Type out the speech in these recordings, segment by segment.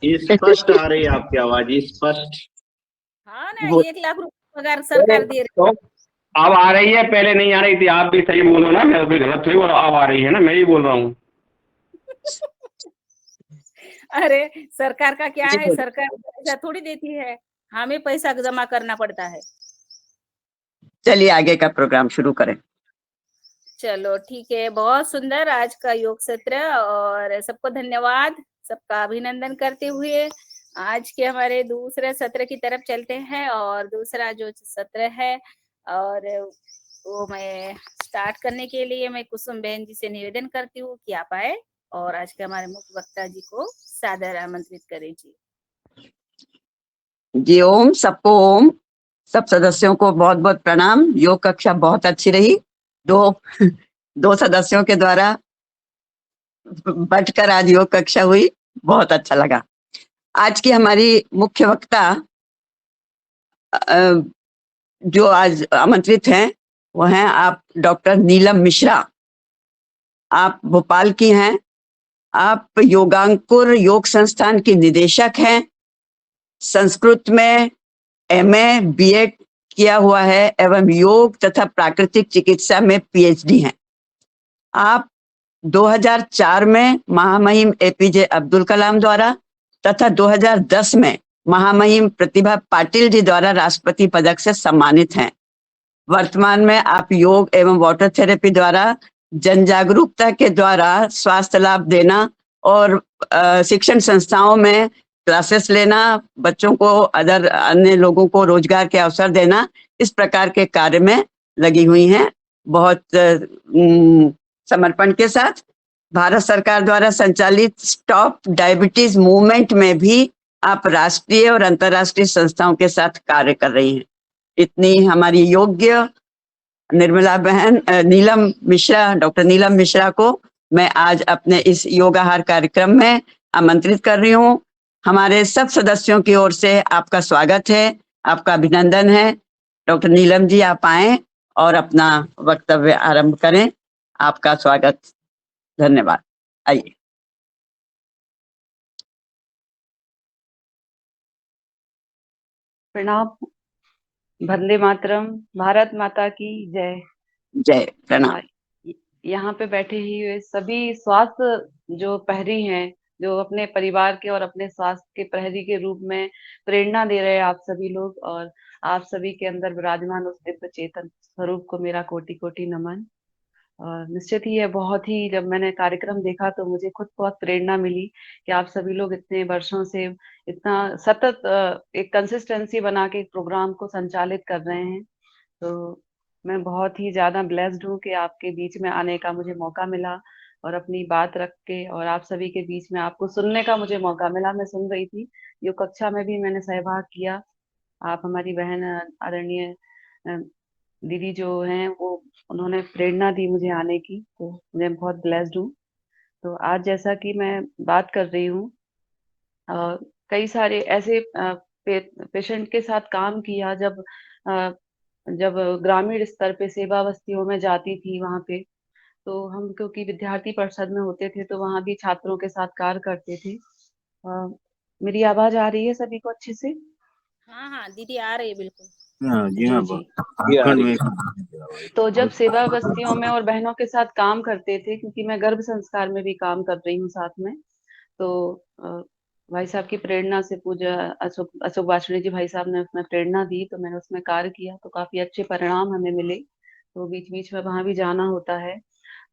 स्पष्ट आ रही है आपकी आवाज, स्पष्ट। हाँ ना, वो 1 लाख रुपए पगार सरकार दे रही तो अब आ रही है, पहले नहीं आ रही थी। आप भी सही बोलो ना, मैं भी गलत थोड़ी बोल रहा हूँ। अब आ रही है ना, मैं ही बोल रहा हूँ। है। अरे सरकार का क्या जी है, बोलिए। सरकार पैसा थोड़ी देती है, हमें पैसा जमा करना पड़ता है। चलिए आगे का प्रोग्राम शुरू करें। चलो ठीक है, बहुत सुंदर आज का योग सत्र, और सबको धन्यवाद, सबका अभिनंदन करते हुए आज के हमारे दूसरे सत्र की तरफ चलते हैं। और दूसरा जो सत्र है, और वो मैं स्टार्ट करने के लिए मैं कुसुम बहन जी से निवेदन करती हूँ कि आप आए और आज के हमारे मुख्य वक्ता जी को सादर आमंत्रित करें। जी जी ओम, सबको ओम। सब सदस्यों को बहुत बहुत प्रणाम। योग कक्षा बहुत अच्छी रही। दो सदस्यों के द्वारा बैठकर आज योग कक्षा हुई, बहुत अच्छा लगा। आज की हमारी मुख्य वक्ता जो आज आमंत्रित हैं वो हैं आप डॉक्टर नीलम मिश्रा। आप भोपाल की हैं। आप योगांकुर योग संस्थान की निदेशक हैं। संस्कृत में एमए बीएड किया हुआ है एवं योग तथा प्राकृतिक चिकित्सा में पीएचडी हैं। आप 2004 में महामहिम एपीजे अब्दुल कलाम द्वारा तथा 2010 में महामहिम प्रतिभा पाटिल जी द्वारा राष्ट्रपति पदक से सम्मानित हैं। वर्तमान में आप योग एवं वाटर थेरेपी द्वारा जन जागरूकता के द्वारा स्वास्थ्य लाभ देना और शिक्षण संस्थाओं में क्लासेस लेना, बच्चों को अन्य लोगों को रोजगार के अवसर देना, इस प्रकार के कार्य में लगी हुई हैं बहुत समर्पण के साथ। भारत सरकार द्वारा संचालित स्टॉप डायबिटीज मूवमेंट में भी आप राष्ट्रीय और अंतर्राष्ट्रीय संस्थाओं के साथ कार्य कर रही हैं। इतनी हमारी योग्य निर्मला बहन नीलम मिश्रा, डॉक्टर नीलम मिश्रा को मैं आज अपने इस योगाहार कार्यक्रम में आमंत्रित कर रही हूँ। हमारे सब सदस्यों की ओर से आपका स्वागत है, आपका अभिनंदन है। डॉक्टर नीलम जी आप आए और अपना वक्तव्य आरंभ करें। आपका स्वागत, धन्यवाद। आइए। प्रणाम। वंदे मातरम। भारत माता की जय। जय। प्रणाम। यहाँ पे बैठे ही हुए सभी स्वास्थ्य जो प्रहरी हैं, जो अपने परिवार के और अपने स्वास्थ्य के प्रहरी के रूप में प्रेरणा दे रहे हैं, आप सभी लोग, और आप सभी के अंदर विराजमान उस दिव्य चेतन स्वरूप को मेरा कोटि कोटि नमन। और निश्चित ही है, बहुत ही, जब मैंने कार्यक्रम देखा तो मुझे खुद बहुत प्रेरणा मिली कि आप सभी लोग इतने वर्षों से इतना सतत एक कंसिस्टेंसी बना के प्रोग्राम को संचालित कर रहे हैं। तो मैं बहुत ही ज्यादा ब्लेस्ड हूँ कि आपके बीच में आने का मुझे मौका मिला और अपनी बात रख के और आप सभी के बीच में आपको सुनने का मुझे मौका मिला। मैं सुन रही थी, योग कक्षा में भी मैंने सहभाग किया। आप हमारी बहन आदरणीय दीदी जो हैं वो, उन्होंने प्रेरणा दी मुझे आने की, तो मैं बहुत ब्लेस्ड हूँ। तो आज जैसा कि मैं बात कर रही हूँ, कई सारे ऐसे पेशेंट के साथ काम किया जब जब ग्रामीण स्तर पे सेवा बस्तियों में जाती थी वहां पे, तो हम क्योंकि विद्यार्थी परिषद में होते थे तो वहां भी छात्रों के साथ कार्य करते थे। मेरी आवाज आ रही है सभी को अच्छे से? हाँ हाँ दीदी आ रही है, बिल्कुल। जी जी। तो जब सेवा बस्तियों में और बहनों के साथ काम करते थे, क्योंकि मैं गर्भ संस्कार में भी काम कर रही हूँ साथ में, तो भाई साहब की प्रेरणा से, पूजा अशोक अशोक वार्ष्णेय जी भाई साहब ने उसमें प्रेरणा दी, तो मैंने उसमें कार्य किया, तो काफी अच्छे परिणाम हमें मिले। तो बीच बीच में वहां भी जाना होता है।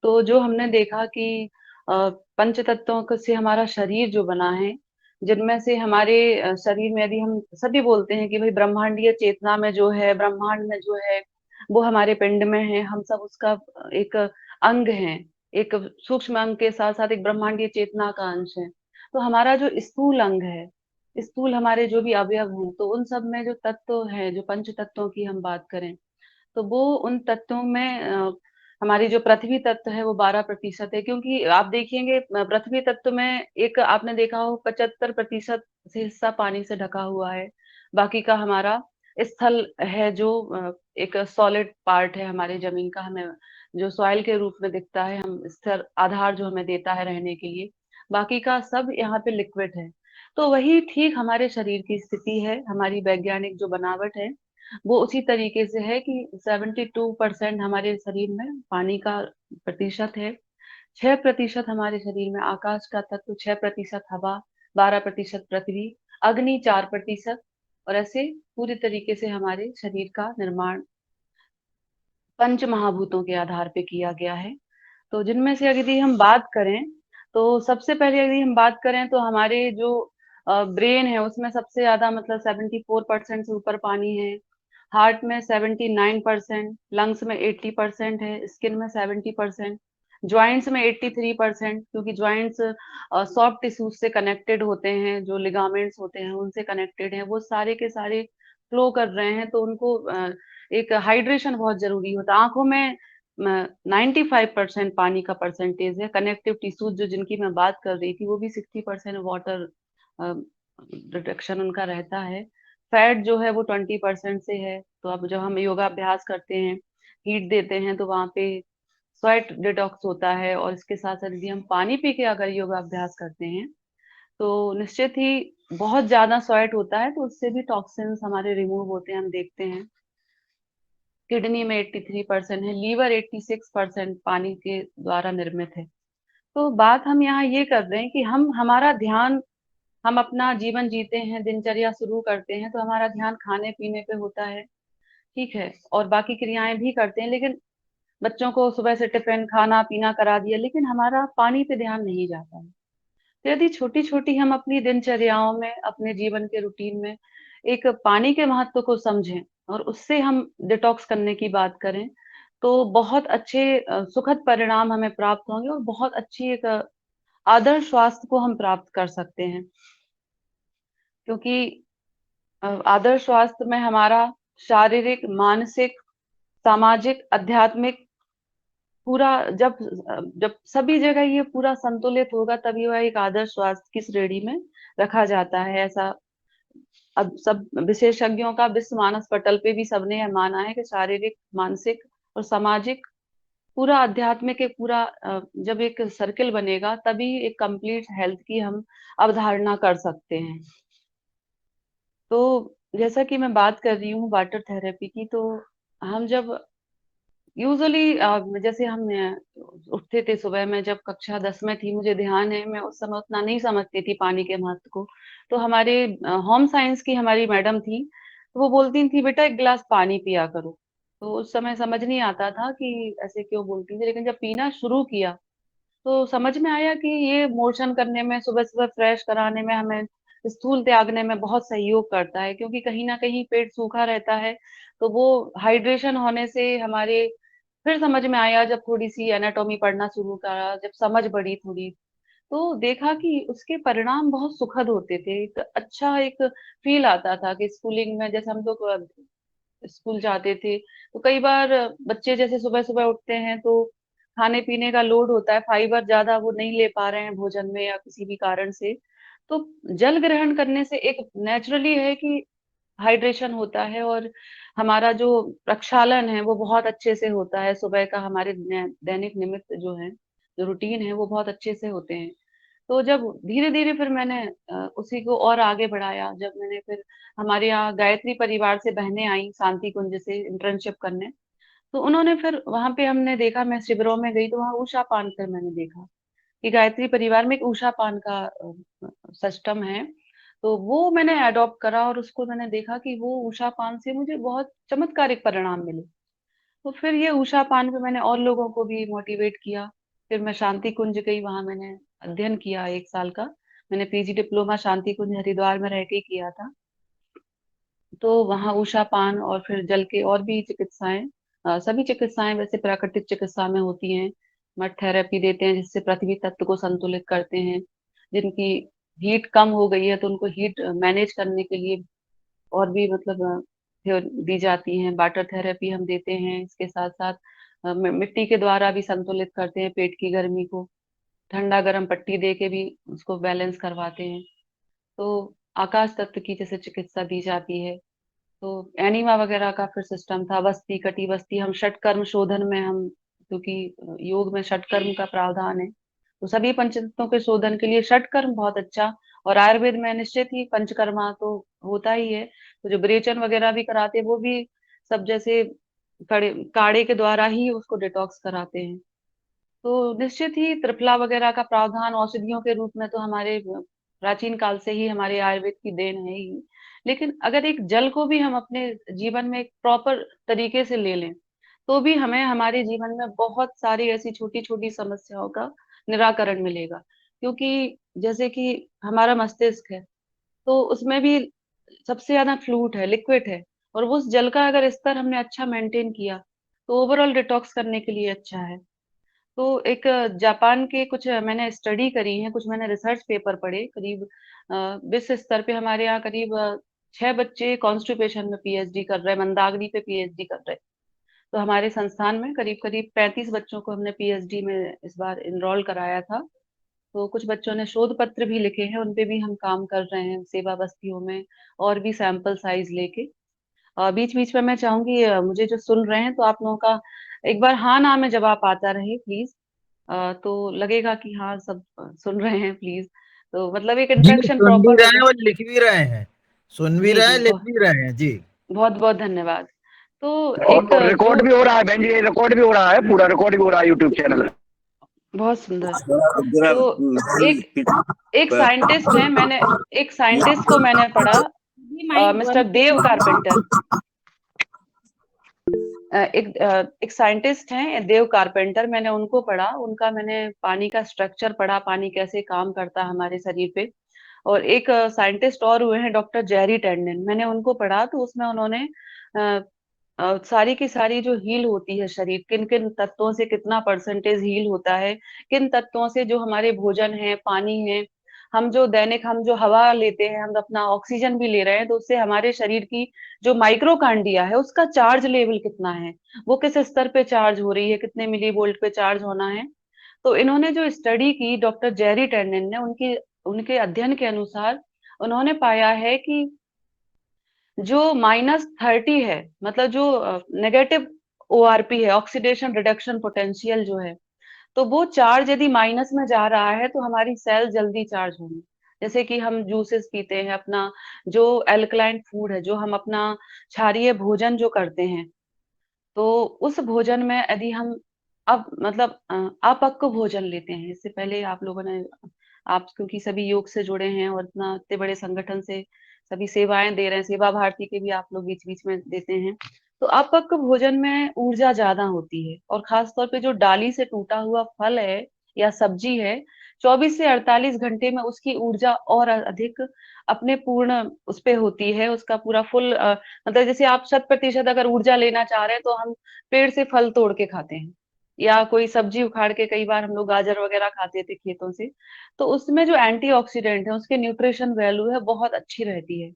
तो जो हमने देखा कि पंच तत्वों से हमारा शरीर जो बना है, जिनमें से हमारे शरीर में, यदि हम सभी बोलते हैं कि भाई ब्रह्मांडीय चेतना में जो है, ब्रह्मांड में जो है वो हमारे पिंड में है, हम सब उसका एक अंग है, एक सूक्ष्म अंग के साथ साथ एक ब्रह्मांडीय चेतना का अंश है। तो हमारा जो स्थूल अंग है, स्थूल हमारे जो भी अवयव हैं, तो उन सब में जो तत्व हैं, जो पंच तत्वों की हम बात करें, तो वो उन तत्वों में हमारी जो पृथ्वी तत्व है वो 12% है। क्योंकि आप देखेंगे पृथ्वी तत्व में एक, आपने देखा हो, 75% से हिस्सा पानी से ढका हुआ है। बाकी का हमारा स्थल है, जो एक सॉलिड पार्ट है हमारी जमीन का, हमें जो सॉइल के रूप में दिखता है, हम स्थिर आधार जो हमें देता है रहने के लिए। बाकी का सब यहाँ पे लिक्विड है। तो वही ठीक हमारे शरीर की स्थिति है, हमारी वैज्ञानिक जो बनावट है वो उसी तरीके से है कि 72% हमारे शरीर में पानी का प्रतिशत है, 6% हमारे शरीर में आकाश का तत्व, 6% हवा, 12% पृथ्वी, अग्नि 4%, और ऐसे पूरी तरीके से हमारे शरीर का निर्माण पंच महाभूतों के आधार पे किया गया है। तो जिनमें से यदि हम बात करें, तो सबसे पहले यदि हम बात करें तो हमारे जो ब्रेन है उसमें सबसे ज्यादा मतलब 74% से ऊपर पानी है, हार्ट में 79%, लंग्स में 80% है, स्किन में 70%, ज्वाइंट्स में 83%, क्योंकि ज्वाइंट्स सॉफ्ट टिश्यूज से कनेक्टेड होते हैं, जो लिगामेंट्स होते हैं उनसे कनेक्टेड हैं, वो सारे के सारे फ्लो कर रहे हैं, तो उनको एक हाइड्रेशन बहुत जरूरी होता है। आंखों में 95% पानी का परसेंटेज है, कनेक्टिव टिश्यूज जो जिनकी मैं बात कर रही थी वो भी 60% वाटर रिडक्शन उनका रहता है। फैट जो है वो 20% से है। तो अब जब हम योगाभ्यास करते हैं, हीट देते हैं, तो वहां पे स्वेट डिटॉक्स होता है, और इसके साथ साथ यदि हम पानी पी के अगर योगाभ्यास करते हैं तो निश्चित ही बहुत ज्यादा स्वेट होता है, तो उससे भी टॉक्सिन्स हमारे रिमूव होते हैं, हम देखते हैं। किडनी में 83% है, लीवर 86% पानी के द्वारा निर्मित है। तो बात हम यहाँ ये कर रहे हैं कि हम हमारा ध्यान, हम अपना जीवन जीते हैं, दिनचर्या शुरू करते हैं, तो हमारा ध्यान खाने पीने पे होता है, ठीक है, और बाकी क्रियाएं भी करते हैं, लेकिन बच्चों को सुबह से टिफिन खाना पीना करा दिया, लेकिन हमारा पानी पे ध्यान नहीं जाता है। तो यदि छोटी छोटी हम अपनी दिनचर्याओं में, अपने जीवन के रूटीन में एक पानी के महत्व को समझें और उससे हम डिटॉक्स करने की बात करें, तो बहुत अच्छे सुखद परिणाम हमें प्राप्त होंगे, और बहुत अच्छी एक आदर्श स्वास्थ्य को हम प्राप्त कर सकते हैं। क्योंकि आदर्श स्वास्थ्य में हमारा शारीरिक, मानसिक, सामाजिक, आध्यात्मिक पूरा, जब जब सभी जगह ये पूरा संतुलित होगा, तभी वह एक आदर्श स्वास्थ्य की श्रेणी में रखा जाता है। ऐसा अब सब विशेषज्ञों का विश्व मानस पटल पे भी सबने यह माना है कि शारीरिक, मानसिक और सामाजिक, पूरा आध्यात्मिक एक पूरा जब एक सर्किल बनेगा, तभी एक कंप्लीट हेल्थ की हम अवधारणा कर सकते हैं। तो जैसा कि मैं बात कर रही हूँ वाटर थेरेपी की, तो हम जब यूजुअली जैसे हम उठते थे सुबह में, जब कक्षा 10 में थी, मुझे ध्यान है, मैं उस समय उतना नहीं समझती थी पानी के महत्व को। तो हमारे होम साइंस की हमारी मैडम थी, तो वो बोलती थी बेटा एक गिलास पानी पिया करो। तो उस समय समझ नहीं आता था कि ऐसे क्यों बोलती थी, लेकिन जब पीना शुरू किया तो समझ में आया कि ये मोशन करने में, सुबह सुबह फ्रेश कराने में, हमें स्थूल त्यागने में बहुत सहयोग करता है, क्योंकि कहीं ना कहीं पेट सूखा रहता है। तो वो हाइड्रेशन होने से हमारे, फिर समझ में आया जब थोड़ी सी एनाटॉमी पढ़ना शुरू करा, जब समझ बढ़ी थोड़ी, तो देखा कि उसके परिणाम बहुत सुखद होते थे। एक अच्छा एक फील आता था कि स्कूलिंग में जैसे हम लोग स्कूल जाते थे, तो कई बार बच्चे जैसे सुबह सुबह उठते हैं, तो खाने पीने का लोड होता है, फाइबर ज्यादा वो नहीं ले पा रहे हैं भोजन में या किसी भी कारण से, तो जल ग्रहण करने से एक नेचुरली है कि हाइड्रेशन होता है, और हमारा जो प्रक्षालन है वो बहुत अच्छे से होता है। सुबह का हमारे दैनिक निमित्त जो है, जो रूटीन है, वो बहुत अच्छे से होते हैं। तो जब धीरे धीरे फिर मैंने उसी को और आगे बढ़ाया, जब मैंने फिर हमारे यहाँ गायत्री परिवार से बहनें आई शांति कुंज से इंटर्नशिप करने, तो उन्होंने फिर वहां पे हमने देखा, मैं शिविरों में गई तो वहाँ ऊषा पान फिर मैंने देखा कि गायत्री परिवार में एक ऊषा पान का सिस्टम है। तो वो मैंने अडॉप्ट करा, और उसको मैंने देखा कि वो ऊषा पान से मुझे बहुत चमत्कारिक परिणाम मिले। तो फिर ये ऊषा पान पे मैंने और लोगों को भी मोटिवेट किया। फिर मैं शांति कुंज गई, वहां मैंने अध्ययन किया 1 साल का। मैंने पीजी डिप्लोमा शांति कुंज हरिद्वार में रह के किया था। तो वहाँ ऊषा पान और फिर जल के और भी चिकित्साएं, सभी चिकित्साएं वैसे प्राकृतिक चिकित्सा में होती हैं। मड थेरेपी देते हैं जिससे पृथ्वी तत्व को संतुलित करते हैं। जिनकी हीट कम हो गई है तो उनको हीट मैनेज करने के लिए और भी मतलब दी जाती हैं। वाटर थेरेपी हम देते हैं, इसके साथ साथ मिट्टी के द्वारा भी संतुलित करते हैं पेट की गर्मी को, ठंडा गर्म पट्टी दे के भी उसको बैलेंस करवाते हैं। तो आकाश तत्व की जैसे चिकित्सा दी जाती है। तो एनीमा वगैरह का फिर सिस्टम था, बस्ती कटी बस्ती, हम षटकर्म शोधन में हम, क्योंकि योग में षटकर्म का प्रावधान है, तो सभी पंचतत्वों के शोधन के लिए षटकर्म बहुत अच्छा और आयुर्वेद में निश्चित ही पंचकर्मा तो होता ही है, तो जो विरेचन वगैरह भी कराते हैं वो भी सब जैसे काढ़े के द्वारा ही उसको डिटॉक्स कराते हैं। तो निश्चित ही त्रिफला वगैरह का प्रावधान औषधियों के रूप में तो हमारे प्राचीन काल से ही हमारे आयुर्वेद की देन है ही। लेकिन अगर एक जल को भी हम अपने जीवन में एक प्रॉपर तरीके से ले लें, तो भी हमें हमारे जीवन में बहुत सारी ऐसी छोटी छोटी समस्याओं का निराकरण मिलेगा। क्योंकि जैसे कि हमारा मस्तिष्क है, तो उसमें भी सबसे ज्यादा फ्लूइड है, लिक्विड है, और वो उस जल का अगर स्तर हमने अच्छा मेंटेन किया, तो ओवरऑल डिटॉक्स करने के लिए अच्छा है। तो एक जापान के कुछ मैंने स्टडी करी है, कुछ मैंने रिसर्च पेपर पढ़े, करीब विश्व स्तर पे हमारे यहाँ करीब 6 बच्चे कॉन्स्टिपेशन में पीएचडी कर रहे हैं, मंदाग्नि पे पीएचडी कर रहे हैं। तो हमारे संस्थान में करीब करीब 35 बच्चों को हमने पीएचडी में इस बार इनरोल कराया था। तो कुछ बच्चों ने शोध पत्र भी लिखे हैं, उनपे भी हम काम कर रहे हैं सेवा बस्तियों में, और भी सैंपल साइज लेके। बीच बीच में मैं चाहूंगी मुझे जो सुन रहे हैं, तो आप लोगों का एक बार हाँ ना में जवाब आता रहे प्लीज। तो लगेगा कि हाँ सब सुन रहे हैं प्लीज, तो मतलब एक जी, इंटरेक्शन सुन भी प्रॉपर रहे हो हैं जाए। और लिख भी रहे हैं, सुन भी जी रहे हैं, जी, लिख भी रहे हैं जी। बहुत बहुत धन्यवाद। तो एक और जो रिकॉर्ड भी हो रहा है बहन जी, रिकॉर्ड भी हो रहा है, पूरा रिकॉर्ड भी हो रहा है यूट्यूब चैनल। बहुत सुंदर। जरा तो भाई एक एक साइंटिस्ट है, मैंने एक साइंटिस्ट को मैंने पढ़ा, माइक मिस्टर बंद देव करो। कारपेंटर। एक साइंटिस्ट हैं देव कारपेंटर, मैंने उनको पढ़ा, उनका मैंने पानी का स्ट्रक्चर पढ़ा, पानी कैसे काम करता है हमारे शरीर पे। और एक साइंटिस्ट और हुए हैं डॉक्टर जेरी टेंडन, मैंने उनको पढ़ा, तो उसमें उन्होंने सारी की सारी जो हील होती है शरीर, किन किन तत्वों से कितना परसेंटेज हील होता है, किन तत्वों से जो हमारे भोजन है, पानी है, हम जो दैनिक हम जो हवा लेते हैं, हम अपना ऑक्सीजन भी ले रहे हैं, तो उससे हमारे शरीर की जो माइक्रोकांडिया है उसका चार्ज लेवल कितना है, वो किस स्तर पे चार्ज हो रही है, कितने मिली वोल्ट पे चार्ज होना है। तो इन्होंने जो स्टडी की डॉक्टर जेरी टेंडन ने, उनकी उनके अध्ययन के अनुसार उन्होंने पाया है कि जो -30 है, मतलब जो नेगेटिव ओआरपी है, ऑक्सीडेशन रिडक्शन पोटेंशियल जो है, तो वो चार्ज यदि माइनस में जा रहा है तो हमारी सेल जल्दी चार्ज होंगी। जैसे कि हम जूसेस पीते हैं, अपना जो एल्कलाइन फूड है, जो हम अपना क्षारीय भोजन जो करते हैं, तो उस भोजन में यदि हम अब मतलब अपक्व भोजन लेते हैं, इससे पहले आप लोगों ने, आप क्योंकि सभी योग से जुड़े हैं और इतना इतने बड़े संगठन से सभी सेवाएं दे रहे हैं, सेवा भारती के भी आप लोग बीच बीच में देते हैं, तो अपक्व भोजन में ऊर्जा ज्यादा होती है, और खासतौर पे जो डाली से टूटा हुआ फल है या सब्जी है, 24 से 48 घंटे में उसकी ऊर्जा और अधिक अपने पूर्ण उस पे होती है, उसका पूरा फुल मतलब जैसे आप 100% अगर ऊर्जा लेना चाह रहे हैं, तो हम पेड़ से फल तोड़ के खाते हैं, या कोई सब्जी उखाड़ के, कई बार हम लोग गाजर वगैरह खाते थे खेतों से, तो उसमें जो एंटीऑक्सीडेंट है, उसके न्यूट्रिशन वैल्यू है बहुत अच्छी रहती है।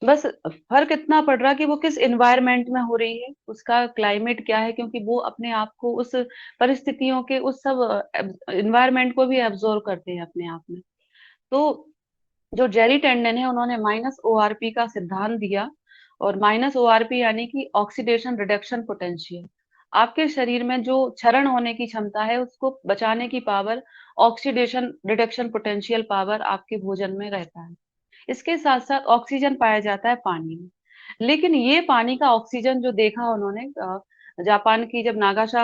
बस फर्क इतना पड़ रहा कि वो किस एनवायरनमेंट में हो रही है, उसका क्लाइमेट क्या है, क्योंकि वो अपने आप को उस परिस्थितियों के उस सब एनवायरनमेंट को भी एब्जॉर्व करते हैं अपने आप में। तो जो जेरी टेंडन है, उन्होंने -ORP का सिद्धांत दिया, और -ORP यानी कि ऑक्सीडेशन रिडक्शन पोटेंशियल, आपके शरीर में जो क्षरण होने की क्षमता है उसको बचाने की power, oxidation reduction potential power आपके भोजन में रहता है। इसके साथ साथ ऑक्सीजन पाया जाता है पानी में, लेकिन ये पानी का ऑक्सीजन जो देखा उन्होंने, जापान की जब नागासा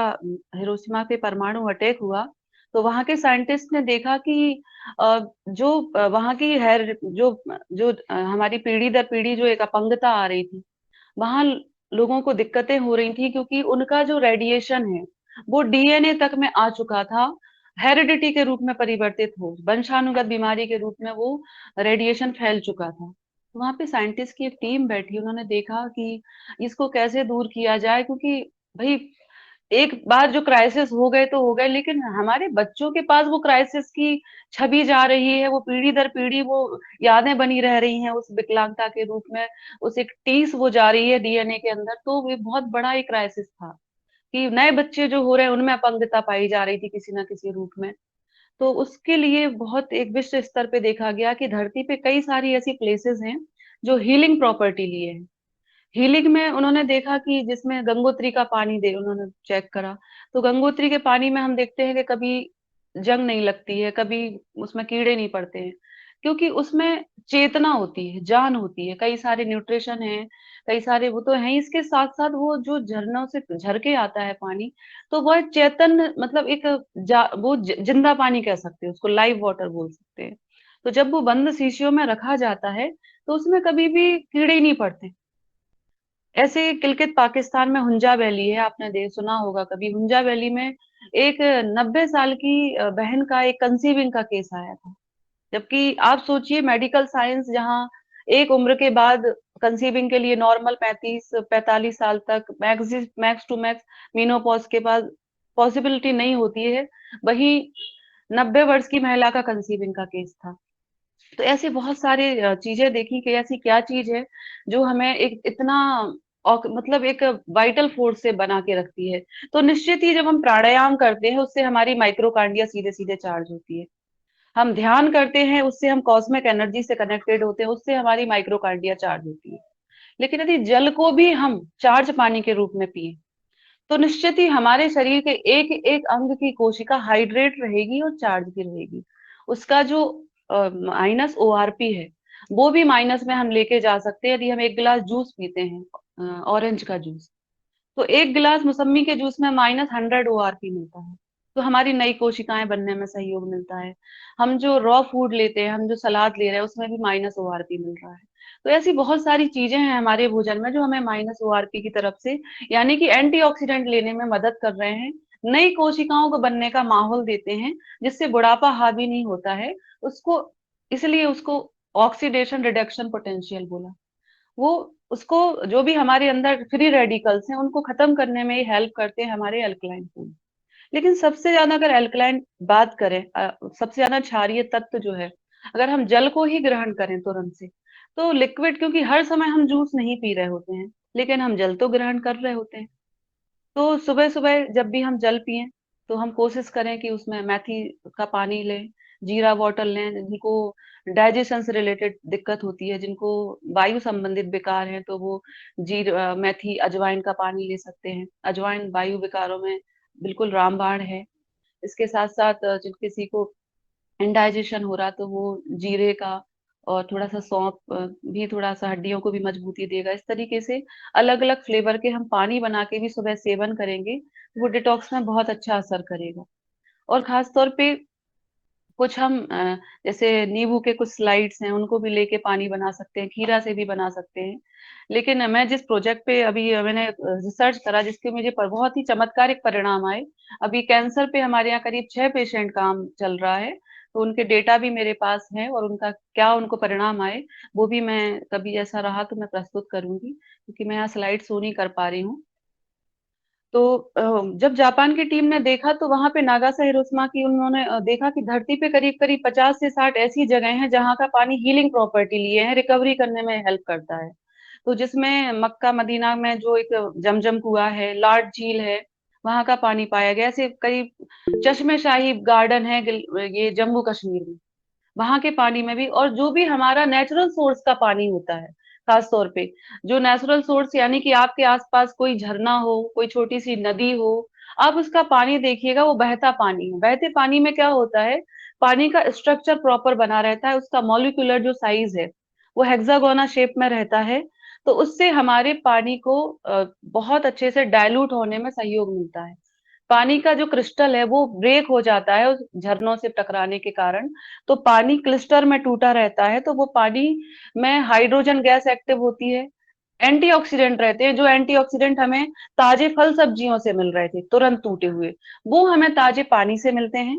हिरोशिमा पे परमाणु अटैक हुआ, तो वहां के साइंटिस्ट ने देखा कि जो वहां की है जो जो हमारी पीढ़ी दर पीढ़ी जो एक अपंगता आ रही थी, वहां लोगों को दिक्कतें हो रही थी, क्योंकि उनका जो रेडिएशन है वो डीएनए तक में आ चुका था, हेरिडिटी के रूप में परिवर्तित हो, वंशानुगत बीमारी के रूप में वो रेडिएशन फैल चुका था। तो वहां पे साइंटिस्ट की एक टीम बैठी, उन्होंने देखा कि इसको कैसे दूर किया जाए, क्योंकि भाई एक बार जो क्राइसिस हो गए तो हो गए, लेकिन हमारे बच्चों के पास वो क्राइसिस की छवि जा रही है, वो पीढ़ी दर पीढ़ी वो यादें बनी रह रही हैं उस विकलांगता के रूप में, उस एक टीस वो जा रही है डीएनए के अंदर। तो ये बहुत बड़ा एक क्राइसिस था कि नए बच्चे जो हो रहे हैं उनमें अपंगता पाई जा रही थी किसी ना किसी रूप में। तो उसके लिए बहुत एक विश्व स्तर पे देखा गया कि धरती पे कई सारी ऐसी प्लेसेस हैं जो हीलिंग प्रॉपर्टी लिए हैं। हीलिंग में उन्होंने देखा कि जिसमें गंगोत्री का पानी दे उन्होंने चेक करा, तो गंगोत्री के पानी में हम देखते हैं कि कभी जंग नहीं लगती है, कभी उसमें कीड़े नहीं पड़ते हैं। क्योंकि उसमें चेतना होती है, जान होती है, कई सारे न्यूट्रिशन है, कई सारे वो तो हैं। इसके साथ साथ वो जो झरनों से झर के आता है पानी, तो वह चेतन मतलब एक जिंदा पानी कह सकते हैं उसको, लाइव वाटर बोल सकते हैं। तो जब वो बंद शीशियों में रखा जाता है तो उसमें कभी भी कीड़े नहीं पड़ते। ऐसे किलकित पाकिस्तान में हुंजा वैली है, आपने देख सुना होगा कभी। हुंजा वैली में एक 90 साल की बहन का एक कंसीविंग का केस आया था। जबकि आप सोचिए, मेडिकल साइंस जहाँ एक उम्र के बाद कंसीविंग के लिए नॉर्मल 35-45 साल तक मैक्स टू मैक्स मीनोपॉज के पास पॉसिबिलिटी नहीं होती है, वही 90 वर्ष की महिला का कंसीविंग का केस था। तो ऐसे बहुत सारे चीजें देखी कि ऐसी क्या चीज है जो हमें एक इतना मतलब एक वाइटल फोर्स से बना के रखती है। तो निश्चित ही जब हम प्राणायाम करते हैं उससे हमारी माइक्रोकांडिया सीधे सीधे चार्ज होती है। हम ध्यान करते हैं उससे हम कॉस्मिक एनर्जी से कनेक्टेड होते हैं, उससे हमारी माइक्रोकार्डिया चार्ज होती है। लेकिन यदि जल को भी हम चार्ज पानी के रूप में पिए तो निश्चित ही हमारे शरीर के एक एक अंग की कोशिका हाइड्रेट रहेगी और चार्ज भी रहेगी। उसका जो माइनस ओआरपी है वो भी माइनस में हम लेके जा सकते हैं। यदि हम एक गिलास जूस पीते हैं ऑरेंज का जूस, तो एक गिलास मौसम्मी के जूस में -100 ओआरपी मिलता है। तो हमारी नई कोशिकाएं बनने में सहयोग मिलता है। हम जो रॉ फूड लेते हैं, हम जो सलाद ले रहे हैं, उसमें भी माइनस ओआरपी मिल रहा है। तो ऐसी बहुत सारी चीजें हैं हमारे भोजन में जो हमें माइनस ओआरपी की तरफ से, यानी कि एंटीऑक्सीडेंट लेने में मदद कर रहे हैं, नई कोशिकाओं को बनने का माहौल देते हैं, जिससे बुढ़ापा हावी नहीं होता है उसको। इसलिए उसको ऑक्सीडेशन रिडक्शन पोटेंशियल बोला। वो उसको जो भी हमारे अंदर फ्री रेडिकल्स हैं उनको खत्म करने में हेल्प करते हैं हमारे अल्कलाइन फूड। लेकिन सबसे ज्यादा अगर अल्कलाइन बात करें, सबसे ज्यादा क्षारीय तत्व जो है, अगर हम जल को ही ग्रहण करें तुरंत से, तो लिक्विड, क्योंकि हर समय हम जूस नहीं पी रहे होते हैं लेकिन हम जल तो ग्रहण कर रहे होते हैं। तो सुबह सुबह जब भी हम जल पिएं तो हम कोशिश करें कि उसमें मेथी का पानी लें, जीरा वाटर लें। जिनको डाइजेशन से रिलेटेड दिक्कत होती है, जिनको वायु संबंधित विकार हैं, तो वो मेथी अजवाइन का पानी ले सकते हैं। अजवाइन वायु विकारों में बिल्कुल रामबाण है। इसके साथ साथ जिन किसी को इंडाइजेशन हो रहा तो वो जीरे का और थोड़ा सा सौंफ भी थोड़ा सा हड्डियों को भी मजबूती देगा। इस तरीके से अलग अलग फ्लेवर के हम पानी बना के भी सुबह सेवन करेंगे, वो डिटॉक्स में बहुत अच्छा असर करेगा। और खास तौर पे कुछ हम जैसे नींबू के कुछ स्लाइड्स हैं उनको भी लेके पानी बना सकते हैं, खीरा से भी बना सकते हैं। लेकिन मैं जिस प्रोजेक्ट पे अभी मैंने रिसर्च करा जिसके मुझे बहुत ही चमत्कारिक परिणाम आए, अभी कैंसर पे हमारे यहाँ करीब 6 पेशेंट काम चल रहा है। तो उनके डेटा भी मेरे पास है और उनका क्या उनको परिणाम आए वो भी मैं कभी ऐसा रहा तो मैं प्रस्तुत करूंगी, क्योंकि मैं यहाँ स्लाइड शो नहीं कर पा रही हूँ। तो जब जापान की टीम ने देखा तो वहां पे नागासा हिरोशिमा की उन्होंने देखा कि धरती पे करीब करीब 50 से 60 ऐसी जगह हैं जहां का पानी हीलिंग प्रॉपर्टी लिए है, रिकवरी करने में हेल्प करता है। तो जिसमें मक्का मदीना में जो एक जमजम कुआं है, लाट झील है, वहां का पानी पाया गया। ऐसे करीब चश्मे शाही गार्डन है ये जम्मू कश्मीर में, वहां के पानी में भी। और जो भी हमारा नेचुरल सोर्स का पानी होता है, खास तौर पे जो नेचुरल सोर्स, यानी कि आपके आसपास कोई झरना हो, कोई छोटी सी नदी हो, आप उसका पानी देखिएगा, वो बहता पानी है। बहते पानी में क्या होता है, पानी का स्ट्रक्चर प्रॉपर बना रहता है, उसका मॉलिक्यूलर जो साइज है वो हेक्सागोना शेप में रहता है। तो उससे हमारे पानी को बहुत अच्छे से डाइल्यूट होने में सहयोग मिलता है। पानी का जो क्रिस्टल है वो ब्रेक हो जाता है उस झरनों से टकराने के कारण। तो पानी क्लिस्टर में टूटा रहता है, तो वो पानी में हाइड्रोजन गैस एक्टिव होती है, एंटीऑक्सीडेंट रहते हैं। जो एंटीऑक्सीडेंट हमें ताजे फल सब्जियों से मिल रहे थे तुरंत टूटे हुए, वो हमें ताजे पानी से मिलते हैं।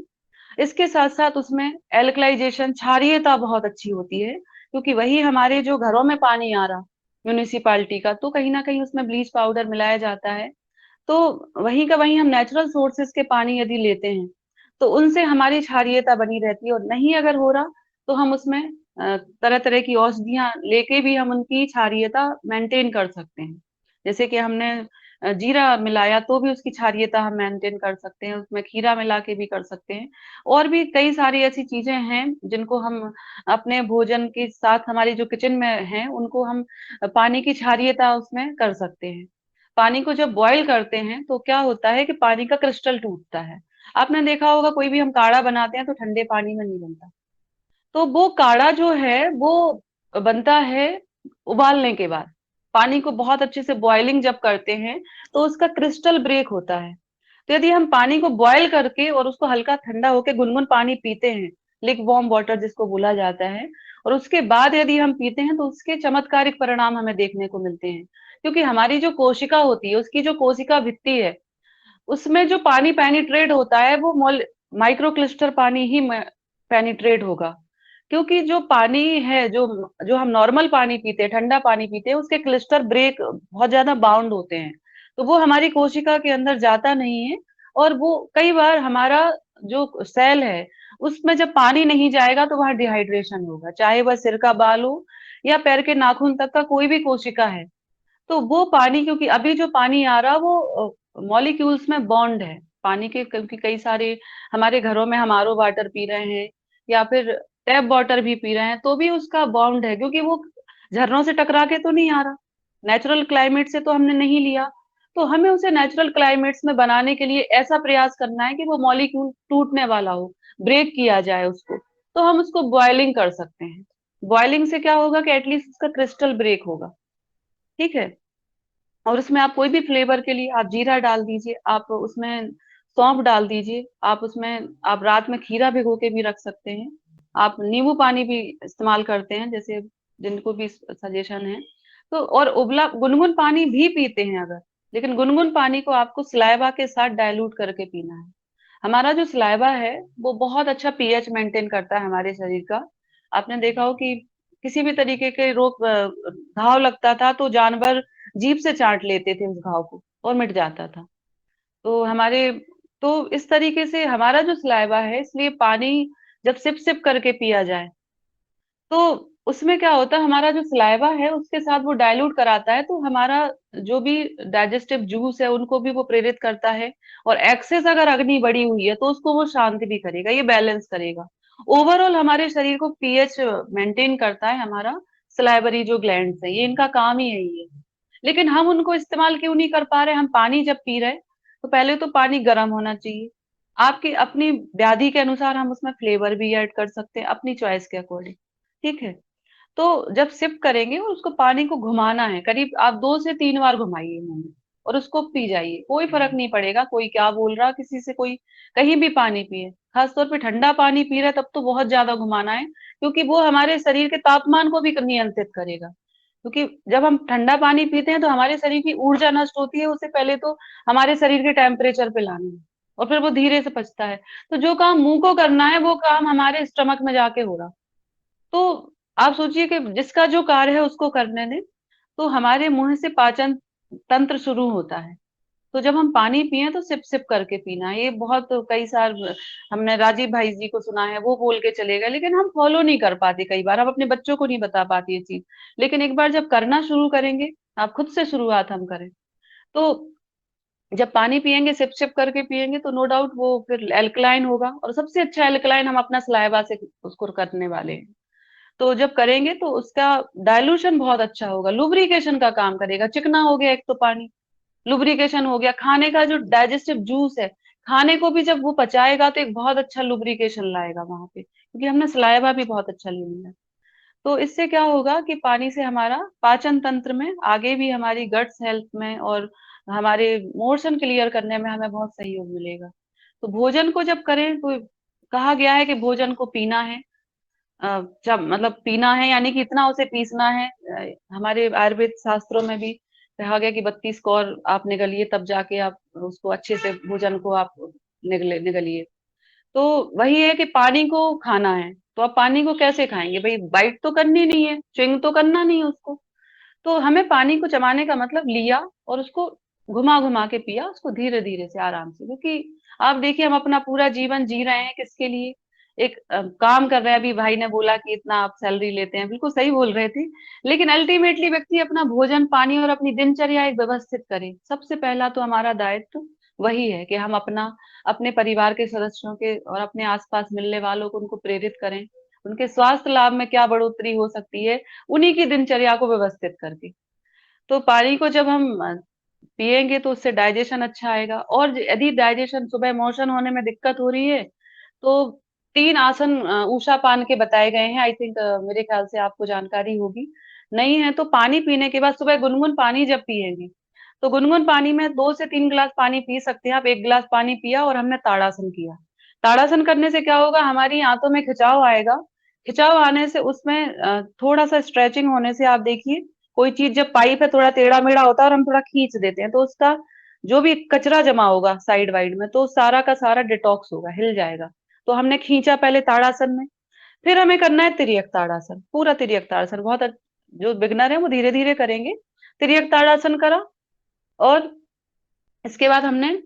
इसके साथ साथ उसमें एल्कलाइजेशन, क्षारीयता बहुत अच्छी होती है, क्योंकि वही हमारे जो घरों में पानी आ रहा म्यूनिसिपालिटी का, तो कहीं ना कहीं उसमें ब्लीच पाउडर मिलाया जाता है। तो वहीं का वहीं हम नेचुरल सोर्सेज के पानी यदि लेते हैं तो उनसे हमारी क्षारीयता बनी रहती है। और नहीं अगर हो रहा तो हम उसमें तरह तरह की औषधियां लेके भी हम उनकी क्षारीयता मेंटेन कर सकते हैं। जैसे कि हमने जीरा मिलाया तो भी उसकी क्षारीयता हम मेंटेन कर सकते हैं, उसमें खीरा मिला के भी कर सकते हैं। और भी कई सारी ऐसी चीजें हैं जिनको हम अपने भोजन के साथ, हमारी जो किचन में है, उनको हम पानी की क्षारीयता उसमें कर सकते हैं। पानी को जब बॉईल करते हैं तो क्या होता है कि पानी का क्रिस्टल टूटता है। आपने देखा होगा कोई भी हम काढ़ा बनाते हैं तो ठंडे पानी में नहीं बनता, तो वो काढ़ा जो है वो बनता है उबालने के बाद। पानी को बहुत अच्छे से बॉइलिंग जब करते हैं तो उसका क्रिस्टल ब्रेक होता है। तो यदि हम पानी को बॉयल करके और उसको हल्का ठंडा होके गुनगुन पानी पीते हैं, लिक वार्म वाटर जिसको बोला जाता है, और उसके बाद यदि हम पीते हैं तो उसके चमत्कारिक परिणाम हमें देखने को मिलते हैं। क्योंकि हमारी जो कोशिका होती है, उसकी जो कोशिका भित्ति है, उसमें जो पानी पेनिट्रेट होता है वो माइक्रो क्लिस्टर पानी ही पेनिट्रेट होगा। क्योंकि जो पानी है, जो जो हम नॉर्मल पानी पीते हैं, ठंडा पानी पीते हैं, उसके क्लिस्टर ब्रेक बहुत ज्यादा बाउंड होते हैं, तो वो हमारी कोशिका के अंदर जाता नहीं है। और वो कई बार हमारा जो सेल है उसमें जब पानी नहीं जाएगा तो वहां डिहाइड्रेशन होगा, चाहे वह सिर का बाल हो या पैर के नाखून तक का कोई भी कोशिका है। तो वो पानी, क्योंकि अभी जो पानी आ रहा वो मॉलिक्यूल्स में बॉन्ड है पानी के, क्योंकि कई सारे हमारे घरों में हम आरओ वाटर पी रहे हैं या फिर टैप वाटर भी पी रहे हैं, तो भी उसका बॉन्ड है, क्योंकि वो झरनों से टकरा के तो नहीं आ रहा, नेचुरल क्लाइमेट से तो हमने नहीं लिया। तो हमें उसे नेचुरल क्लाइमेट्स में बनाने के लिए ऐसा प्रयास करना है कि वो मॉलिक्यूल टूटने वाला हो, ब्रेक किया जाए उसको। तो हम उसको बॉइलिंग कर सकते हैं। बॉइलिंग से क्या होगा कि एटलीस्ट उसका क्रिस्टल ब्रेक होगा। ठीक है। और उसमें आप कोई भी फ्लेवर के लिए आप जीरा डाल दीजिए, आप उसमें सौंफ डाल दीजिए, आप उसमें आप रात में खीरा भिगो के भी रख सकते हैं। आप नींबू पानी भी इस्तेमाल करते हैं, जैसे जिनको भी सजेशन है। तो और उबला गुनगुन पानी भी पीते हैं अगर, लेकिन गुनगुन पानी को आपको सलाइवा के साथ डाइल्यूट करके पीना है। हमारा जो सलाइवा है वो बहुत अच्छा पीएच मेंटेन करता है हमारे शरीर का। आपने देखा हो कि किसी भी तरीके के घाव लगता था तो जानवर जीभ से चाट लेते थे उस घाव को और मिट जाता था। तो हमारे तो इस तरीके से हमारा जो सलाइवा है, इसलिए पानी जब सिप सिप करके पिया जाए तो उसमें क्या होता है, हमारा जो सलाइवा है उसके साथ वो डाइल्यूट कराता है, तो हमारा जो भी डाइजेस्टिव जूस है उनको भी वो प्रेरित करता है। और एक्सेस अगर अग्नि बढ़ी हुई है तो उसको वो शांत भी करेगा, ये बैलेंस करेगा। ओवरऑल हमारे शरीर को पीएच मेंटेन करता है हमारा सलाइवरी जो ग्लैंड्स है, ये इनका काम ही यही है। लेकिन हम उनको इस्तेमाल क्यों नहीं कर पा रहे? हम पानी जब पी रहे हैं तो पहले तो पानी गर्म होना चाहिए। आपकी अपनी व्याधि के अनुसार हम उसमें फ्लेवर भी ऐड कर सकते हैं अपनी चॉइस के अकॉर्डिंग। ठीक है। तो जब सिप करेंगे और उसको पानी को घुमाना है, करीब आप 2 से 3 बार घुमाइए मुंह में और उसको पी जाइए। कोई फर्क नहीं पड़ेगा कोई क्या बोल रहा, किसी से कोई कहीं भी पानी पिए, खासतौर पे ठंडा पानी पी रहा है तब तो बहुत ज्यादा घुमाना है, क्योंकि वो हमारे शरीर के तापमान को भी नियंत्रित करेगा। क्योंकि जब हम ठंडा पानी पीते हैं तो हमारे शरीर की ऊर्जा नष्ट होती है, उससे पहले तो हमारे शरीर के टेम्परेचर पे लानी है और फिर वो धीरे से पचता है। तो जो काम मुंह को करना है वो काम हमारे स्टमक में जाके हो रहा। तो आप सोचिए कि जिसका जो कार्य है उसको करने दें। तो हमारे मुंह से पाचन तंत्र शुरू होता है। तो जब हम पानी पिए तो सिप सिप करके पीना है। ये बहुत कई साल हमने राजीव भाई जी को सुना है, वो बोल के चले गए, लेकिन हम फॉलो नहीं कर पाते, कई बार हम अपने बच्चों को नहीं बता पाते ये चीज। लेकिन एक बार जब करना शुरू करेंगे, आप खुद से शुरुआत हम करें, तो जब पानी पिएंगे सिप सिप करके पिएंगे तो नो डाउट वो फिर एल्कलाइन होगा। और सबसे अच्छा एल्कलाइन हम अपना सलाइवा से उसको करने वाले हैं। तो जब करेंगे तो उसका डाइल्यूशन बहुत अच्छा होगा, लुब्रिकेशन का काम करेगा। चिकना हो गया एक तो पानी, लुब्रिकेशन हो गया। खाने का जो डाइजेस्टिव जूस है, खाने को भी जब वो पचाएगा तो एक बहुत अच्छा लुब्रिकेशन लाएगा वहां पे, क्योंकि हमने सलाइवा भी बहुत अच्छा ले लिया। तो इससे क्या होगा कि पानी से हमारा पाचन तंत्र में आगे भी, हमारी गट्स हेल्थ में और हमारे मोशन क्लियर करने में हमें बहुत सहयोग मिलेगा। तो भोजन को जब करें तो कहा गया है कि भोजन को पीना है। जब मतलब पीना है यानी कि इतना उसे पीसना है। हमारे आयुर्वेद शास्त्रों में भी कहा गया कि 32 कौर आप निगलिए, तब जाके आप उसको अच्छे से भोजन को आप निगलिए। तो वही है कि पानी को खाना है, तो आप पानी को कैसे खाएंगे भाई? बाइट तो करनी नहीं है, च्युइंग तो करना नहीं है उसको। तो हमें पानी को चबाने का मतलब लिया और उसको घुमा घुमा के पिया, उसको धीरे धीरे से आराम से। क्योंकि आप देखिए हम अपना पूरा जीवन जी रहे हैं किसके लिए? एक काम कर रहे हैं। अभी भाई ने बोला कि इतना आप सैलरी लेते हैं, बिल्कुल सही बोल रहे थे। लेकिन अल्टीमेटली व्यक्ति अपना भोजन पानी और अपनी दिनचर्या एक व्यवस्थित करे। सबसे पहला तो हमारा दायित्व वही है कि हम अपने परिवार के सदस्यों के और अपने आसपास मिलने वालों को उनको प्रेरित करें। उनके स्वास्थ्य लाभ में क्या बढ़ोतरी हो सकती है, उन्हीं की दिनचर्या को व्यवस्थित करके। तो पानी को जब हम पिएंगे तो उससे डाइजेशन अच्छा आएगा। और यदि डाइजेशन, सुबह मोशन होने में दिक्कत हो रही है तो 3 आसन ऊषापान के बताए गए हैं। आई थिंक मेरे ख्याल से आपको जानकारी होगी। नहीं है तो पानी पीने के बाद सुबह गुनगुन पानी जब पिएंगे, तो गुनगुन पानी में 2 से 3 गिलास पानी पी सकते हैं आप। 1 गिलास पानी पिया और हमने ताड़ासन किया। ताड़ासन करने से क्या होगा, हमारी आंतों में खिंचाव आएगा। खिंचाव आने से उसमें थोड़ा सा स्ट्रेचिंग होने से आप देखिए, कोई चीज जब पाइप है थोड़ा टेढ़ा मेढ़ा होता है और हम थोड़ा खींच देते हैं, तो उसका जो भी कचरा जमा होगा साइड वाइड में, तो सारा का सारा डिटॉक्स होगा, हिल जाएगा। तो हमने खींचा पहले ताड़ासन में, फिर हमें करना है तिर्यक ताड़ासन, पूरा तिर्यक ताड़ासन। जो बिगनर है वो धीरे धीरे करेंगे। तिर्यक ताड़ासन करा, और इसके बाद हमने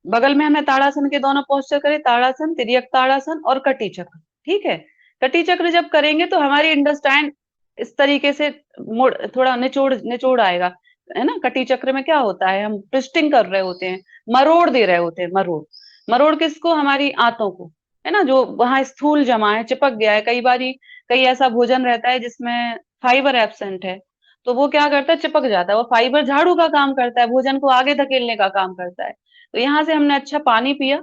बगल में हमने ताड़ासन के दोनों पोस्चर करे, ताड़ासन, तिर्यक ताड़ासन और कटी चक्र। ठीक है, कटी चक्र जब करेंगे तो हमारी इंडस्टाइन इस तरीके से मुड़, थोड़ा निचोड़ निचोड़ आएगा, है ना। कटी चक्र में क्या होता है, हम ट्विस्टिंग कर रहे होते हैं, मरोड़ दे रहे होते हैं। मरोड़, मरोड़ किसको, हमारी आंतों को, है ना, जो वहां स्थूल जमा है, चिपक गया है। कई ऐसा भोजन रहता है जिसमें फाइबर एब्सेंट है, तो वो क्या करता है, चिपक जाता है। वो फाइबर झाड़ू का काम करता है, भोजन को आगे धकेलने का काम करता है। तो यहाँ से हमने अच्छा पानी पिया,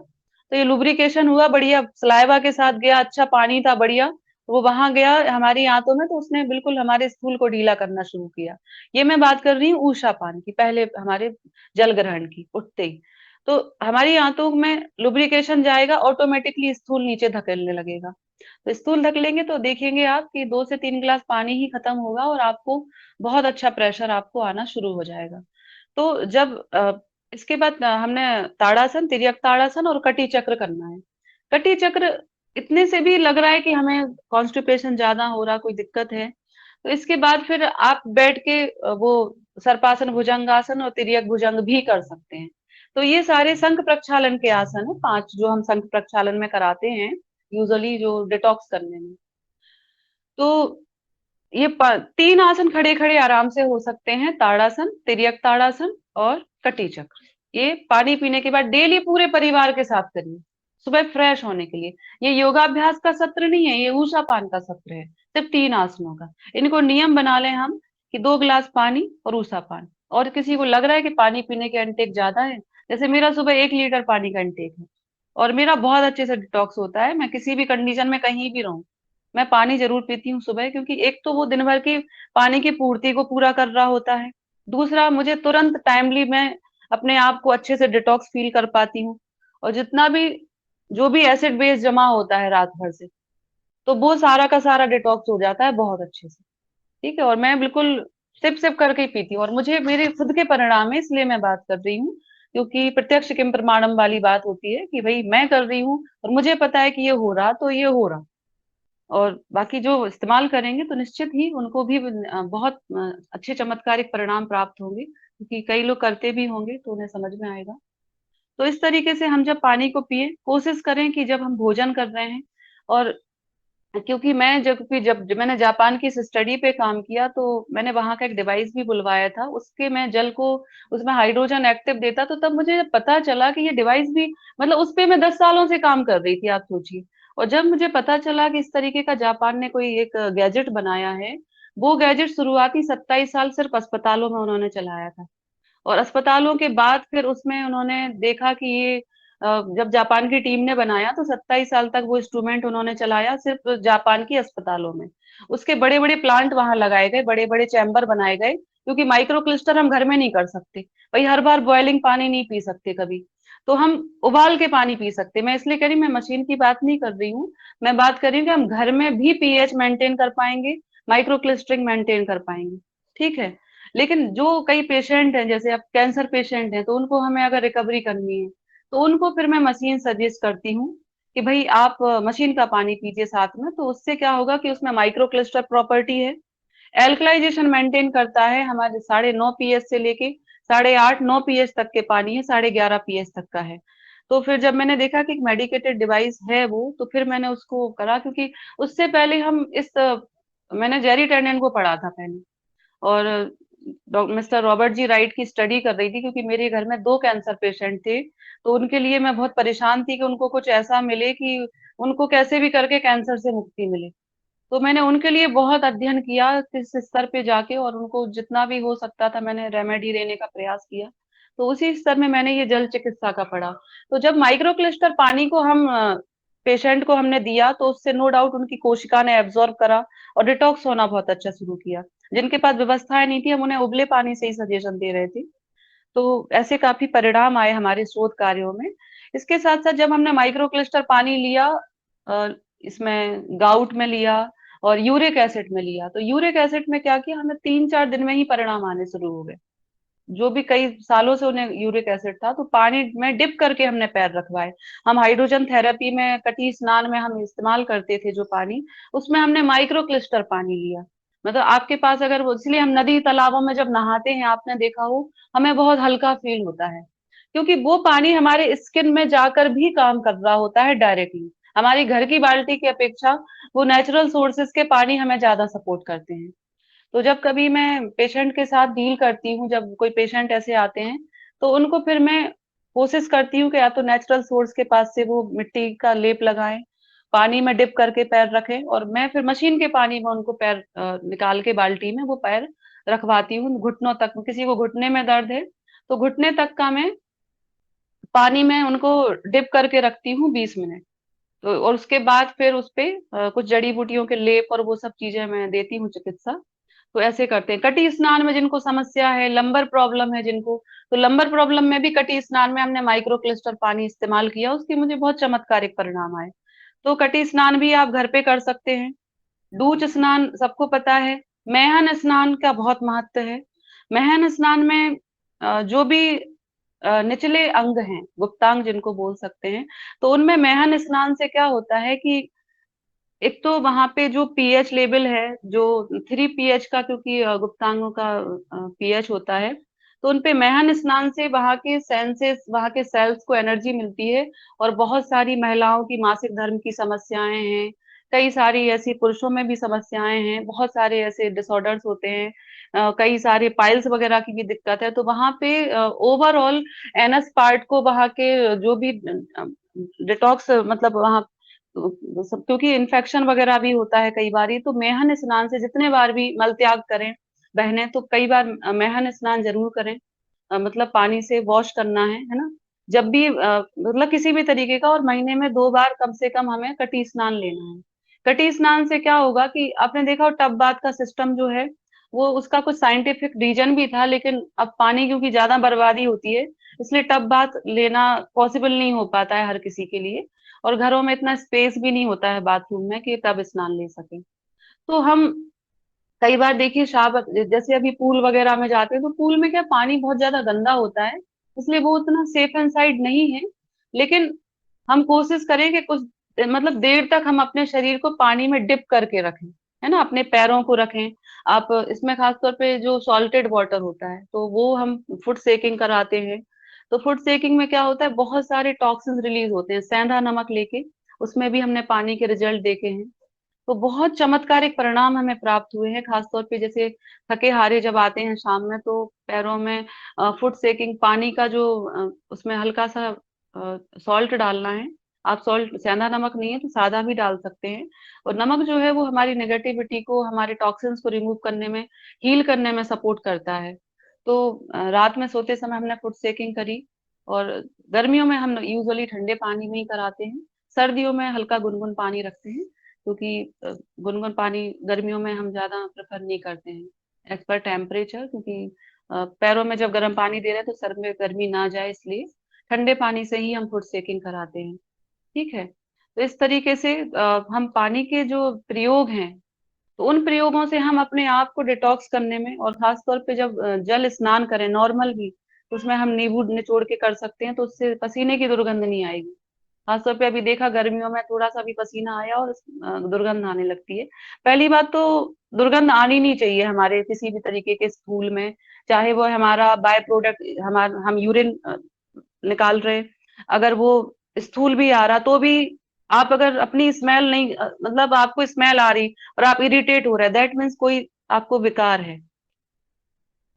तो ये लुब्रिकेशन हुआ बढ़िया, सलाइवा के साथ गया, अच्छा पानी था बढ़िया, वो वहां गया हमारी आंतों में, तो उसने बिल्कुल हमारे स्थूल को ढीला करना शुरू किया। ये मैं बात कर रही हूँ ऊषा पान की, पहले हमारे जल ग्रहण की, उठते ही। तो हमारी आंतों में लुब्रिकेशन जाएगा, ऑटोमेटिकली स्थूल नीचे धकेलने लगेगा। तो स्थूल धकेलेंगे तो देखेंगे आप कि 2 से 3 गिलास पानी ही खत्म होगा और आपको बहुत अच्छा प्रेशर आपको आना शुरू हो जाएगा। तो जब इसके बाद हमने ताड़ासन, तिर्यक ताड़ासन और कटी चक्र करना है। कटी चक्र इतने से भी लग रहा है कि हमें कॉन्स्टिपेशन ज्यादा हो रहा, कोई दिक्कत है, तो इसके बाद फिर आप बैठ के वो सर्पासन, भुजंगासन और तिर्यक भुजंग भी कर सकते हैं। तो ये सारे संख प्रक्षालन के आसन है, 5 जो हम संख प्रक्षालन में कराते हैं यूजुअली, जो डिटॉक्स करने में। तो ये 3 आसन खड़े खड़े आराम से हो सकते हैं, ताड़ासन, तिर्यक ताड़ासन और कटी चक्र। ये पानी पीने के बाद डेली पूरे परिवार के साथ करिए, सुबह फ्रेश होने के लिए। ये योगाभ्यास का सत्र नहीं है, ये ऊषापान का सत्र है, सिर्फ 3 आसनों का। इनको नियम बना लें हम कि 2 गिलास पानी और ऊषापान। और किसी को लग रहा है कि पानी पीने के इंटेक ज्यादा है, जैसे मेरा सुबह 1 लीटर पानी का इंटेक है और मेरा बहुत अच्छे से डिटॉक्स होता है। मैं किसी भी कंडीशन में कहीं भी रहूं, मैं पानी जरूर पीती हूँ सुबह, क्योंकि एक तो वो दिन भर की पानी की पूर्ति को पूरा कर रहा होता है, दूसरा मुझे तुरंत टाइमली मैं अपने आप को अच्छे से डिटॉक्स फील कर पाती हूँ। और जितना भी जो भी एसिड बेस जमा होता है रात भर से, तो वो सारा का सारा डिटॉक्स हो जाता है बहुत अच्छे से। ठीक है, और मैं बिल्कुल सिप सिप करके ही पीती हूँ, और मुझे मेरे खुद के परिणाम है, इसलिए मैं बात कर रही हूँ। क्योंकि प्रत्यक्ष किम प्रमाणम वाली बात होती है कि भाई मैं कर रही हूँ और मुझे पता है कि ये हो रहा, तो ये हो रहा। और बाकी जो इस्तेमाल करेंगे तो निश्चित ही उनको भी बहुत अच्छे चमत्कारिक परिणाम प्राप्त होंगे, क्योंकि कई लोग करते भी होंगे तो उन्हें समझ में आएगा। तो इस तरीके से हम जब पानी को पिए, कोशिश करें कि जब हम भोजन कर रहे हैं, और क्योंकि जब मैंने जापान की स्टडी पे काम किया, तो मैंने वहां का एक डिवाइस भी बुलवाया था, उसके मैं जल को उसमें हाइड्रोजन एक्टिव देता, तो तब मुझे पता चला कि ये डिवाइस भी, मतलब उस पे मैं 10 सालों से काम कर रही थी, आप सोचिए। और जब मुझे पता चला कि इस तरीके का जापान ने कोई एक गैजेट बनाया है, वो गैजेट शुरुआती 27 साल सिर्फ अस्पतालों में उन्होंने चलाया था। और अस्पतालों के बाद फिर उसमें उन्होंने देखा कि ये जब जापान की टीम ने बनाया तो 27 साल तक वो इंस्ट्रूमेंट उन्होंने चलाया सिर्फ जापान की अस्पतालों में। उसके बड़े बड़े प्लांट वहां लगाए गए, बड़े बड़े चैम्बर बनाए गए, क्योंकि माइक्रो क्लिस्टर हम घर में नहीं कर सकते भाई, हर बार बॉइलिंग पानी नहीं पी सकते कभी, तो हम उबाल के पानी पी सकते। मैं इसलिए कह रही, मैं मशीन की बात नहीं कर रही हूँ, मैं बात कर रही हूँ कि हम घर में भी पीएच मेंटेन कर पाएंगे, माइक्रो क्लिस्टरिंग मेंटेन कर पाएंगे। ठीक है, लेकिन जो कई पेशेंट हैं, जैसे अब कैंसर पेशेंट हैं, तो उनको हमें अगर रिकवरी करनी है, तो उनको फिर मैं मशीन सजेस्ट करती हूँ कि भाई आप मशीन का पानी पीजिए साथ में। तो उससे क्या होगा कि उसमें माइक्रो क्लस्टर प्रॉपर्टी है, एल्कलाइजेशन मेंटेन करता है, हमारे 9.5 पीएच से लेके 8.5-9 पीएच तक के पानी है, 11.5 पीएच तक का है। तो फिर जब मैंने देखा कि एक मेडिकेटेड डिवाइस है वो, तो फिर मैंने उसको करा, क्योंकि उससे पहले मैंने जेरी टेंडन को पढ़ा था पहले, और मिस्टर रॉबर्ट जी राइट की स्टडी कर रही थी, क्योंकि मेरे घर में 2 कैंसर पेशेंट थे, तो उनके लिए मैं बहुत परेशान थी कि उनको कुछ ऐसा मिले कि उनको कैसे भी करके कैंसर से मुक्ति मिले। तो मैंने उनके लिए बहुत अध्ययन किया इस स्तर पे जाके, और उनको जितना भी हो सकता था मैंने रेमेडी देने का प्रयास किया। तो उसी स्तर में मैंने ये जल चिकित्सा का पढ़ा। तो जब माइक्रो क्लिस्टर पानी को हम पेशेंट को हमने दिया तो उससे नो डाउट उनकी कोशिका ने एब्जॉर्ब करा और डिटॉक्स होना बहुत अच्छा शुरू किया। जिनके पास व्यवस्थाएं नहीं थी, हम उन्हें उबले पानी से ही सजेशन दे रहे थे। तो ऐसे काफी परिणाम आए हमारे शोध कार्यों में। इसके साथ साथ जब हमने माइक्रो क्लिस्टर पानी लिया, इसमें गाउट में लिया और यूरिक एसिड में लिया, तो यूरिक एसिड में क्या किया, हमें 3-4 दिन में ही परिणाम आने शुरू हो गए। जो भी कई सालों से उन्हें यूरिक एसिड था, तो पानी में डिप करके हमने पैर रखवाए। हम हाइड्रोजन थेरेपी में, कटी स्नान में हम इस्तेमाल करते थे जो पानी, उसमें हमने माइक्रो क्लिस्टर पानी लिया। मतलब आपके पास अगर इसलिए हम नदी तालाबों में जब नहाते हैं, आपने देखा हो, हमें बहुत हल्का फील होता है, क्योंकि वो पानी हमारे स्किन में जाकर भी काम कर रहा होता है डायरेक्टली। हमारी घर की बाल्टी की अपेक्षा वो नेचुरल सोर्सेस के पानी हमें ज्यादा सपोर्ट करते हैं। तो जब कभी मैं पेशेंट के साथ डील करती हूँ, जब कोई पेशेंट ऐसे आते हैं, तो उनको फिर मैं कोशिश करती हूँ कि या तो नेचुरल सोर्स के पास से वो मिट्टी का लेप लगाएं, पानी में डिप करके पैर रखें, और मैं फिर मशीन के पानी में उनको पैर निकाल के बाल्टी में वो पैर रखवाती हूँ घुटनों तक। किसी को घुटने में दर्द है तो घुटने तक का मैं पानी में उनको डिप करके रखती हूँ 20 मिनट। तो और उसके बाद फिर उस पे कुछ जड़ी बूटियों के लेप और वो सब चीजें मैं देती हूँ चिकित्सा। तो ऐसे करते हैं। कटी स्नान में जिनको समस्या है, लंबर प्रॉब्लम है जिनको, तो लंबर प्रॉब्लम में भी कटी स्नान में हमने माइक्रो क्लिस्टर पानी इस्तेमाल किया, उसके मुझे बहुत चमत्कारिक परिणाम आए। तो कटी स्नान भी आप घर पे कर सकते हैं। दूच स्नान सबको पता है। मैहन स्नान का बहुत महत्व है। मैहन स्नान में जो भी निचले अंग हैं, गुप्तांग जिनको बोल सकते हैं, तो उनमें मैहन स्नान से क्या होता है कि एक तो वहां पे जो पीएच लेवल है, जो 3 pH का, क्योंकि गुप्तांगों का पीएच होता है, तो उनपे मैहन स्नान से वहां के सेंसेस, वहां के सेल्स को एनर्जी मिलती है। और बहुत सारी महिलाओं की मासिक धर्म की समस्याएं हैं, कई सारी ऐसी पुरुषों में भी समस्याएं हैं, बहुत सारे ऐसे डिसऑर्डर्स होते हैं, कई सारे पाइल्स वगैरह की भी दिक्कत है। तो वहां पे ओवरऑल एनस पार्ट को, वहां के जो भी डिटॉक्स, मतलब वहां क्योंकि इन्फेक्शन वगैरह भी होता है कई बार, तो मेहन स्नान से जितने बार भी मल त्याग करें बहनें, तो कई बार मेहन स्नान जरूर करें। मतलब पानी से वॉश करना है ना, जब भी मतलब किसी भी तरीके का, और महीने में 2 बार कम से कम हमें कटी स्नान लेना है। कटी स्नान से क्या होगा कि आपने देखा हो, टब बाथ का सिस्टम जो है, वो उसका कुछ साइंटिफिक रीजन भी था, लेकिन अब पानी क्योंकि ज्यादा बर्बादी होती है, इसलिए टब बाथ लेना पॉसिबल नहीं हो पाता है हर किसी के लिए। और घरों में इतना स्पेस भी नहीं होता है बाथरूम में कि टब स्नान ले सके। तो हम कई बार देखिए शावर, जैसे अभी पूल वगैरह में जाते हैं, तो पूल में क्या पानी बहुत ज्यादा गंदा होता है, इसलिए वो उतना सेफ एंड साइड नहीं है। लेकिन हम कोशिश करें कि कुछ मतलब देर तक हम अपने शरीर को पानी में डिप करके रखें, है ना, अपने पैरों को रखें। आप इसमें खासतौर पे जो सॉल्टेड वाटर होता है, तो वो हम फुट सेकिंग कराते हैं। तो फुट सेकिंग में क्या होता है, बहुत सारे टॉक्सिन रिलीज होते हैं, सेंधा नमक लेके, उसमें भी हमने पानी के रिजल्ट देखे हैं। तो बहुत चमत्कारिक परिणाम हमें प्राप्त हुए हैं। खासतौर पे जैसे थके हारे जब आते हैं शाम में, तो पैरों में फुट सेकिंग पानी का जो उसमें हल्का सा सॉल्ट डालना है। आप सॉल्ट, सेंधा नमक नहीं है तो सादा भी डाल सकते हैं। और नमक जो है वो हमारी नेगेटिविटी को, हमारे टॉक्सिन्स को रिमूव करने में, हील करने में सपोर्ट करता है। तो रात में सोते समय हमने फुट सेकिंग करी। और गर्मियों में हम यूजुअली ठंडे पानी में ही कराते हैं। सर्दियों में हल्का गुनगुन पानी रखते हैं, क्योंकि गुनगुन पानी गर्मियों में हम ज्यादा प्रेफर नहीं करते हैं एज पर टेम्परेचर, क्योंकि पैरों में जब गर्म पानी दे रहे हैं तो सर में गर्मी ना जाए, इसलिए ठंडे पानी से ही हम फुट सेकिंग कराते हैं। ठीक है। तो इस तरीके से हम पानी के जो प्रयोग हैं, तो उन प्रयोगों से हम अपने आप को डिटॉक्स करने में, और खास तौर पे जब जल स्नान करें नॉर्मल भी, तो उसमें हम नींबू निचोड़ के कर सकते हैं, तो उससे पसीने की दुर्गंध नहीं आएगी। खासतौर पे अभी देखा गर्मियों में थोड़ा सा भी पसीना आया और दुर्गंध आने लगती है। पहली बात तो दुर्गंध आनी नहीं चाहिए हमारे किसी भी तरीके के स्थूल में, चाहे वो हमारा बाय प्रोडक्ट, हमारा हम यूरिन निकाल रहे, अगर वो स्थूल भी आ रहा, तो भी आप अगर अपनी स्मेल नहीं, मतलब आपको स्मेल आ रही और आप इरिटेट हो रहे हैं, दैट मीन्स कोई आपको विकार है।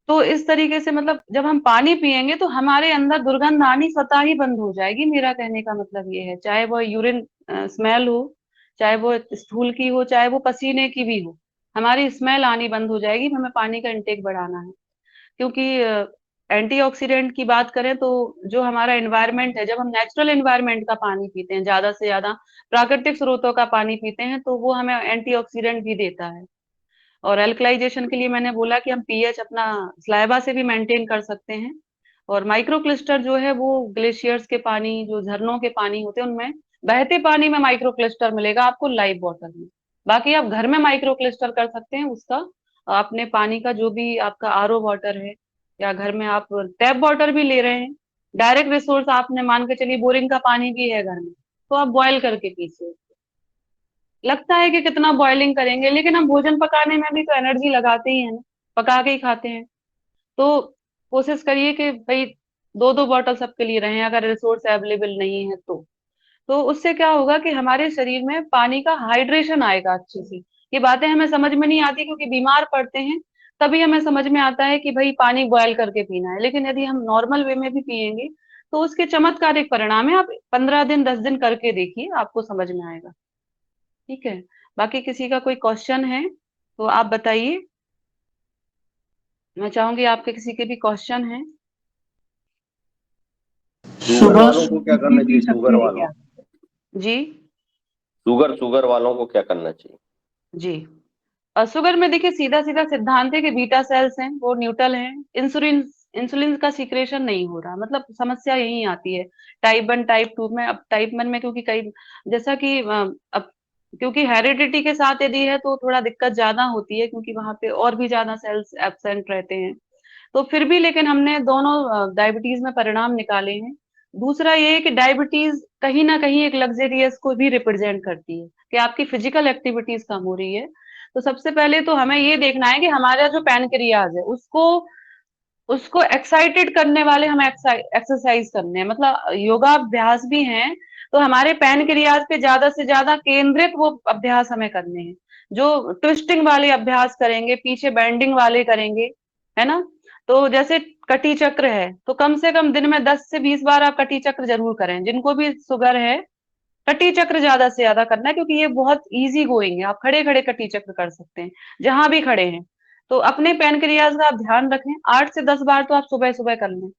तो इस तरीके से मतलब जब हम पानी पिएंगे तो हमारे अंदर दुर्गंध आनी स्वतः ही बंद हो जाएगी। मेरा कहने का मतलब ये है, चाहे वो यूरिन स्मेल हो, चाहे वो स्थूल की हो, चाहे वो पसीने की भी हो, हमारी स्मेल आनी बंद हो जाएगी। हमें पानी का इंटेक बढ़ाना है, क्योंकि एंटीऑक्सीडेंट की बात करें तो जो हमारा एनवायरनमेंट है, जब हम नेचुरल एनवायरनमेंट का पानी पीते हैं, ज्यादा से ज्यादा प्राकृतिक स्रोतों का पानी पीते हैं, तो वो हमें एंटीऑक्सीडेंट भी देता है। और एल्कलाइजेशन के लिए मैंने बोला कि हम पीएच अपना स्लाइबा से भी मेंटेन कर सकते हैं। और माइक्रो क्लिस्टर जो है वो ग्लेशियर्स के पानी, जो झरनों के पानी होते हैं, उनमें बहते पानी में माइक्रो क्लिस्टर मिलेगा आपको लाइव वाटर में। बाकी आप घर में माइक्रो क्लिस्टर कर सकते हैं उसका, अपने पानी का जो भी आपका आरओ वाटर है, या घर में आप टैप वाटर भी ले रहे हैं, डायरेक्ट रिसोर्स आपने मान के चलिए बोरिंग का पानी भी है घर में, तो आप बॉयल करके पीजिए। लगता है कि कितना बॉइलिंग करेंगे, लेकिन हम भोजन पकाने में भी तो एनर्जी लगाते ही हैं ना, पका के ही खाते हैं। तो कोशिश करिए कि भाई 2-2 बॉटल सबके लिए रहें, अगर रिसोर्स अवेलेबल नहीं है तो उससे क्या होगा कि हमारे शरीर में पानी का हाइड्रेशन आएगा अच्छे से। ये बातें हमें समझ में नहीं आती क्योंकि बीमार पड़ते हैं, तभी हमें समझ में आता है कि भाई पानी बॉयल करके पीना है। लेकिन यदि हम नॉर्मल वे में भी पिएंगे तो उसके चमत्कारिक परिणाम है। आप 15 दिन 10 दिन करके देखिए, आपको समझ में आएगा। ठीक है, बाकी किसी का कोई क्वेश्चन है तो आप बताइए। मैं चाहूंगी आपके किसी के भी क्वेश्चन है। शुगर वालों को क्या करना चाहिए? शुगर वालों, जी शुगर वालों को क्या करना चाहिए? जी शुगर में देखिए सीधा सीधा सिद्धांत है कि बीटा सेल्स हैं वो न्यूट्रल हैं, इंसुलिन इंसुलिन का सीक्रेशन नहीं हो रहा, मतलब समस्या यही आती है टाइप 1 टाइप 2 में। अब टाइप 1 में क्योंकि कई, जैसा कि अब क्योंकि हेरिडिटी के साथ यदि है तो थोड़ा दिक्कत ज्यादा होती है, क्योंकि वहां पे और भी ज्यादा सेल्स एब्सेंट रहते हैं। तो फिर भी लेकिन हमने दोनों डायबिटीज में परिणाम निकाले हैं। दूसरा ये है कि डायबिटीज कहीं ना कहीं एक लग्जेरियस को भी रिप्रेजेंट करती है कि आपकी फिजिकल एक्टिविटीज कम हो रही है। तो सबसे पहले तो हमें ये देखना है कि हमारा जो पैनक्रियाज है उसको उसको एक्साइटेड करने वाले हमें एक्सरसाइज करने हैं, मतलब योगाभ्यास भी हैं। तो हमारे पैनक्रियाज पे ज्यादा से ज्यादा केंद्रित वो अभ्यास हमें करने हैं, जो ट्विस्टिंग वाले अभ्यास करेंगे, पीछे बेंडिंग वाले करेंगे, है ना। तो जैसे कटी चक्र है, तो कम से कम दिन में 10 से 20 बार आप कटी चक्र जरूर करें। जिनको भी शुगर है, कटी चक्र ज्यादा से ज्यादा करना है, क्योंकि ये बहुत इजी गोइंग है। आप खड़े खड़े कटी चक्र कर सकते हैं जहां भी खड़े हैं। तो अपने पैनक्रियाज का आप ध्यान रखें, 8 से 10 बार तो आप सुबह सुबह कर लें।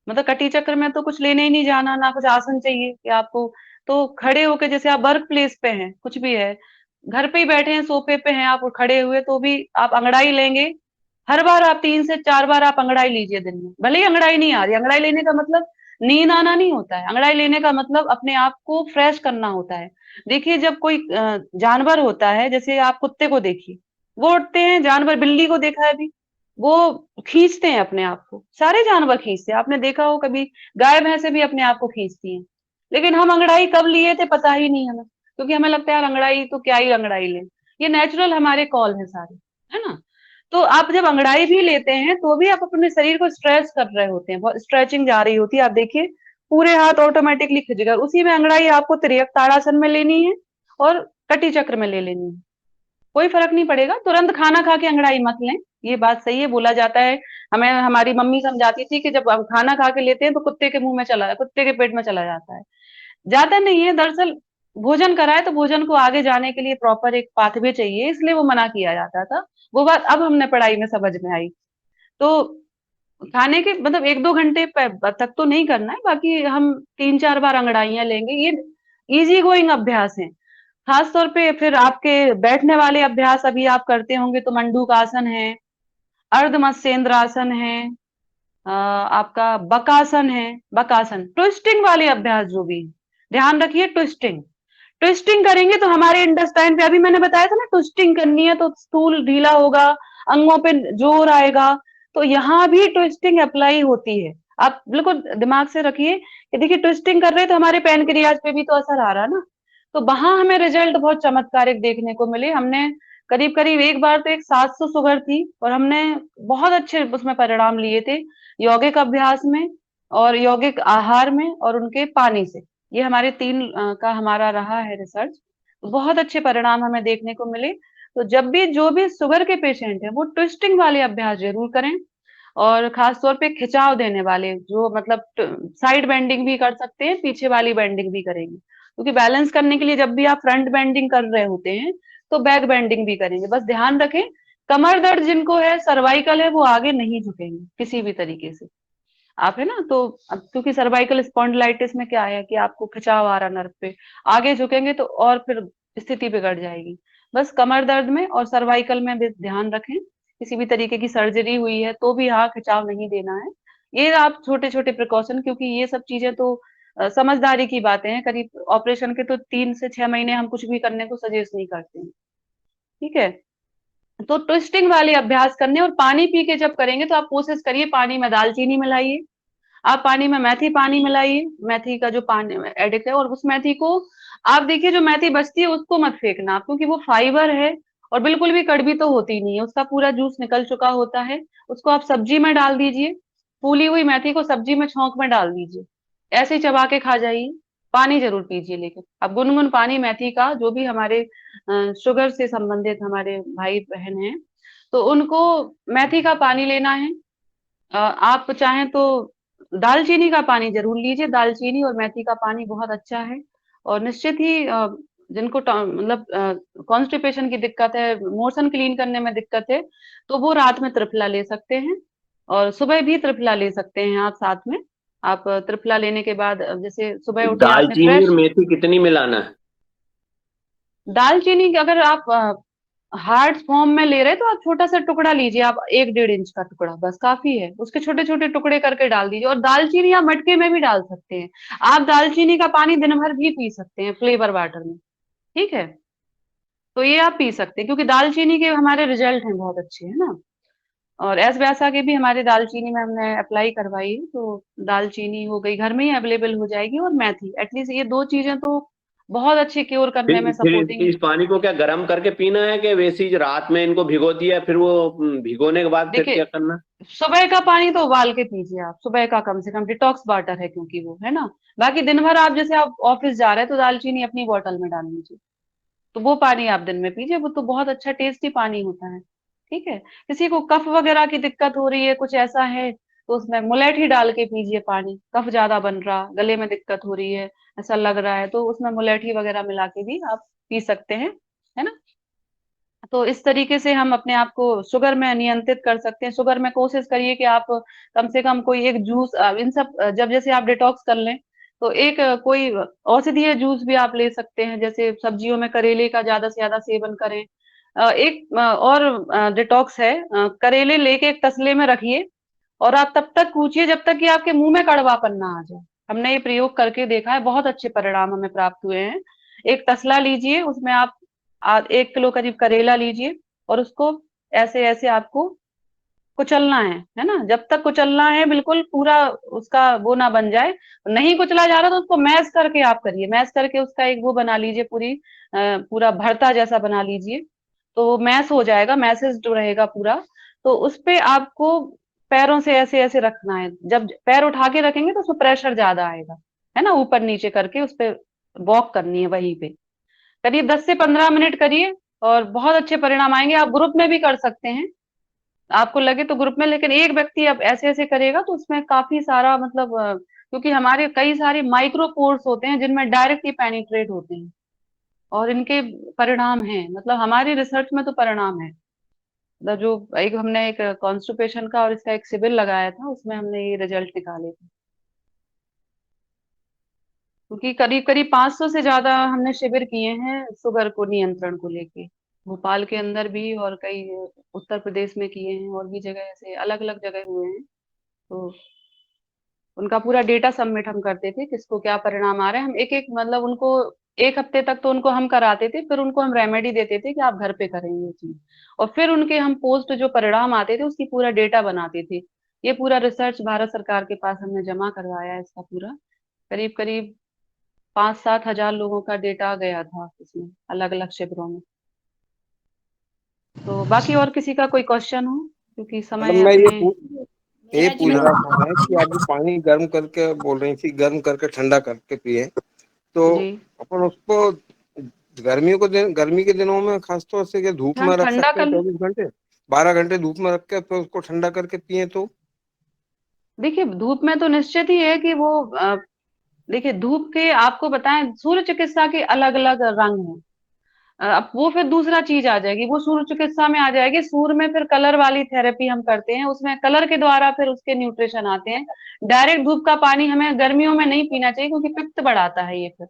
मतलब कटी चक्र में तो कुछ लेने ही नहीं जाना, ना कुछ आसन चाहिए कि आपको। तो खड़े होके, जैसे आप वर्क प्लेस पे हैं, कुछ भी है, घर पे ही बैठे हैं, सोफे पे हैं, आप खड़े हुए, तो भी आप अंगड़ाई लेंगे। हर बार आप 3 से 4 बार आप अंगड़ाई लीजिए दिन में। भले ही अंगड़ाई नहीं आ रही, अंगड़ाई लेने का मतलब नींद आना नहीं होता है। अंगड़ाई लेने का मतलब अपने आप को फ्रेश करना होता है। देखिए, जब कोई जानवर होता है, जैसे आप कुत्ते को देखिए, वो उठते हैं, जानवर, बिल्ली को देखा है अभी, वो खींचते हैं अपने आप को, सारे जानवर खींचते हैं। आपने देखा हो कभी, गाय भैंसे भी अपने आप को खींचती हैं। लेकिन हम अंगड़ाई कब लिए थे पता ही नहीं हमें, क्योंकि हमें लगता है यार अंगड़ाई तो क्या ही अंगड़ाई ले, ये नेचुरल हमारे कॉल है सारे, है ना। तो आप जब अंगड़ाई भी लेते हैं तो भी आप अपने शरीर को स्ट्रेच कर रहे होते हैं, बहुत स्ट्रेचिंग जा रही होती है। आप देखिए पूरे हाथ ऑटोमेटिकली खिंच गए। उसी में अंगड़ाई आपको तिर्यक ताड़ासन में लेनी है और कटी चक्र में ले लेनी है, कोई फर्क नहीं पड़ेगा। तुरंत खाना खा के अंगड़ाई मत लें, ये बात सही है। बोला जाता है, हमें हमारी मम्मी समझाती थी कि जब हम खाना खा के लेते हैं तो कुत्ते के मुंह में चला, कुत्ते के पेट में चला जाता है। जाता नहीं है, दरअसल भोजन कराए तो भोजन को आगे जाने के लिए प्रॉपर एक पाथवे चाहिए, इसलिए वो मना किया जाता था। वो बात अब हमने पढ़ाई में समझ में आई। तो खाने के मतलब 1-2 घंटे तक तो नहीं करना है, बाकी हम 3-4 बार अंगड़ाइयां लेंगे। ये इजी गोइंग अभ्यास है। खास तौर पे फिर आपके बैठने वाले अभ्यास अभी आप करते होंगे, तो मंडूक आसन है, अर्ध मत्स्येंद्रासन है, आपका बकासन है। बकासन ट्विस्टिंग वाले अभ्यास जो भी, ध्यान रखिए ट्विस्टिंग। ट्विस्टिंग करेंगे तो हमारे इंटेस्टाइन पे, अभी मैंने बताया था ना, ट्विस्टिंग करनी है तो स्टूल ढीला होगा, अंगों पे जोर आएगा। तो यहाँ भी ट्विस्टिंग अप्लाई होती है। आप बिल्कुल दिमाग से रखिए कि देखिए ट्विस्टिंग कर रहे हैं तो हमारे पैनक्रियाज पे भी तो असर आ रहा है ना। तो वहां हमें रिजल्ट बहुत चमत्कारिक देखने को मिले। हमने करीब करीब एक बार तो एक 700 शुगर थी, और हमने बहुत अच्छे उसमें परिणाम लिए थे, यौगिक अभ्यास में और यौगिक आहार में और उनके पानी से। ये हमारे 3 का हमारा रहा है रिसर्च। बहुत अच्छे परिणाम हमें देखने को मिले। तो जब भी जो भी शुगर के पेशेंट हैं वो ट्विस्टिंग वाले अभ्यास जरूर करें, और खास तौर पे खिंचाव देने वाले, जो मतलब साइड बेंडिंग भी कर सकते हैं, पीछे वाली बेंडिंग भी करेंगे, क्योंकि बैलेंस करने के लिए जब भी आप फ्रंट बेंडिंग कर रहे होते हैं तो बैक बेंडिंग भी करेंगे। बस ध्यान रखें कमर दर्द जिनको है, सर्वाइकल है, वो आगे नहीं झुकेंगे किसी भी तरीके से। आप है ना, तो अब क्योंकि सर्वाइकल स्पॉन्डिलाइटिस में क्या है कि आपको खिंचाव आ रहा नर्व पे, आगे झुकेंगे तो और फिर स्थिति बिगड़ जाएगी। बस कमर दर्द में और सर्वाइकल में भी ध्यान रखें, किसी भी तरीके की सर्जरी हुई है तो भी हाँ खिंचाव नहीं देना है। ये आप छोटे छोटे प्रिकॉशन, क्योंकि ये सब चीजें तो समझदारी की बातें हैं। करीब ऑपरेशन के तो 3 से 6 महीने हम कुछ भी करने को सजेस्ट नहीं करते हैं, ठीक है। तो ट्विस्टिंग वाले अभ्यास करने, और पानी पी के जब करेंगे तो आप कोशिश करिए पानी में दालचीनी मिलाइए, आप पानी में मेथी पानी मिलाइए, मेथी का जो पानी एडिक्ट है, और उस मेथी को आप देखिए जो मेथी बचती है उसको मत फेंकना, क्योंकि वो फाइबर है और बिल्कुल भी कड़वी तो होती नहीं है, उसका पूरा जूस निकल चुका होता है। उसको आप सब्जी में डाल दीजिए, फूली हुई मेथी को सब्जी में छौंक में डाल दीजिए, ऐसे ही चबा के खा जाइए। पानी जरूर पीजिए, लेकिन अब गुनगुन पानी मेथी का, जो भी हमारे शुगर से संबंधित हमारे भाई बहन हैं तो उनको मेथी का पानी लेना है। आप चाहें तो दालचीनी का पानी जरूर लीजिए, दालचीनी और मेथी का पानी बहुत अच्छा है। और निश्चित ही जिनको मतलब कॉन्स्टिपेशन की दिक्कत है, मोशन क्लीन करने में दिक्कत है, तो वो रात में त्रिफला ले सकते हैं और सुबह भी त्रिफला ले सकते हैं आप साथ में। आप त्रिफला लेने के बाद जैसे सुबह उठे आपने दालचीनी फ्रेश और मेथी कितनी मिलाना है? दालचीनी अगर आप हार्ड फॉर्म में ले रहे हैं तो आप छोटा सा टुकड़ा लीजिए, आप 1-1.5 इंच का टुकड़ा बस काफी है, उसके छोटे छोटे टुकड़े करके डाल दीजिए। और दालचीनी आप मटके में भी डाल सकते हैं, आप दालचीनी का पानी दिन भर भी पी सकते हैं फ्लेवर वाटर में, ठीक है। तो ये आप पी सकते हैं, क्योंकि दालचीनी के हमारे रिजल्ट हैं बहुत अच्छे, है ना। और एस व्यासा के भी हमारे दालचीनी में हमने अप्लाई करवाई है, तो दालचीनी हो गई, घर में ही अवेलेबल हो जाएगी, और मेथी, एटलीस्ट ये 2 चीजें तो बहुत अच्छे क्योर करने में फिर सपोर्टिंग। इस पानी को क्या गर्म करके पीना है कि वैसे ही रात में इनको भिगो दिया फिर वो भिगोने के बाद फिर क्या देखिए, करना? सुबह का पानी तो उबाल के पीजिए आप, सुबह का कम से कम डिटॉक्स वाटर है क्योंकि वो है ना। बाकी दिन भर आप जैसे आप ऑफिस जा रहे हैं तो दालचीनी अपनी बोतल में डाल लीजिए, तो वो पानी आप दिन में पीजिए, वो तो बहुत अच्छा टेस्टी पानी होता है, ठीक है। किसी को कफ वगैरह की दिक्कत हो रही है, कुछ ऐसा है, तो उसमें मुलेठी डाल के पीजिए पानी, कफ ज्यादा बन रहा, गले में दिक्कत हो रही है, ऐसा लग रहा है, तो उसमें मुलेठी वगैरह मिला के भी आप पी सकते हैं, है ना। तो इस तरीके से हम अपने आप को शुगर में नियंत्रित कर सकते हैं। शुगर में कोशिश करिए कि आप कम से कम कोई एक जूस, इन सब जब जैसे आप डिटॉक्स कर लें तो एक कोई औषधीय जूस भी आप ले सकते हैं, जैसे सब्जियों में करेले का ज्यादा से ज्यादा सेवन करें। एक और डिटॉक्स है, करेले लेके एक तसले में रखिए और आप तब तक कूचिए जब तक कि आपके मुंह में कड़वापन ना आ जाए। हमने ये प्रयोग करके देखा है, बहुत अच्छे परिणाम हमें प्राप्त हुए हैं। एक तसला लीजिए, उसमें आप 1 किलो करीब करेला लीजिए और उसको ऐसे ऐसे आपको कुचलना है ना, जब तक कुचलना है बिल्कुल पूरा उसका वो ना बन जाए। नहीं कुचला जा रहा तो उसको मैश करके आप करिए, मैश करके उसका एक वो बना लीजिए, पूरा भरता जैसा बना लीजिए, तो वो मैश हो जाएगा, मैसेज जो रहेगा पूरा। तो उस पे आपको पैरों से ऐसे ऐसे रखना है, जब पैर उठा के रखेंगे तो उसमें प्रेशर ज्यादा आएगा, है ना, ऊपर नीचे करके उस पे वॉक करनी है वहीं पे। करीब 10 से 15 मिनट करिए और बहुत अच्छे परिणाम आएंगे। आप ग्रुप में भी कर सकते हैं, आपको लगे तो ग्रुप में, लेकिन एक व्यक्ति अब ऐसे ऐसे करेगा तो उसमें काफी सारा मतलब क्योंकि हमारे कई सारे माइक्रो पोर्स होते हैं जिनमें डायरेक्टली पेनिट्रेट होते हैं और इनके परिणाम हैं, मतलब हमारी रिसर्च में तो परिणाम है। मतलब जो एक हमने एक कॉन्स्टिपेशन का और इसका एक शिविर लगाया था, उसमें हमने ये रिजल्ट निकाले थे, क्योंकि करीब करीब 500 से ज्यादा हमने शिविर किए हैं शुगर को नियंत्रण को लेके, भोपाल के अंदर भी और कई उत्तर प्रदेश में किए हैं, और भी जगह ऐसे अलग अलग जगह हुए हैं। तो उनका पूरा डेटा सबमिट हम करते थे, किसको क्या परिणाम आ रहे हैं, हम एक एक मतलब उनको 1 हफ्ते तक तो उनको हम कराते थे, फिर उनको हम रेमेडी देते थे कि आप घर पे करें ये चीज, और फिर उनके हम पोस्ट जो परिणाम आते थे उसकी पूरा डेटा बनाते थे। ये पूरा रिसर्च भारत सरकार के पास हमने जमा करवाया है, इसका पूरा करीब करीब 5-7 हजार लोगों का डेटा गया था इसमें, अलग अलग शिविरों में। तो बाकी और किसी का कोई क्वेश्चन हो, क्योंकि मैडम समय मैं अपने। ये मेरा पूछ जो रहा था मैं कि आप जो पानी गर्म करके बोल रही थी, गर्म करके ठंडा करके पिए, तो जी अपन उसको गर्मी के दिनों में खासतौर से क्या धूप हाँ, में रख ठंडा सकते हैं कर, 24 घंटे, 12 घंटे धूप में रख के फिर उसको ठंडा करके पिए तो? देखिए धूप में तो निश्चित ही है कि वो देखिए धूप के आपको बताएं, सूर्य चिकित्सा के अलग अलग रंग हैं। अब वो फिर दूसरा चीज आ जाएगी, वो सूर्य चिकित्सा में आ जाएगी। सूर्य में फिर कलर वाली थेरेपी हम करते हैं, उसमें कलर के द्वारा फिर उसके न्यूट्रिशन आते हैं। डायरेक्ट धूप का पानी हमें गर्मियों में नहीं पीना चाहिए, क्योंकि पित्त बढ़ाता है ये फिर,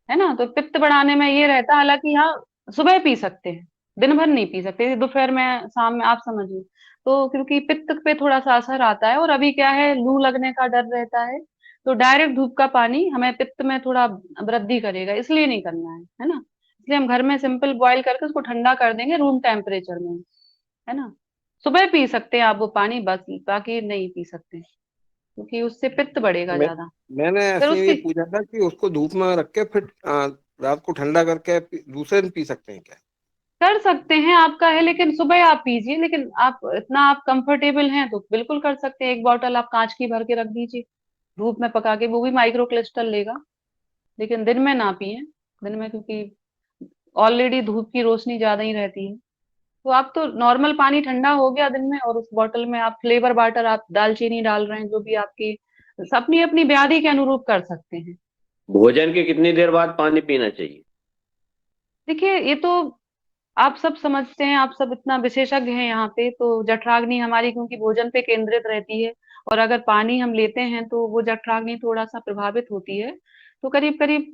है ना। तो पित्त बढ़ाने में ये रहता है, हालांकि यहाँ सुबह पी सकते हैं, दिन भर नहीं पी सकते, दोपहर में, शाम में, आप समझिए। तो क्योंकि पित्त पे थोड़ा सा असर आता है, और अभी क्या है, लू लगने का डर रहता है, तो डायरेक्ट धूप का पानी हमें पित्त में थोड़ा वृद्धि करेगा, इसलिए नहीं करना है ना। इसलिए हम घर में सिंपल बॉईल करके उसको ठंडा कर देंगे रूम टेम्परेचर में, है ना। सुबह पी सकते हैं आप वो पानी, बस बाकी नहीं पी सकते, क्योंकि उससे पित्त बढ़ेगा मैं ज्यादा। मैंने फिर ऐसे ये उसकी पूछा था कि उसको धूप में रख के फिर रात को ठंडा करके दूसरे दिन पी सकते हैं क्या? कर सकते हैं, आपका है, लेकिन सुबह आप पीजिए। लेकिन आप इतना आप कंफर्टेबल हैं तो बिल्कुल कर सकते हैं। एक बॉटल आप कांच की भर के रख दीजिए, धूप में पका के, वो भी माइक्रो क्रिस्टल लेगा। लेकिन दिन में ना पिए, दिन में क्योंकि ऑलरेडी धूप की रोशनी ज्यादा ही रहती है। तो आप तो नॉर्मल पानी ठंडा हो गया दिन में, और उस बॉटल में आप फ्लेवर वाटर, आप दालचीनी डाल रहे हैं, जो भी आपकी अपनी अपनी व्याधि के अनुरूप कर सकते हैं। भोजन के कितनी देर बाद पानी पीना चाहिए? देखिए, ये तो आप सब समझते हैं, आप सब इतना विशेषज्ञ हैं यहाँ पे, तो जठराग्नि हमारी क्योंकि भोजन पे केंद्रित रहती है, और अगर पानी हम लेते हैं तो वो जठराग्नि थोड़ा सा प्रभावित होती है। तो करीब करीब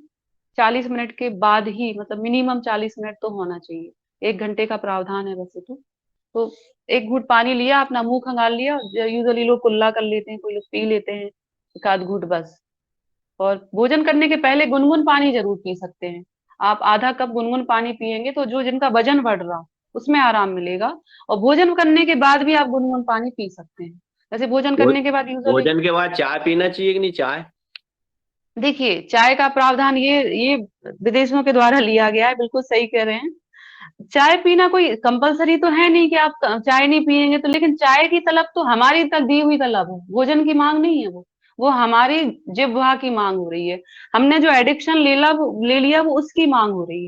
40 मिनट के बाद ही, मतलब मिनिमम 40 मिनट तो होना चाहिए। 1 घंटे का प्रावधान है वैसे तो एक घूंट पानी लिया, अपना मुंह खंगाल लिया, यूजुअली लोग कुल्ला कर लेते हैं, कोई लोग पी लेते हैं एक आध घूंट बस। और भोजन करने के पहले गुनगुन पानी जरूर पी सकते हैं। आप आधा कप गुनगुन पानी पिएंगे तो जो जिनका वजन बढ़ रहा हो उसमें आराम मिलेगा। और भोजन करने के बाद भी आप गुनगुन पानी पी सकते हैं। जैसे भोजन भो, करने के बाद यूजुअली, भोजन के बाद चाय पीना चाहिए कि नहीं चाय? देखिए, चाय का प्रावधान ये विदेशियों के द्वारा लिया गया है, बिल्कुल सही कह रहे हैं। चाय पीना कोई कंपलसरी तो है नहीं कि आप चाय नहीं पिएंगे तो, लेकिन चाय की तलब तो हमारी तक दी हुई तलब है, भोजन की मांग नहीं है वो हमारी जिह्वा की मांग हो रही है। हमने जो एडिक्शन ले लिया वो उसकी मांग हो रही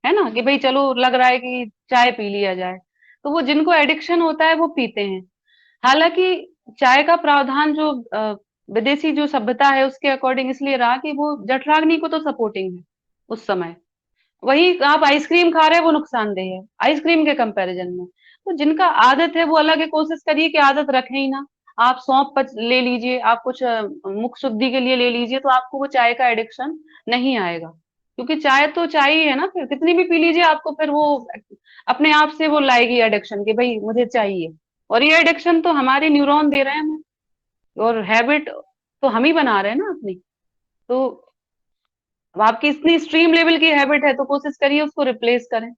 है ना, कि भाई चलो लग रहा है कि चाय पी लिया जाए। तो वो जिनको एडिक्शन होता है वो पीते हैं। हालांकि चाय का प्रावधान जो विदेशी जो सभ्यता है उसके अकॉर्डिंग इसलिए रहा कि वो जठराग्नि को तो सपोर्टिंग है उस समय। वही आप आइसक्रीम खा रहे हैं, वो नुकसानदेह है आइसक्रीम के कंपैरिजन में। तो जिनका आदत है वो अलग है, कोशिश करिए कि आदत रखें ही ना। आप सौंफ ले लीजिए, आप कुछ मुख शुद्धि के लिए ले लीजिए, तो आपको वो चाय का एडिक्शन नहीं आएगा। क्योंकि चाय तो चाय ही है ना, फिर कितनी भी पी लीजिए आपको फिर वो अपने आप से वो लाएगी एडिक्शन कि भाई मुझे चाहिए। और ये एडिक्शन तो हमारे न्यूरॉन दे रहे हैं हमें, और हैबिट तो हम ही बना रहे हैं ना अपनी। तो अब आपकी इतनी स्ट्रीम लेवल की हैबिट है तो कोशिश करिए उसको रिप्लेस करें।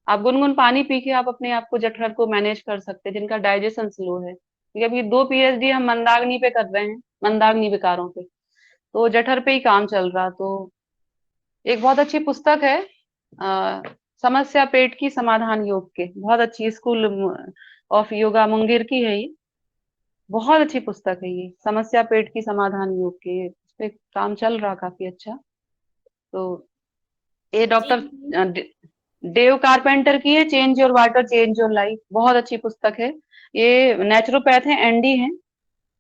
आप गुनगुन पानी पी के आप अपने आप को जठर को मैनेज कर सकते हैं, जिनका डाइजेशन स्लो है। क्योंकि अभी 2 PhD हम मंदाग्नि पे कर रहे हैं, मंदाग्नि विकारों पे, तो जठर पे ही काम चल रहा। तो एक बहुत अच्छी पुस्तक है, समस्या पेट की समाधान योग के, बहुत अच्छी, स्कूल ऑफ योगा मुंगेर की है ये। बहुत अच्छी पुस्तक है ये, समस्या पेट की समाधान योग के, इस पे काम चल रहा काफी अच्छा। तो ये जी डॉक्टर डेव कारपेंटर की है, change your water change your life, बहुत अच्छी पुस्तक है। ये नेचुरोपैथ हैं, एनडी हैं,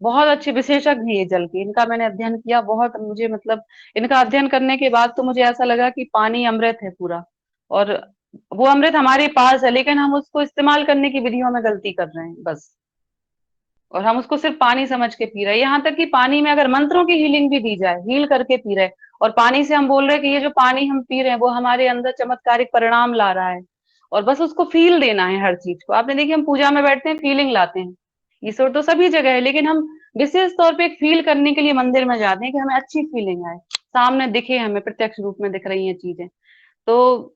बहुत अच्छे विशेषज्ञ हैं ये जल के, इनका मैंने अध्ययन किया बहुत, मुझे मतलब इनका अध्ययन करने के बाद तो मुझे ऐसा लगा कि पानी अमृत है पूरा। और वो अमृत हमारे पास है, लेकिन हम उसको इस्तेमाल करने की विधियों में गलती कर रहे हैं बस। और हम उसको सिर्फ पानी समझ के पी रहे हैं। यहाँ तक कि पानी में अगर मंत्रों की हीलिंग भी दी जाए, हील करके पी रहे हैं, और पानी से हम बोल रहे हैं कि ये जो पानी हम पी रहे हैं वो हमारे अंदर चमत्कारिक परिणाम ला रहा है, और बस उसको फील देना है हर चीज को। आपने देखिए, हम पूजा में बैठते हैं, फीलिंग लाते हैं, ईश्वर तो सभी जगह है, लेकिन हम विशेष तौर पे एक फील करने के लिए मंदिर में जाते हैं कि हमें अच्छी फीलिंग आए, सामने दिखे, हमें प्रत्यक्ष रूप में दिख रही हैं चीजें। तो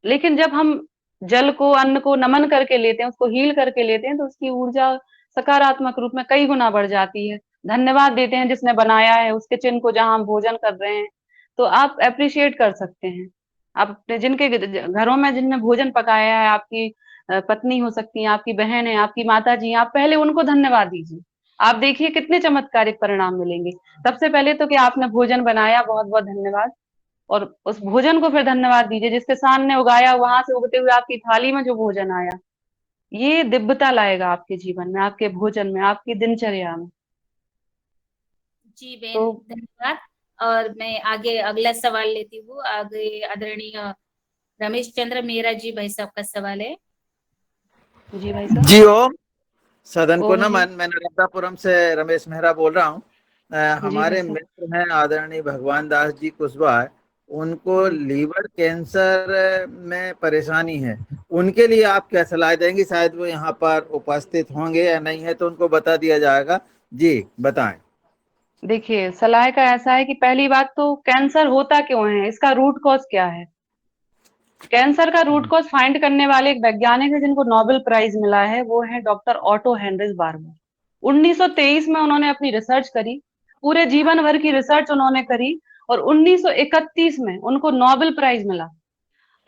लेकिन जब हम जल को, अन्न को नमन करके लेते हैं, उसको हील करके लेते हैं, तो उसकी ऊर्जा सकारात्मक रूप में कई गुना बढ़ जाती है। धन्यवाद देते हैं जिसने बनाया है उस किचन को जहां हम भोजन कर रहे हैं। तो आप अप्रिशिएट कर सकते हैं। आप अपने जिनके घरों में जिनने भोजन पकाया है, आपकी पत्नी हो सकती है, आपकी बहन है, आपकी माता जी, आप पहले उनको धन्यवाद दीजिए। आप देखिए कितने चमत्कारिक परिणाम मिलेंगे। सबसे पहले तो कि आपने भोजन बनाया, बहुत बहुत धन्यवाद। और उस भोजन को फिर धन्यवाद दीजिए जिसके सामने उगाया, वहां से उगते हुए आपकी थाली में जो भोजन आया। ये दिव्यता लाएगा आपके जीवन में, आपके भोजन में, आपकी दिनचर्या में। जी तो बेन, धन्यवाद। और मैं आगे अगला सवाल लेती हूँ। आगे आदरणीय रमेश चंद्र मेहरा जी भाई साहब का सवाल है। जी भाई साहब। जी ओम। सदन को ओम जी। नमन। मैं नर्मदापुरम से रमेश मेहरा बोल रहा हूँ। जी हमारे भाई साहब। मित्र हैं आदरणीय भगवान दास जी कुशवाहा, उनको जी। लीवर कैंसर में परेशानी है। उनके लिए आप क्या सलाह देंगी? शायद वो यहाँ पर उपस्थित होंगे या नहीं है, तो उनको बता दिया जाएगा। जी बताएं। देखिए, सलाह का ऐसा है कि पहली बात तो कैंसर होता क्यों है, इसका रूट कॉज क्या है। कैंसर का रूट कॉज फाइंड करने वाले एक वैज्ञानिक है जिनको नोबेल प्राइज मिला है, वो है डॉक्टर ऑटो हेनरिच बार्बर। 1923 में उन्होंने अपनी रिसर्च करी, पूरे जीवन भर की रिसर्च उन्होंने करी, और 1931 में उनको नोबेल प्राइज मिला।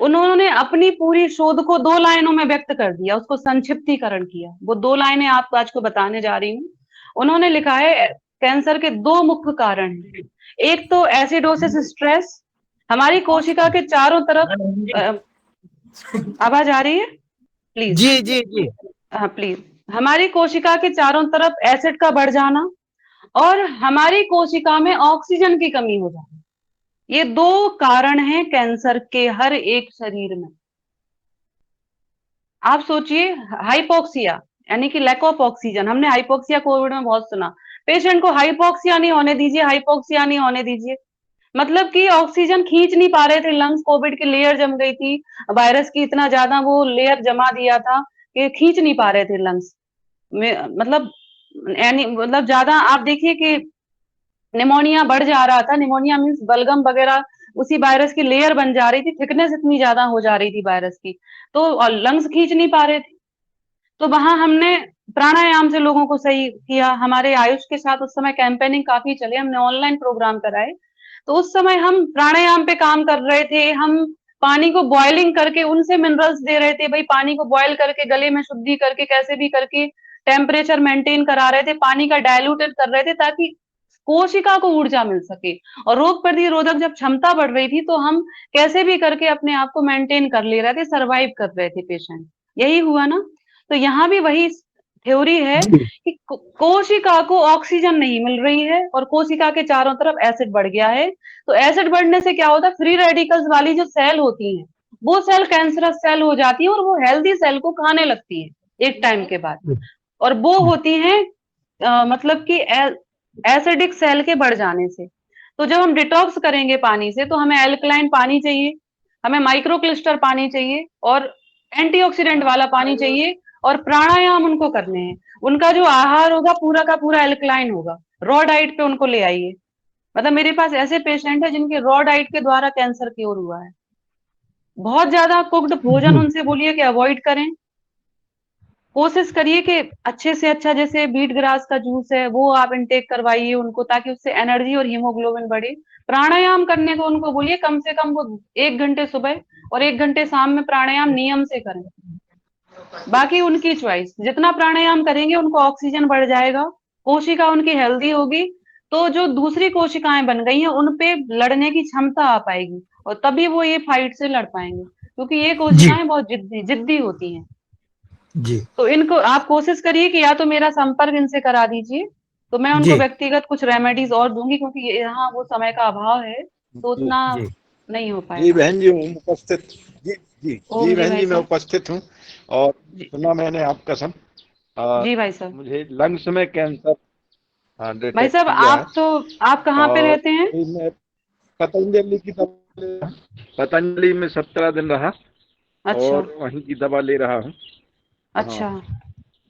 उन्होंने अपनी पूरी शोध को 2 लाइनों में व्यक्त कर दिया, उसको संक्षिप्तीकरण किया। वो 2 लाइनें आपको आज को बताने जा रही हूँ। उन्होंने लिखा है कैंसर के 2 मुख्य कारण हैं। एक तो एसिडोसिस स्ट्रेस, हमारी कोशिका के चारों तरफ आवाज आ रही है प्लीज? जी जी जी। हाँ प्लीज। हमारी कोशिका के चारों तरफ एसिड का बढ़ जाना और हमारी कोशिका में ऑक्सीजन की कमी हो जाना, ये 2 कारण हैं कैंसर के हर एक शरीर में। आप सोचिए, हाइपोक्सिया यानी कि लैक ऑफ ऑक्सीजन, हमने हाइपोक्सिया कोविड में बहुत सुना। पेशेंट को हाइपोक्सिया नहीं होने दीजिए, हाइपोक्सिया नहीं होने दीजिए, मतलब कि ऑक्सीजन खींच नहीं पा रहे थे लंग्स, कोविड की लेयर जम गई थी, वायरस की इतना ज्यादा वो लेयर जमा दिया था कि खींच नहीं पा रहे थे लंग्स में, मतलब यानी मतलब ज्यादा आप देखिए कि निमोनिया बढ़ जा रहा था। निमोनिया मीन्स बलगम वगैरह उसी वायरस की लेयर बन जा रही थी, थिकनेस इतनी ज्यादा हो जा रही थी वायरस की, तो लंग्स खींच नहीं पा रहे थे। तो वहां हमने प्राणायाम से लोगों को सही किया। हमारे आयुष के साथ उस समय कैंपेनिंग काफी चले, हमने ऑनलाइन प्रोग्राम कराए। तो उस समय हम प्राणायाम पे काम कर रहे थे, हम पानी को बॉइलिंग करके उनसे मिनरल्स दे रहे थे। भाई पानी को बॉयल करके गले में शुद्धि करके कैसे भी करके टेम्परेचर मेंटेन करा रहे थे, पानी का डायल्यूटेड कर रहे थे ताकि कोशिका को ऊर्जा मिल सके। और रोग प्रतिरोधक जब क्षमता बढ़ रही थी तो हम कैसे भी करके अपने आप को मेंटेन कर ले रहे थे, सरवाइव कर रहे थे पेशेंट। यही हुआ ना। तो यहाँ भी वही थ्योरी है कि कोशिका को ऑक्सीजन नहीं मिल रही है और कोशिका के चारों तरफ एसिड बढ़ गया है। तो एसिड बढ़ने से क्या होता है, फ्री रेडिकल्स वाली जो सेल होती हैं वो सेल कैंसरस सेल हो जाती है और वो हेल्दी सेल को खाने लगती है एक टाइम के बाद। और वो होती है मतलब कि एसिडिक सेल के बढ़ जाने से। तो जब हम डिटॉक्स करेंगे पानी से तो हमें एल्कलाइन पानी चाहिए, हमें माइक्रोक्लिस्टर पानी चाहिए और एंटीऑक्सीडेंट वाला पानी चाहिए, और प्राणायाम उनको करने हैं। उनका जो आहार होगा पूरा का पूरा एल्कलाइन होगा, रॉ डाइट पे उनको ले आइए। मतलब मेरे पास ऐसे पेशेंट है जिनके रॉ डाइट के द्वारा कैंसर क्योर हुआ है। बहुत ज्यादा कुक्ड भोजन उनसे बोलिए कि अवॉइड करें। कोशिश करिए कि अच्छे से अच्छा जैसे बीट ग्रास का जूस है वो आप इनटेक करवाइए उनको, ताकि उससे एनर्जी और हीमोग्लोबिन बढ़े। प्राणायाम करने को उनको बोलिए, कम से कम वो 1 घंटे सुबह और 1 घंटे शाम में प्राणायाम नियम से करें। बाकी उनकी चॉइस, जितना प्राणायाम करेंगे उनको ऑक्सीजन बढ़ जाएगा, कोशिका उनकी हेल्दी होगी, तो जो दूसरी कोशिकाएं बन गई हैं उन पे लड़ने की क्षमता आ पाएगी और तभी वो ये फाइट से लड़ पाएंगे, क्योंकि ये कोशिकाएं बहुत जिद्दी होती हैं। जी तो इनको आप कोशिश करिए कि या तो मेरा संपर्क इनसे करा दीजिए, तो मैं उनको जी व्यक्तिगत कुछ रेमेडीज और दूंगी, क्योंकि यहाँ वो समय का अभाव है तो जी उतना जी नहीं हो जी पाएगा। बहन जी हूँ उपस्थित। जी जी ओम जी जी बहन भाई जी मैं साहब। उपस्थित हूँ और जी सुना मैंने आपका सब। जी भाई साहब। मुझे लंग्स में कैंसर भाई डिटेक्ट साहब किया है आप तो, आप कहाँ पे और रहते हैं? अभी मैं पतंजलि की दवा ले रहा हूँ। पतंजलि में 17 दिन रहा अच्छा और वहीं की दवा ले रहा हूँ। हाँ अच्छा।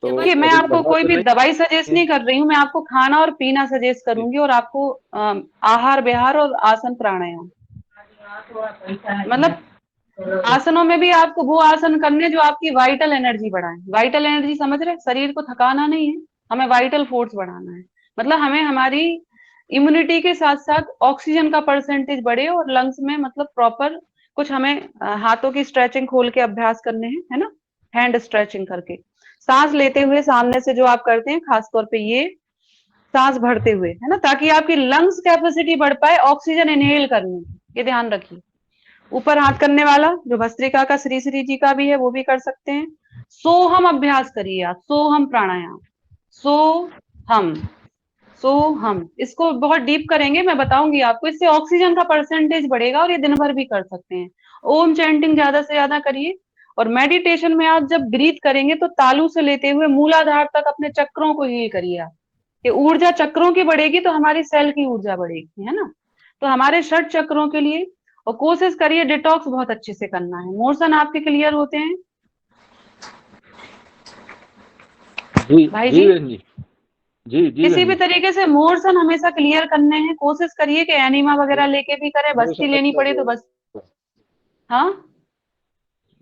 तो देखिए, मैं अभी आपको दवा कोई तो भी नहीं दवाई सजेस्ट है। नहीं कर रही हूँ, मैं आपको खाना और पीना सजेस्ट जी करूंगी और आपको आहार विहार और आसन प्राणायाम, मतलब आसनों में भी आपको वो आसन करने जो आपकी वाइटल एनर्जी बढ़ाए। वाइटल एनर्जी समझ रहे हैं? शरीर को थकाना नहीं है, हमें वाइटल फोर्स बढ़ाना है। मतलब हमें हमारी इम्यूनिटी के साथ साथ ऑक्सीजन का परसेंटेज बढ़े और लंग्स में मतलब प्रॉपर कुछ हमें हाथों की स्ट्रेचिंग खोल के अभ्यास करने हैं, है ना, हैंड स्ट्रेचिंग करके। सांस लेते हुए सामने से जो आप करते हैं, खासतौर पे ये सांस भरते हुए, है ना, ताकि आपकी लंग्स कैपेसिटी बढ़ पाए ऑक्सीजन इनहेल करने की, ये ध्यान रखिए। ऊपर हाथ करने वाला जो भस्त्रिका का श्री श्री जी का भी है वो भी कर सकते हैं। सोहम अभ्यास करिए आप, सोहम प्राणायाम, सो हम, सो हम, इसको बहुत डीप करेंगे, मैं बताऊंगी आपको। इससे ऑक्सीजन का परसेंटेज बढ़ेगा और ये दिन भर भी कर सकते हैं। ओम चैंटिंग ज्यादा से ज्यादा करिए। और मेडिटेशन में आप जब ब्रीथ करेंगे तो तालू से लेते हुए मूलाधार तक अपने चक्रों को हील करिए आप। कि ऊर्जा चक्रों की बढ़ेगी तो हमारी सेल की ऊर्जा बढ़ेगी, है ना। तो हमारे षट चक्रों के लिए, और कोशिश करिए डिटॉक्स बहुत अच्छे से करना है। मोशन आपके क्लियर होते हैं जी भाई जी जी? बहन जी। जी जी किसी बहन भी जी। तरीके से मोशन हमेशा क्लियर करने हैं। कोशिश करिए कि एनिमा वगैरह लेके भी करें, बस्ती लेनी पड़े तो बस। हाँ,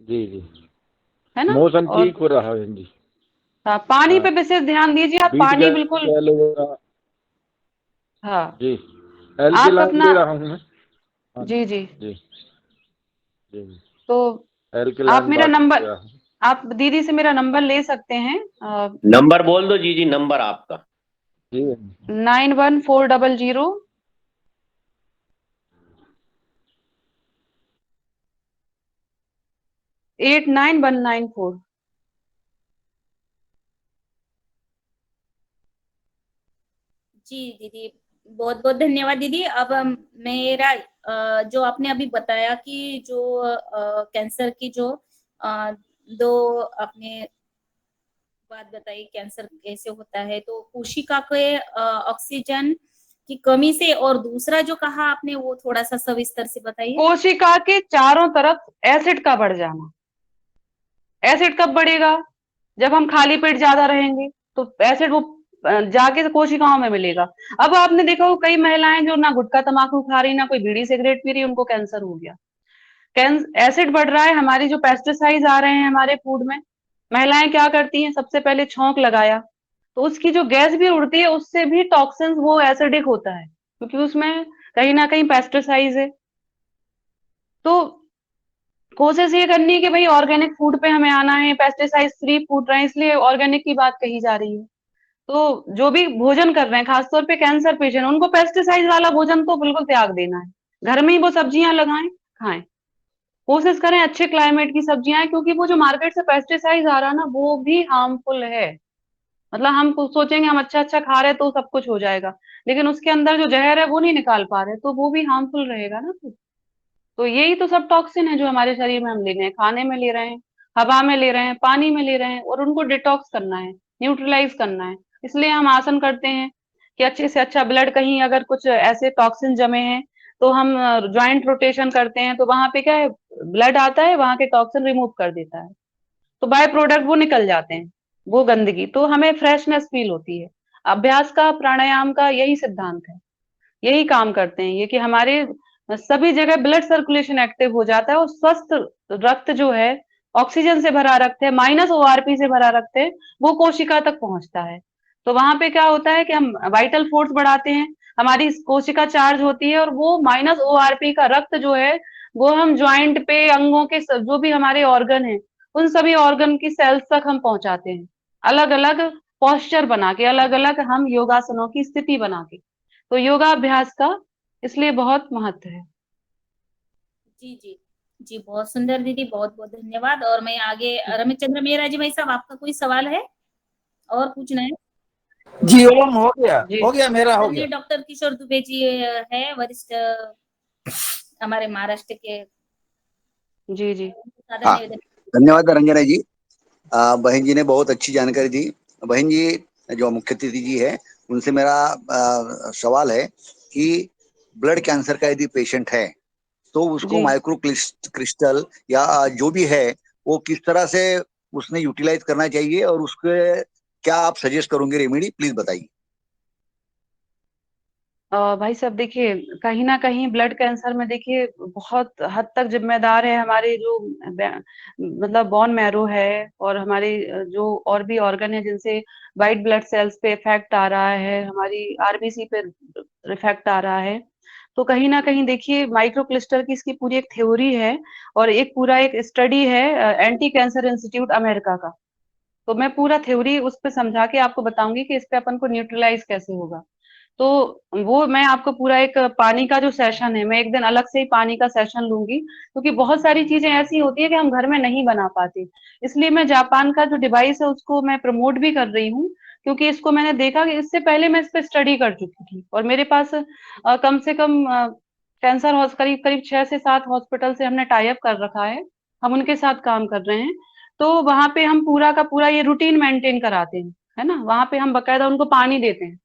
जी जी। है ना। मोशन और ठीक हो रहा है बहन जी। हाँ, पानी हाँ, पे विशेष ध्यान दीजिए आप, बीट पानी बिल्कुल। गैल वगैरह। हाँ, जी, आप एल्केलाइन अपना, ले रहा हूँ मैं। हाँ जी जी, जी जी। तो आप एल्केलाइन मेरा वाटर ले नंबर, रहा हूँ। आप दीदी से मेरा नंबर ले सकते हैं। नंबर बोल दो जी, नंबर आपका। जी बहन जी। 9140089149 4। जी दीदी, बहुत बहुत धन्यवाद दीदी। अब मेरा जो आपने अभी बताया कि जो कैंसर की जो दो आपने बात बताई, कैंसर कैसे होता है, तो कोशिका के ऑक्सीजन की कमी से, और दूसरा जो कहा आपने वो थोड़ा सा सविस्तर से बताइए। कोशिका के चारों तरफ एसिड का बढ़ जाना। एसिड कब बढ़ेगा? जब हम खाली पेट ज्यादा रहेंगे तो एसिड वो जाके कोशिकाओं में मिलेगा। अब आपने देखा हो कई महिलाएं जो ना गुटखा तमाकू खा रही, ना कोई बीड़ी सिगरेट पी रही, उनको कैंसर हो गया। एसिड बढ़ रहा है, हमारी जो पेस्टिसाइड्स आ रहे हैं हमारे फूड में, महिलाएं क्या करती हैं, सबसे पहले छौंक लगाया तो उसकी जो गैस भी उड़ती है उससे भी टॉक्सिन्स वो एसिडिक होता है, क्योंकि उसमें कहीं ना कहीं पेस्टिसाइड्स है। तो कोशिश ये करनी है कि भाई ऑर्गेनिक फूड पे हमें आना है, पेस्टिसाइड फ्री फूड रहे, इसलिए ऑर्गेनिक की बात कही जा रही है। तो जो भी भोजन कर रहे हैं, खासतौर पे कैंसर पेशेंट, उनको पेस्टिसाइड वाला भोजन तो बिल्कुल त्याग देना है। घर में ही वो सब्जियां लगाएं, खाएं। कोशिश करें अच्छे क्लाइमेट की सब्जियां, क्योंकि वो जो मार्केट से पेस्टिसाइड आ रहा है ना वो भी हार्मफुल है। मतलब हम सोचेंगे हम अच्छा अच्छा खा रहे हैं तो सब कुछ हो जाएगा, लेकिन उसके अंदर जो जहर है वो नहीं निकाल पा रहे, तो वो भी हार्मफुल रहेगा ना फिर। तो यही तो सब टॉक्सिन है जो हमारे शरीर में हम ले रहे हैं, खाने में ले रहे हैं, हवा में ले रहे हैं, पानी में ले रहे हैं, और उनको डिटॉक्स करना है, न्यूट्रलाइज करना है। इसलिए हम आसन करते हैं कि अच्छे से अच्छा ब्लड, कहीं अगर कुछ ऐसे टॉक्सिन जमे हैं तो हम ज्वाइंट रोटेशन करते हैं, तो वहां पे क्या है, ब्लड आता है, वहां के टॉक्सिन रिमूव कर देता है, तो बाय प्रोडक्ट वो निकल जाते हैं, वो गंदगी, तो हमें फ्रेशनेस फील होती है। अभ्यास का, प्राणायाम का यही सिद्धांत है, यही काम करते हैं ये, कि हमारे सभी जगह ब्लड सर्कुलेशन एक्टिव हो जाता है, और स्वस्थ रक्त जो है, ऑक्सीजन से भरा रक्त है, माइनस ओआरपी से भरा रक्त है, वो कोशिका तक पहुंचता है। तो वहां पे क्या होता है कि हम वाइटल फोर्स बढ़ाते हैं, हमारी कोशिका चार्ज होती है, और वो माइनस ओआरपी का रक्त जो है वो हम ज्वाइंट पे, अंगों के जो भी हमारे ऑर्गन है, उन सभी ऑर्गन की सेल्स तक हम पहुंचाते हैं, अलग अलग पोस्चर बना के, अलग अलग हम योगासनों की स्थिति बना के। तो योगाभ्यास का इसलिए बहुत महत्व है। जी जी जी, बहुत सुंदर दीदी, बहुत बहुत धन्यवाद। और मैं आगे, रमेश चंद्र मेहरा जी भाई साहब, आपका कोई सवाल है और पूछना है? जी ओम हो गया, जी हो गया, मेरा हो चलिए, गया। डॉक्टर किशोर दुबे जी है, वरिष्ठ हमारे महाराष्ट्र के, जी जी सादर हाँ, निवेदन। धन्यवाद रंजना जी। बहन जी ने बहुत अच्छी जानकारी दी। बहन जी जो मुख्य अतिथि जी है उनसे मेरा सवाल है कि ब्लड कैंसर का यदि पेशेंट है तो उसको जी माइक्रो क्रिस्टल या जो भी है वो किस तरह से उसने यूटिलाइज करना चाहिए, और उसके क्या आप सजेस्ट करोगे रेमेडी, प्लीज बताइए। भाई साहब देखिए, कहीं ना कहीं ब्लड कैंसर में देखिए बहुत हद तक जिम्मेदार है हमारे जो मतलब बोन मैरो है, और हमारे जो और भी ऑर्गन है जिनसे वाइट ब्लड सेल्स पे इफेक्ट आ रहा है, हमारी आरबीसी पे इफेक्ट आ रहा है। तो कहीं ना कहीं देखिए माइक्रो क्लिस्टर की इसकी पूरी एक थ्योरी है, और एक पूरा एक स्टडी है एंटी कैंसर इंस्टीट्यूट अमेरिका का। तो मैं पूरा थ्योरी उस पर समझा के आपको बताऊंगी कि इस पे अपन को न्यूट्रलाइज कैसे होगा। तो वो मैं आपको पूरा एक पानी का जो सेशन है, मैं एक दिन अलग से ही पानी का सेशन लूंगी, क्योंकि बहुत सारी चीजें ऐसी होती है कि हम घर में नहीं बना पाते। इसलिए मैं जापान का जो डिवाइस है उसको मैं प्रमोट भी कर रही हूँ, क्योंकि इसको मैंने देखा कि इससे पहले मैं इस पे स्टडी कर चुकी थी, और मेरे पास कम से कम कैंसर करीब करीब 6 से 7 हॉस्पिटल से हमने टाई अप कर रखा है, हम उनके साथ काम कर रहे हैं। तो वहां पे हम पूरा का पूरा ये रूटीन मेंटेन कराते हैं, है ना। वहां पे हम बकायदा उनको पानी देते हैं,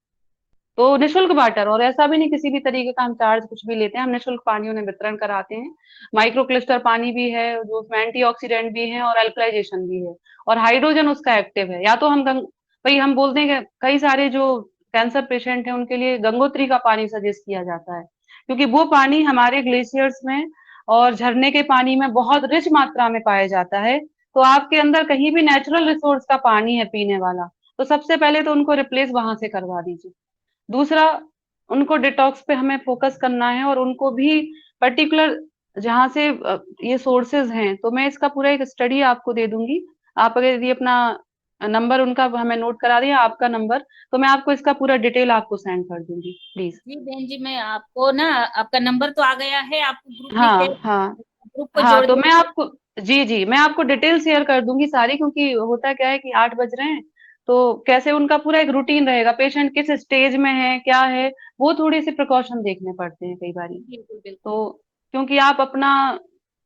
तो निशुल्क वाटर, और ऐसा भी नहीं किसी भी तरीके का हम चार्ज कुछ भी लेते हैं, हम निशुल्क पानी उन्हें वितरण कराते हैं। माइक्रो क्लिस्टर पानी भी है जो उसमें एंटीऑक्सीडेंट भी है और अल्कलाइजेशन भी है, और हाइड्रोजन उसका एक्टिव है। या तो हम भाई हम बोलते हैं कि कई सारे जो कैंसर पेशेंट हैं उनके लिए गंगोत्री का पानी सजेस्ट किया जाता है, क्योंकि वो पानी हमारे ग्लेशियर्स में और झरने के पानी में बहुत रिच मात्रा में पाया जाता है। तो आपके अंदर कहीं भी नेचुरल रिसोर्स का पानी है पीने वाला, तो सबसे पहले तो उनको रिप्लेस वहां से करवा दीजिए। दूसरा, उनको डिटॉक्स पे हमें फोकस करना है, और उनको भी पर्टिकुलर जहां से ये सोर्सेज हैं, तो मैं इसका पूरा एक स्टडी आपको दे दूंगी। आप अगर ये अपना नंबर उनका हमें नोट करा दिया, आपका नंबर, तो मैं आपको इसका पूरा डिटेल आपको सेंड कर दूंगी प्लीज। जी बहन जी, मैं आपको ना, आपका नंबर तो आ गया है, आपको ग्रुप में हाँ हाँ ग्रुप को हाँ, जोड़ तो दे। मैं आपको, जी जी, मैं आपको डिटेल शेयर कर दूंगी सारी, क्योंकि होता क्या है कि 8 बज रहे हैं, तो कैसे उनका पूरा एक रूटीन रहेगा, पेशेंट किस स्टेज में है क्या है, वो थोड़ी सी प्रिकॉशन देखने पड़ते हैं कई बारी। बिल्कुल बिल्कुल। तो क्योंकि आप अपना,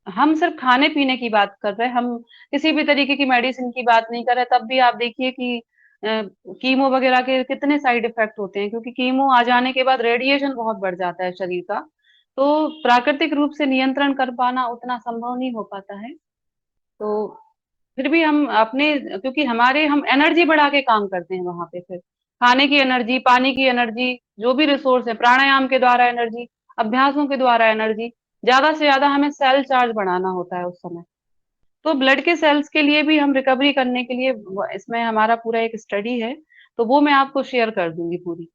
हम सिर्फ खाने पीने की बात कर रहे हैं, हम किसी भी तरीके की मेडिसिन की बात नहीं कर रहे। तब भी आप देखिए कि कीमो वगैरह के कितने साइड इफेक्ट होते हैं, क्योंकि कीमो आ जाने के बाद रेडिएशन बहुत बढ़ जाता है शरीर का, तो प्राकृतिक रूप से नियंत्रण कर पाना उतना संभव नहीं हो पाता है। तो फिर भी हम अपने, क्योंकि हमारे, हम एनर्जी बढ़ा के काम करते हैं वहां पे, फिर खाने की एनर्जी, पानी की एनर्जी, जो भी रिसोर्स है, प्राणायाम के द्वारा एनर्जी, अभ्यासों के द्वारा एनर्जी, ज्यादा से ज्यादा हमें सेल चार्ज बढ़ाना होता है उस समय। तो ब्लड के सेल्स के लिए भी हम रिकवरी करने के लिए इसमें हमारा पूरा एक स्टडी है, तो वो मैं आपको शेयर कर दूंगी पूरी,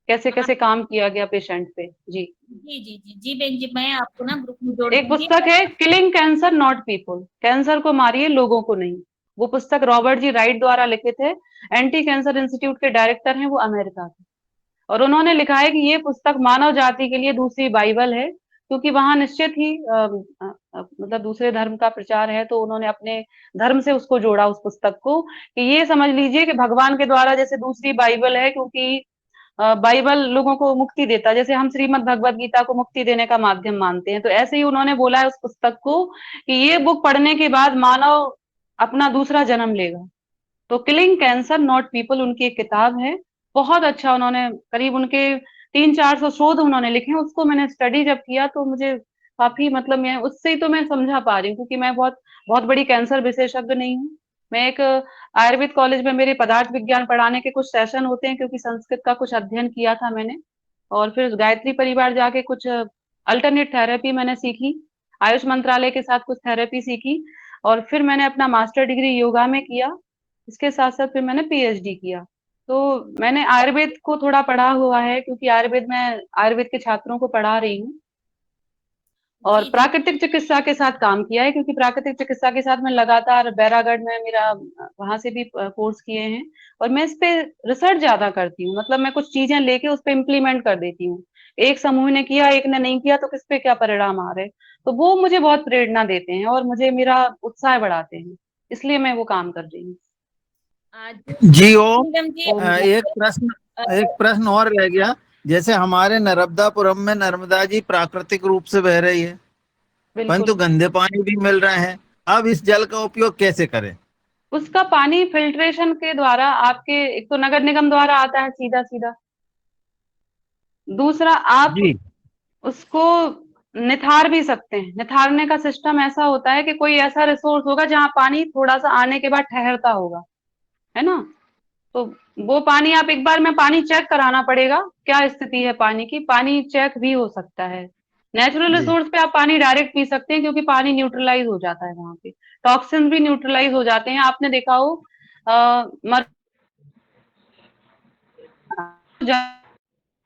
कैसे हाँ कैसे काम किया गया पेशेंट पे। जी, जी जी जी जी बहन जी, मैं आपको ना ग्रुप में जोड़ एक दूंगी। पुस्तक है killing cancer not people, cancer को मारिए लोगों को नहीं। वो पुस्तक रॉबर्ट जी राइट द्वारा लिखे थे, एंटी कैंसर इंस्टीट्यूट के डायरेक्टर हैं वो, अमेरिका के। और उन्होंने लिखा है कि ये पुस्तक मानव जाति के लिए दूसरी बाइबल है, क्योंकि वहां निश्चित ही मतलब दूसरे धर्म का प्रचार है, तो उन्होंने अपने धर्म से उसको जोड़ा उस पुस्तक को, कि ये समझ लीजिए कि भगवान के द्वारा जैसे दूसरी बाइबल है, क्योंकि बाइबल लोगों को मुक्ति देता है, जैसे हम श्रीमद् भगवत गीता को मुक्ति देने का माध्यम मानते हैं, तो ऐसे ही उन्होंने बोला है उस पुस्तक को कि ये बुक पढ़ने के बाद मानव अपना दूसरा जन्म लेगा। तो किलिंग कैंसर नॉट पीपल उनकी एक किताब है, बहुत अच्छा। उन्होंने करीब उनके 300-400 शोध उन्होंने लिखे हैं, उसको मैंने स्टडी जब किया तो मुझे काफी, मतलब मैं उससे ही तो मैं समझा पा रही हूँ, क्योंकि मैं बहुत बहुत बड़ी कैंसर विशेषज्ञ नहीं हूँ। मैं एक आयुर्वेद कॉलेज में मेरे पदार्थ विज्ञान पढ़ाने के कुछ सेशन होते हैं, क्योंकि संस्कृत का कुछ अध्ययन किया था मैंने, और फिर गायत्री परिवार जाके कुछ अल्टरनेट थेरेपी मैंने सीखी, आयुष मंत्रालय के साथ कुछ थेरेपी सीखी, और फिर मैंने अपना मास्टर डिग्री योगा में किया। इसके साथ साथ फिर मैंने पीएचडी किया। तो मैंने आयुर्वेद को थोड़ा पढ़ा हुआ है, क्योंकि आयुर्वेद में आयुर्वेद के छात्रों को पढ़ा रही हूँ, और जी प्राकृतिक चिकित्सा के साथ काम किया है, क्योंकि प्राकृतिक चिकित्सा के साथ मैं लगातार बैरागढ़ में मेरा वहां से भी कोर्स किए हैं, और मैं इस पे रिसर्च ज्यादा करती हूँ, मतलब मैं कुछ चीजें लेके उस पे इम्प्लीमेंट कर देती हूँ। एक समूह ने किया, एक ने नहीं किया, तो किस पे क्या परिणाम आ रहे, तो वो मुझे बहुत प्रेरणा देते हैं और मुझे मेरा उत्साह बढ़ाते हैं, इसलिए मैं वो काम कर रही हूँ। जी ओम, मैडम जी, एक प्रश्न और रह गया। जैसे हमारे नर्मदापुरम में नर्मदा जी प्राकृतिक रूप से बह रही है, परंतु बिल्कुल, गंदे पानी भी मिल रहे हैं, अब इस जल का उपयोग कैसे करें? उसका पानी फिल्ट्रेशन के द्वारा आपके, एक तो नगर निगम द्वारा आता है सीधा सीधा, दूसरा आप जी उसको निथार भी सकते हैं। निथारने का सिस्टम ऐसा होता है कि कोई ऐसा रिसोर्स होगा जहां पानी थोड़ा सा आने के बाद ठहरता होगा, है ना। तो वो पानी आप एक बार में पानी चेक कराना पड़ेगा, क्या स्थिति है पानी की, पानी चेक भी हो सकता है। नेचुरल जी रिसोर्स पे आप पानी डायरेक्ट पी सकते हैं, क्योंकि पानी न्यूट्रलाइज हो जाता है वहां पे, टॉक्सिन भी न्यूट्रलाइज हो जाते हैं। आपने देखा हो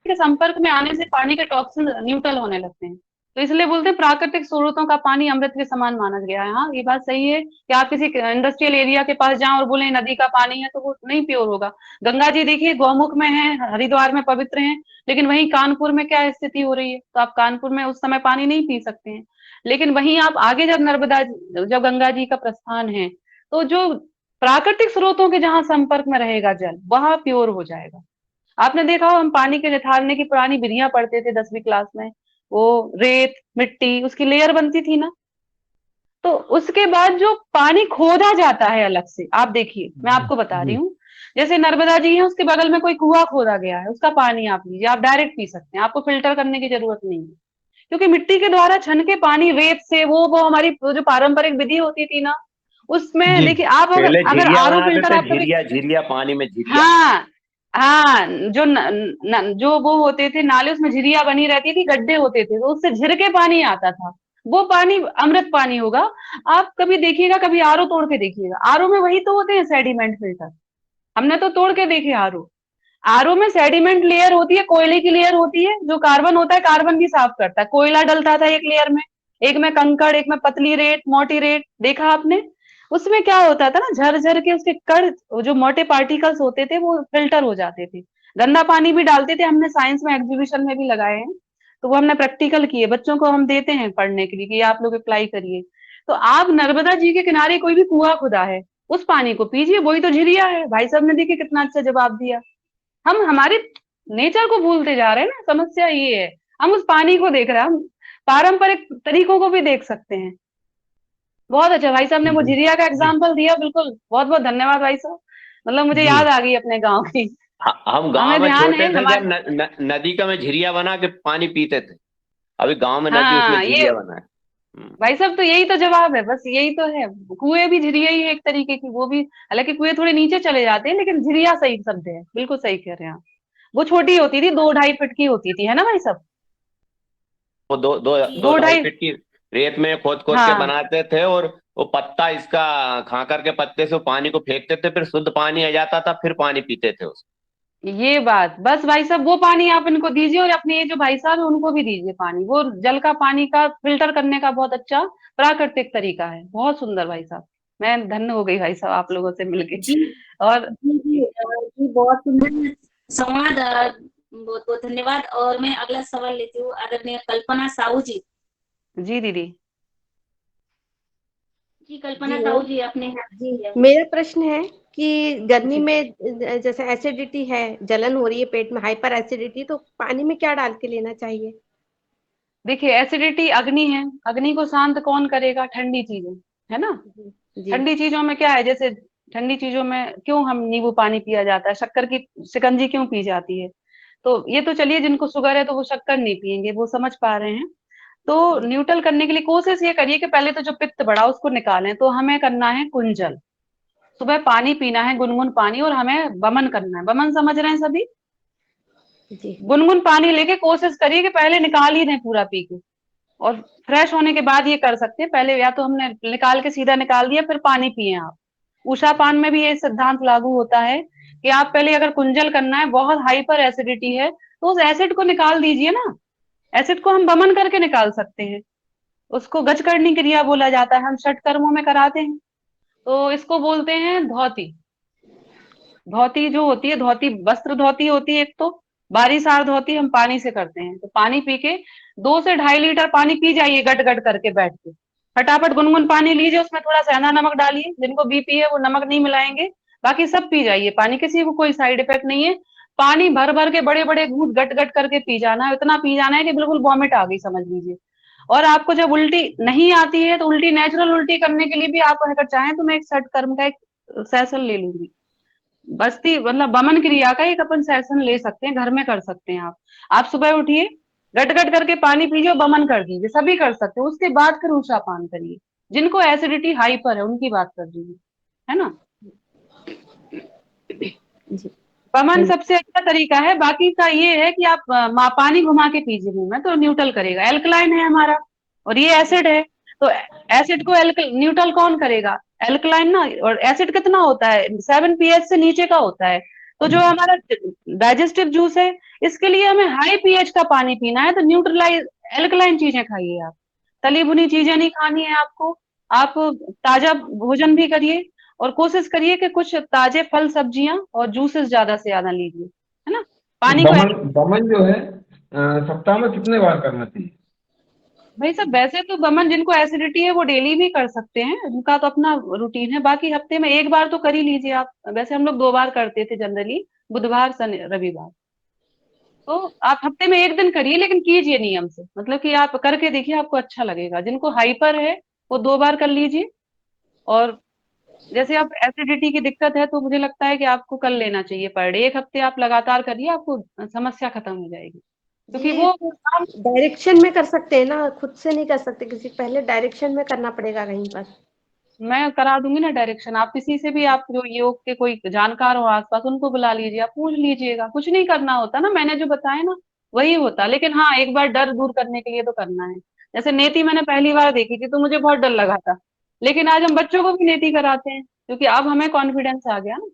के संपर्क में आने से पानी के टॉक्सिन न्यूट्रल होने लगते हैं। तो इसलिए बोलते हैं प्राकृतिक स्रोतों का पानी अमृत के समान माना गया है। हाँ, ये बात सही है कि आप किसी इंडस्ट्रियल एरिया के पास जाएं और बोले नदी का पानी है, तो वो नहीं प्योर होगा। गंगा जी देखिए गौमुख में है, हरिद्वार में पवित्र हैं, लेकिन वहीं कानपुर में क्या स्थिति हो रही है, तो आप कानपुर में उस समय पानी नहीं पी सकते हैं। लेकिन वहीं आप आगे जब नर्मदा, जब गंगा जी का प्रस्थान है, तो जो प्राकृतिक स्रोतों के जहां संपर्क में रहेगा जल, वहां प्योर हो जाएगा। आपने देखा हो, हम पानी के निथारने की पुरानी विधियां पढ़ते थे 10वीं क्लास में, वो रेत मिट्टी उसकी लेयर बनती थी ना, तो उसके बाद जो पानी खोदा जाता है अलग से, आप देखिए मैं आपको बता रही हूँ, जैसे नर्मदा जी है उसके बगल में कोई कुआं खोदा गया है, उसका पानी आप लीजिए, आप डायरेक्ट पी सकते हैं, आपको फिल्टर करने की जरूरत नहीं है, क्योंकि मिट्टी के द्वारा छन के पानी रेत से वो हमारी जो पारंपरिक विधि होती थी ना, उसमें देखिए आप अगर पहले अगर झिरिया आरओ बनाते फिल्टर थे, आप कभी, झिरिया झिरिया पानी में झिरिया। हाँ हाँ, जो वो होते थे नाले, उसमें झिरिया बनी रहती थी, गड्ढे होते थे, तो उससे झिर के पानी आता था, वो पानी अमृत पानी होगा। आप कभी देखिएगा, कभी आरओ तोड़ के देखिएगा, आरओ में वही तो होते हैं सेडिमेंट फिल्टर, हमने तो तोड़ के देखे आरओ। आरओ में सेडिमेंट लेयर होती है, कोयले की लेयर होती है, जो कार्बन होता है कार्बन भी साफ करता है, कोयला डलता था एक लेयर में, एक में कंकड़, एक में पतली रेत मोटी रेत, देखा आपने? उसमें क्या होता था ना, झर झर के उसके कण जो मोटे पार्टिकल्स होते थे वो फिल्टर हो जाते थे। गंदा पानी भी डालते थे, हमने साइंस में एग्जीबिशन में भी लगाए हैं, तो वो हमने प्रैक्टिकल किए, बच्चों को हम देते हैं पढ़ने के लिए कि आप लोग अप्लाई करिए। तो आप नर्मदा जी के किनारे कोई भी कुआं खुदा है, उस पानी को पीजिए, वही तो झिरिया है। भाई साहब ने देखिए कितना अच्छा जवाब दिया। हम हमारे नेचर को भूलते जा रहे हैं ना, समस्या ये है, हम उस पानी को देख रहे हैं, हम पारंपरिक तरीकों को भी देख सकते हैं। बहुत अच्छा भाई साहब ने वो झिरिया का एग्जाम्पल दिया, बिल्कुल, बहुत बहुत धन्यवाद भाई साहब, मतलब मुझे याद आ गई अपने गांव की। हम गांव हमें में ध्यान छोटे है थे जब हमारे, नदी का में झिरिया बना के पानी पीते थे, अभी गांव में नदी उसमें हाँ ये झिरिया बना है। भाई साहब तो यही तो जवाब है, बस यही तो है। कुएं भी झिरिया ही है एक तरीके की, वो भी, हालांकि कुएं थोड़े नीचे चले जाते हैं, लेकिन झिरिया सही शब्द है, बिल्कुल सही कह रहे हैं आप। वो छोटी होती थी, 2-2.5 फीट की होती थी, है ना भाई साहब? वो दो दो जी दो दो ढाई ढाई फीट की रेत में खोद खोद के हाँ, बनाते थे, और वो पत्ता इसका खाकर के पत्ते से वो पानी को फेंकते थे, फिर शुद्ध पानी आ जाता था, फिर पानी पीते थे उसको। ये बात, बस भाई साहब वो पानी आप इनको दीजिए, और अपने ये जो भाई साहब है उनको भी दीजिए पानी, वो जल का पानी का फिल्टर करने का बहुत अच्छा प्राकृतिक तरीका है, बहुत सुंदर भाई साहब। मैं धन्य हो गई भाई साहब आप लोगों से मिलके। जी और जी जी जी, बहुत सुंदर संवाद, बहुत बहुत धन्यवाद। और मैं अगला सवाल लेती हूँ, आदरणीय कल्पना साहू जी। जी दीदी। जी कल्पना जी साहू मैम, जी, आपने हाथ दिया। मेरा प्रश्न है कि गर्मी जी में जैसे एसिडिटी है, जलन हो रही है पेट में, हाइपर एसिडिटी, तो पानी में क्या डाल के लेना चाहिए? देखिए, एसिडिटी अग्नि है, अग्नि को शांत कौन करेगा? ठंडी चीजें, है ना? जी ठंडी चीजों में क्या है, जैसे ठंडी चीजों में क्यों हम नींबू पानी पिया जाता है, शक्कर की शिकंजी क्यों पी जाती है? तो ये तो चलिए, जिनको शुगर है तो वो शक्कर नहीं पियेंगे, वो समझ पा रहे हैं। तो न्यूट्रल करने के लिए कोशिश ये करिए कि पहले तो जो पित्त बढ़ा उसको निकालें, तो हमें करना है कुंजल, सुबह पानी पीना है, गुनगुन पानी, और हमें वमन करना है। वमन समझ रहे हैं सभी? जी गुनगुन पानी लेके कोशिश करिए कि पहले निकाल ही दें पूरा पी के, और फ्रेश होने के बाद ये कर सकते हैं। पहले या तो हमने निकाल के सीधा निकाल दिया, फिर पानी पिए आप। उषा पान में भी ये सिद्धांत लागू होता है कि आप पहले, अगर कुंजल करना है, बहुत हाइपर एसिडिटी है, तो उस एसिड को निकाल दीजिए ना, एसिड को हम वमन करके निकाल सकते हैं। उसको गजकरणी क्रिया बोला जाता है, हम षट कर्मों में कराते हैं, तो इसको बोलते हैं धौती। धौती जो होती है, धौती वस्त्र धौती होती है एक, तो बारीसार धौती हम पानी से करते हैं। तो पानी पी के 2 से 2.5 लीटर पानी पी जाइए, गट गट करके बैठ के, फटाफट गुनगुन पानी लीजिए, उसमें थोड़ा सेंधा नमक डालिए, जिनको बीपी है वो नमक नहीं मिलाएंगे, बाकी सब पी जाइए पानी, किसी को कोई साइड इफेक्ट नहीं है। पानी भर भर के बड़े बड़े घूंट गट गट करके पी जाना है, इतना पी जाना है कि बिल्कुल वॉमिट आ गई समझ लीजिए। और आपको जब उल्टी नहीं आती है, तो उल्टी नेचुरल उल्टी करने के लिए भी आप अगर चाहें तो मैं एक सठ कर्म का एक सेशन ले लूंगी, बस्ती मतलब वमन क्रिया का एक अपन सेशन ले सकते हैं, घर में कर सकते हैं आप सुबह उठिए, गट गट करके पानी पीजिए, वमन कर दीजिए, सभी कर सकते हैं, उसके बाद फिर उषा पान करिए। जिनको एसिडिटी हाइपर है उनकी बात कर रही हूँ, है ना? जी वमन सबसे अच्छा तरीका है, बाकी का ये है कि आप पानी घुमा के पीजिए मुंह में, तो न्यूट्रल करेगा, एल्कलाइन है हमारा, और ये एसिड है, तो एसिड को न्यूट्रल कौन करेगा? एल्कलाइन ना। और एसिड कितना होता है? 7 pH से नीचे का होता है। तो जो हमारा डाइजेस्टिव जूस है, इसके लिए हमें हाई pH का पानी पीना है, तो न्यूट्रलाइज एल्कलाइन चीजें खाइए आप, तली भुनी चीजें नहीं खानी है आपको, आप ताजा भोजन भी करिए, और कोशिश करिए कि कुछ ताजे फल सब्जियां और जूसेस ज्यादा से ज्यादा लीजिए, है ना? पानी को दमन दमन जो है सप्ताह में कितने बार करना चाहिए? भाई साहब, वैसे तो वमन जिनको एसिडिटी है वो डेली भी कर सकते हैं, उनका तो अपना रूटीन है, बाकी हफ्ते में एक बार तो कर ही लीजिए आप। वैसे हम लोग 2 बार करते थे जनरली, बुधवार शनि रविवार। तो आप हफ्ते में 1 दिन करिए, लेकिन कीजिए नियम से, मतलब कि आप करके देखिए, आपको अच्छा लगेगा। जिनको हाइपर है वो 2 बार कर लीजिए, और जैसे आप एसिडिटी की दिक्कत है तो मुझे लगता है कि आपको कर लेना चाहिए पर डे। 1 हफ्ते आप लगातार करिए, आपको समस्या खत्म हो जाएगी, क्योंकि जी वो डायरेक्शन में कर सकते हैं ना, खुद से नहीं कर सकते, किसी पहले डायरेक्शन में करना पड़ेगा कहीं पर। मैं करा दूंगी ना डायरेक्शन। आप किसी से भी, आप जो योग के कोई जानकार हो आसपास, उनको बुला लीजिए, आप पूछ लीजिएगा। कुछ नहीं करना होता ना, मैंने जो बताया ना वही होता, लेकिन हाँ एक बार डर दूर करने के लिए तो करना है। जैसे नेति मैंने पहली बार देखी थी तो मुझे बहुत डर लगा था, लेकिन आज हम बच्चों को भी नेति कराते हैं, क्योंकि अब हमें कॉन्फिडेंस आ गया ना।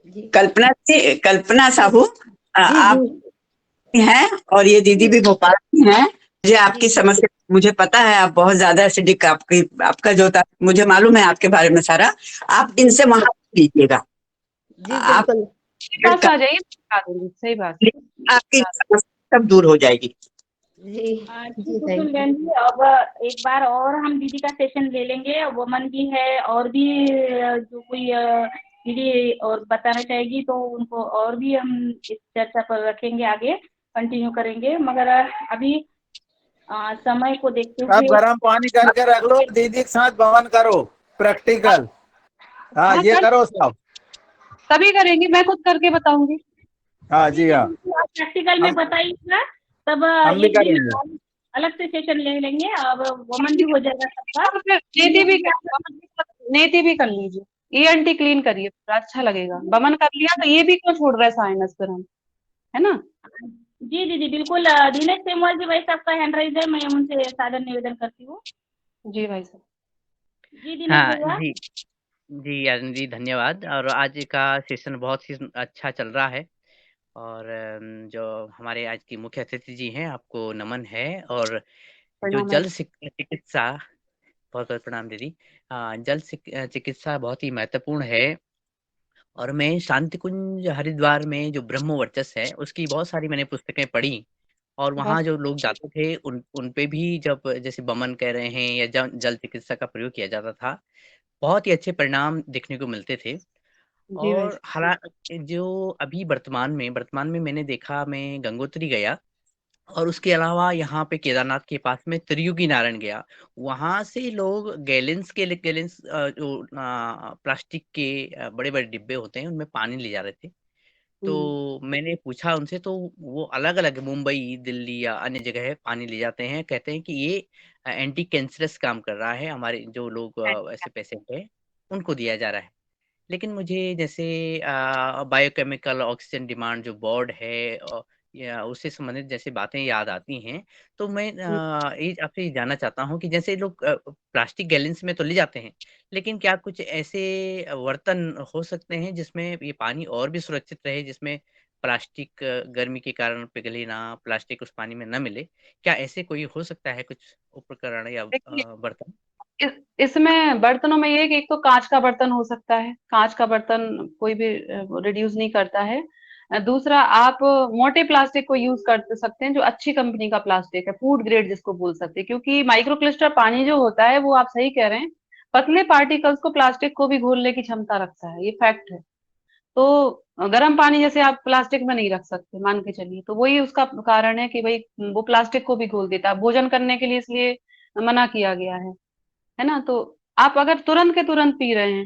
जी कल्पना साहू, जी आप जी हैं और ये दीदी भी भोपाल की हैं। मुझे जी आपकी समस्या, मुझे पता है आप बहुत ज्यादा एसिडिक, आपका जो था मुझे मालूम है आपके बारे में सारा। आप जी इनसे वहां लीजिएगा। जी आप बिल्कुल। मेरे पास आ जाइए, मैं बता दूंगी। सही बात है। आपकी समस्या सब दूर हो जाएगी। जी जी जी कुशल थैंक यू। बहन जी, अब एक बार और हम दीदी का सेशन ले लेंगे। वुमन भी है और भी जो कोई दीदी और बताना चाहेगी तो उनको और भी हम इस चर्चा पर रखेंगे, आगे कंटिन्यू करेंगे। मगर अभी समय को देखते आप हुए गर्म पानी करके रख लो, दीदी के साथ भवन करो प्रैक्टिकल। हाँ हाँ ये कर, करो सब। तभी करेंगी, मैं खुद करके बताऊंगी। हाँ जी ठीक है हाँ, दीदी, आप प्रैक्टिकल में हम बताइएगा, तब हम भी एक दिन करेंगे। अलग से सेशन ले लेंगे। अब वुमन भी हो जाएगा सबका। और फिर नेति भी कर लीजिए, ईएनटी क्लीन करिए, पूरा अच्छा लगेगा। बमन कर लिया तो ये भी क्यों छोड़ रहे साइनस फिर हम, है ना। जी दीदी बिल्कुल। दिनेश सेमवाल जी, वैसे आपका हैंड राइज है, मैं उनसे सादर निवेदन करती हूँ। जी भाई साहब। जी दिनेश हाँ भैया। जी। जी अरुण जी धन्यवाद। और आज का सेशन बहुत ही अच्छा चल रहा है। और जो हमारे आज की मुख्य अतिथि जी हैं, आपको नमन है। और जो प्रणाम है। चिकित्सा, बहुत बहुत प्रणाम दीदी। चिकित्सा बहुत ही महत्वपूर्ण है। और मैं शांति कुंज हरिद्वार में जो ब्रह्म वर्चस्व है उसकी बहुत सारी मैंने पुस्तकें पढ़ी। और वहाँ बहुत जो लोग जाते थे उन पे भी, जब जैसे बमन कह रहे हैं या जल चिकित्सा का प्रयोग किया जाता था, बहुत ही अच्छे परिणाम देखने को मिलते थे। जी भाई और हालां जो अभी वर्तमान में मैंने देखा, मैं गंगोत्री गया, और उसके अलावा यहाँ पे केदारनाथ के पास में त्रियुगी नारायण गया। वहां से लोग गैलेंस जो प्लास्टिक के बड़े बड़े डिब्बे होते हैं उनमें पानी ले जा रहे थे। हम्म। तो मैंने पूछा उनसे, तो वो अलग अलग मुंबई, दिल्ली या अन्य जगह पानी ले जाते हैं, कहते हैं कि ये एंटी कैंसरस काम कर रहा है, हमारे जो लोग ऐसे पेशेंट हैं उनको दिया जा रहा है। लेकिन मुझे जैसे बायोकेमिकल ऑक्सीजन डिमांड जो बोर्ड है, या उससे संबंधित जैसे बातें याद आती हैं। तो मैं ये आपसे जानना चाहता हूँ कि जैसे लोग प्लास्टिक गैलेंस में तो ले जाते हैं, लेकिन क्या कुछ ऐसे बर्तन हो सकते हैं जिसमें ये पानी और भी सुरक्षित रहे, जिसमें प्लास्टिक गर्मी के कारण पिघले ना, प्लास्टिक उस पानी में न मिले? क्या ऐसे कोई हो सकता है कुछ उपकरण या देखिए, बर्तन? इसमें बर्तनों में ये है कि एक तो कांच का बर्तन हो सकता है, कांच का बर्तन कोई भी रिड्यूस नहीं करता है। दूसरा, आप मोटे प्लास्टिक को यूज कर सकते हैं, जो अच्छी कंपनी का प्लास्टिक है, फूड ग्रेड जिसको बोल सकते हैं, क्योंकि माइक्रोक्लिस्टर पानी जो होता है वो, आप सही कह रहे हैं, पतले पार्टिकल्स को, प्लास्टिक को भी घोलने की क्षमता रखता है, ये फैक्ट है। तो गर्म पानी जैसे आप प्लास्टिक में नहीं रख सकते, मान के चलिए, तो वही उसका कारण है कि भाई वो प्लास्टिक को भी घोल देता है। भोजन करने के लिए इसलिए मना किया गया है ना। तो आप अगर तुरंत के तुरंत पी रहे हैं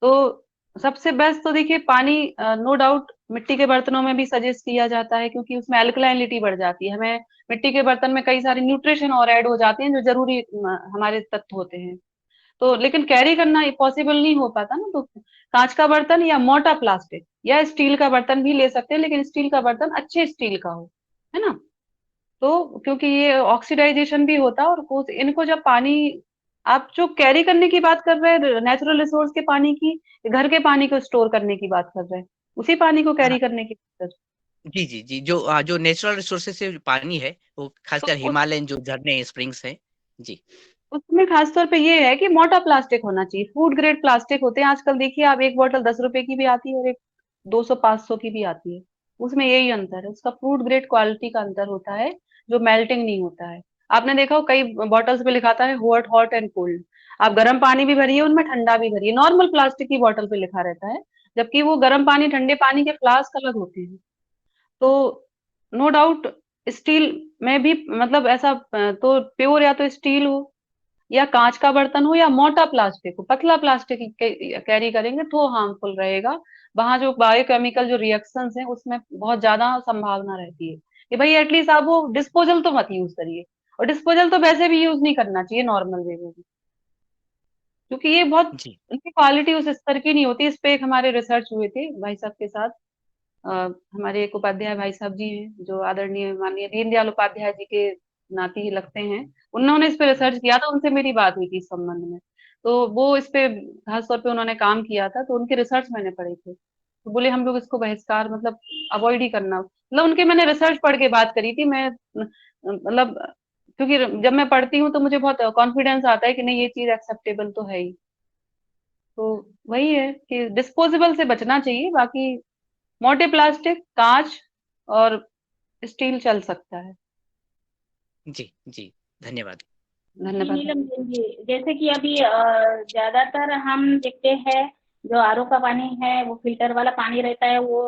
तो सबसे बेस्ट तो देखिए पानी, नो डाउट मिट्टी के बर्तनों में भी सजेस्ट किया जाता है, क्योंकि उसमें अल्कलाइनिटी बढ़ जाती है। हमें मिट्टी के बर्तन में कई सारे न्यूट्रिशन और ऐड हो जाते हैं जो जरूरी हमारे तत्व होते हैं। तो लेकिन कैरी करना पॉसिबल नहीं हो पाता ना, तो कांच का बर्तन या मोटा प्लास्टिक या स्टील का बर्तन भी ले सकते हैं, लेकिन स्टील का बर्तन अच्छे स्टील का हो, है ना। तो क्योंकि ये ऑक्सीडाइजेशन भी होता है, और इनको जब पानी, आप जो कैरी करने की बात कर रहे हैं नेचुरल रिसोर्स के पानी की, घर के पानी को स्टोर करने की बात कर रहे हैं, उसी पानी को कैरी करने की बात कर जी जी जी, जो नेचुरल रिसोर्सेज से पानी है, वो रहे खासकर हैं। हिमालयन जो झरने स्प्रिंग्स हैं। जी उसमें खासतौर पे ये है कि मोटा प्लास्टिक होना चाहिए, फूड ग्रेड प्लास्टिक होते हैं आजकल। देखिए आप, एक बोतल 10 रुपए की भी आती है और एक 200-500 की भी आती है, उसमें यही अंतर है, उसका फूड ग्रेड क्वालिटी का अंतर होता है, जो मेल्टिंग नहीं होता है। आपने देखा हो कई बॉटल्स पे लिखा है हॉट हॉट एंड कोल्ड, आप गर्म पानी भी भरिए उनमें, ठंडा भी भरिए, नॉर्मल प्लास्टिक की बॉटल पे लिखा रहता है, जबकि वो गर्म पानी, ठंडे पानी के फ्लास्क अलग होते हैं। तो नो डाउट स्टील में भी मतलब ऐसा तो प्योर या तो स्टील हो या कांच का बर्तन हो या मोटा प्लास्टिक हो। पतला प्लास्टिक कैरी करेंगे तो हार्मफुल रहेगा। वहां जो बायोकेमिकल जो रिएक्शंस हैं उसमें बहुत ज्यादा संभावना रहती है कि भाई एटलीस्ट आप वो डिस्पोजल तो मत यूज करिए। और डिस्पोजल तो वैसे भी यूज नहीं करना चाहिए नॉर्मल वे में भी, क्योंकि ये बहुत जी उनकी क्वालिटी उस स्तर की नहीं होती। इस पे एक हमारे रिसर्च हुए थे भाई साहब के साथ। अ, हमारे एक उपाध्याय भाई साहब जी हैं जो आदरणीय माननीय दीनदयाल उपाध्याय जी के नाती ही लगते हैं। उन्होंने इस पे रिसर्च किया था, उनसे मेरी बात हुई थी इस संबंध में। तो वो इस पे खास तौर पे उन्होंने काम किया था, तो उनके रिसर्च मैंने पढ़े थे। तो बोले हम लोग इसको बहिष्कार मतलब अवॉइड ही करना, मतलब उनके मैंने रिसर्च पढ़ के बात करी थी मैं। मतलब क्योंकि जब मैं पढ़ती हूँ तो मुझे बहुत कॉन्फिडेंस आता है कि नहीं ये चीज एक्सेप्टेबल तो है ही। तो वही है कि डिस्पोजेबल से बचना चाहिए, बाकी मोटे प्लास्टिक, कांच और स्टील चल सकता है। जी जी, धन्यवाद। जी धन्यवाद। नीलम बहन जी, जैसे कि अभी ज्यादातर हम देखते हैं जो आरओ का पानी है वो फिल्टर वाला पानी रहता है, वो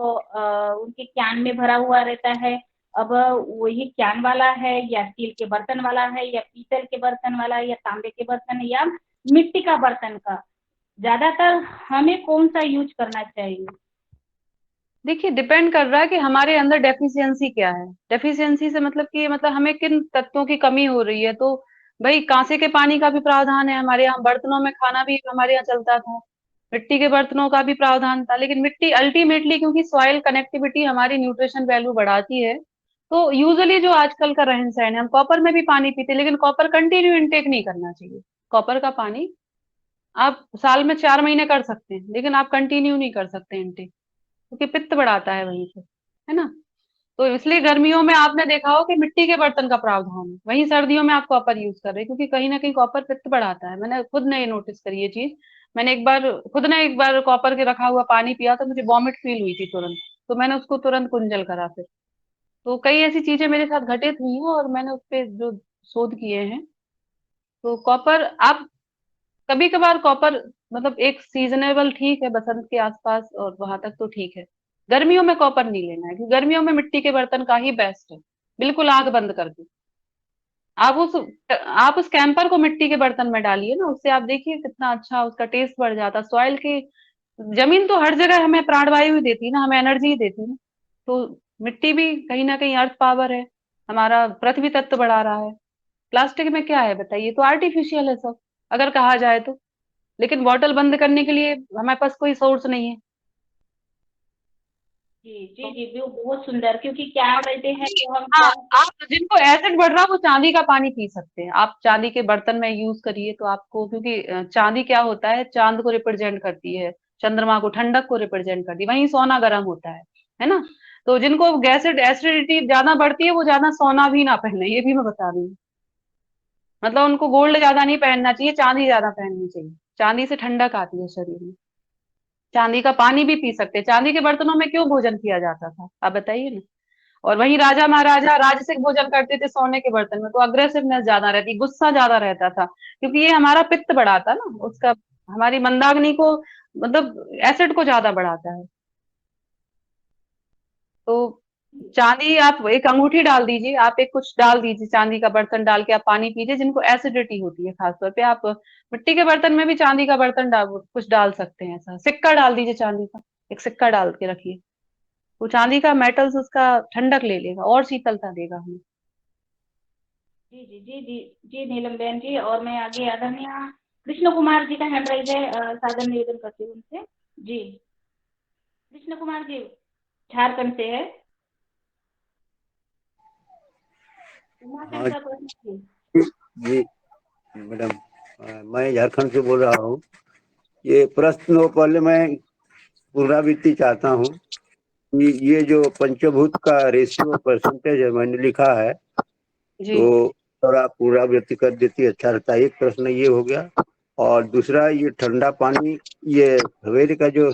उनके कैन में भरा हुआ रहता है। अब वही कैन वाला है या स्टील के बर्तन वाला है या पीतल के बर्तन वाला या तांबे के बर्तन या मिट्टी का बर्तन का, ज्यादातर हमें कौन सा यूज करना चाहिए? देखिए डिपेंड कर रहा है कि हमारे अंदर डेफिशिएंसी क्या है। डेफिशिएंसी से मतलब कि मतलब हमें किन तत्वों की कमी हो रही है। तो भाई कांसे के पानी का भी प्रावधान है हमारे यहाँ, बर्तनों में खाना भी हमारे यहाँ चलता था। मिट्टी के बर्तनों का भी प्रावधान था, लेकिन मिट्टी अल्टीमेटली क्योंकि सॉइल कनेक्टिविटी हमारी न्यूट्रिशन वैल्यू बढ़ाती है। तो यूजुअली जो आजकल का रहन सहन है, हम कॉपर में भी पानी पीते हैं, लेकिन कॉपर कंटिन्यू इनटेक नहीं करना चाहिए। कॉपर का पानी आप साल में 4 महीने कर सकते हैं, लेकिन आप कंटिन्यू नहीं कर सकते इनटेक, क्योंकि पित्त बढ़ाता है वहीं से, है ना। तो इसलिए गर्मियों में आपने देखा हो कि मिट्टी के बर्तन का प्रावधान है, वहीं सर्दियों में आप कॉपर यूज कर रहे हैं, क्योंकि कहीं ना कहीं कॉपर पित्त बढ़ाता है। मैंने खुद ने ये नोटिस करी ये चीज। मैंने एक बार कॉपर के रखा हुआ पानी पिया तो मुझे वॉमिट फील हुई थी तुरंत। तो मैंने उसको तुरंत कुंजल करा फिर। तो कई ऐसी चीजें मेरे साथ घटित हुई हैं और मैंने उस पे जो शोध किए हैं। तो कॉपर आप कभी कभार कॉपर मतलब एक सीजनेबल ठीक है, बसंत के आसपास और वहां तक तो ठीक है। गर्मियों में कॉपर नहीं लेना है, क्योंकि गर्मियों में मिट्टी के बर्तन का ही बेस्ट है। बिल्कुल आंख बंद कर दो। आप उस आप उस कैंपर को मिट्टी के बर्तन में डालिए ना, उससे आप देखिए कितना अच्छा उसका टेस्ट बढ़ जाता। सॉइल की जमीन तो हर जगह हमें प्राणवायु ही देती है ना, हमें एनर्जी ही देती है ना। तो मिट्टी भी कहीं ना कहीं अर्थ पावर है, हमारा पृथ्वी तत्व बढ़ा रहा है। प्लास्टिक में क्या है बताइए, तो आर्टिफिशियल है सब अगर कहा जाए तो। लेकिन बॉटल बंद करने के लिए हमारे पास कोई सोर्स नहीं है। जी जी जी, वो बहुत सुंदर, क्योंकि क्या कहते हैं कि हम हाँ, कम। आप जिनको एसिड बढ़ रहा है वो चांदी का पानी पी सकते हैं। आप चांदी के बर्तन में यूज करिए तो आपको, क्योंकि चांदी क्या होता है, चांद को रिप्रेजेंट करती है, चंद्रमा को, ठंडक को रिप्रेजेंट करती है, वहीं सोना गर्म होता है ना। तो जिनको गैसिड एसिडिटी ज्यादा बढ़ती है वो ज्यादा सोना भी ना पहने, ये भी मैं बता रही हूँ। मतलब उनको गोल्ड ज्यादा नहीं पहनना चाहिए, चांदी ज्यादा पहननी चाहिए। चांदी से ठंडक आती है शरीर में। चांदी का पानी भी पी सकते हैं। चांदी के बर्तनों में क्यों भोजन किया जाता था आप बताइए ना। और वहीं राजा महाराजा राजसिक भोजन करते थे सोने के बर्तन में, तो अग्रेसिवनेस ज्यादा रहती, गुस्सा ज्यादा रहता था, क्योंकि ये हमारा पित्त बढ़ाता ना उसका, हमारी मंदाग्नि को मतलब एसिड को ज्यादा बढ़ाता है। तो चांदी आप एक अंगूठी डाल दीजिए, आप एक कुछ डाल दीजिए, चांदी का बर्तन डाल के आप पानी पीजिए। जिनको एसिडिटी होती है खासतौर पे, आप मिट्टी के बर्तन में भी चांदी का बर्तन डाल कुछ डाल सकते हैं। ऐसा सिक्का डाल दीजिए चांदी का, एक सिक्का डाल के रखिए। वो चांदी का मेटल्स उसका ठंडक ले लेगा और शीतलता देगा हमें। जी जी जी जी जी नीलम बहन जी, और मैं आगे आदरणीय कृष्ण कुमार जी का हैंड राइज है, सादर निवेदन करती हूँ उनसे। जी कृष्ण कुमार जी झारखंड से है। हाँ उमाशंकर प्रसाद जी। जी मैडम, मैं झारखंड से बोल रहा हूँ। ये प्रश्न पहले मैं पुनरावृत्ति चाहता हूँ कि ये जो पंचभूत का रेशियो परसेंटेज है मैंने लिखा है, जी तो थोड़ा पुनरावृत्ति कर देती अच्छा रहता। एक प्रश्न ये हो गया, और दूसरा ये ठंडा पानी, ये सवेरे का जो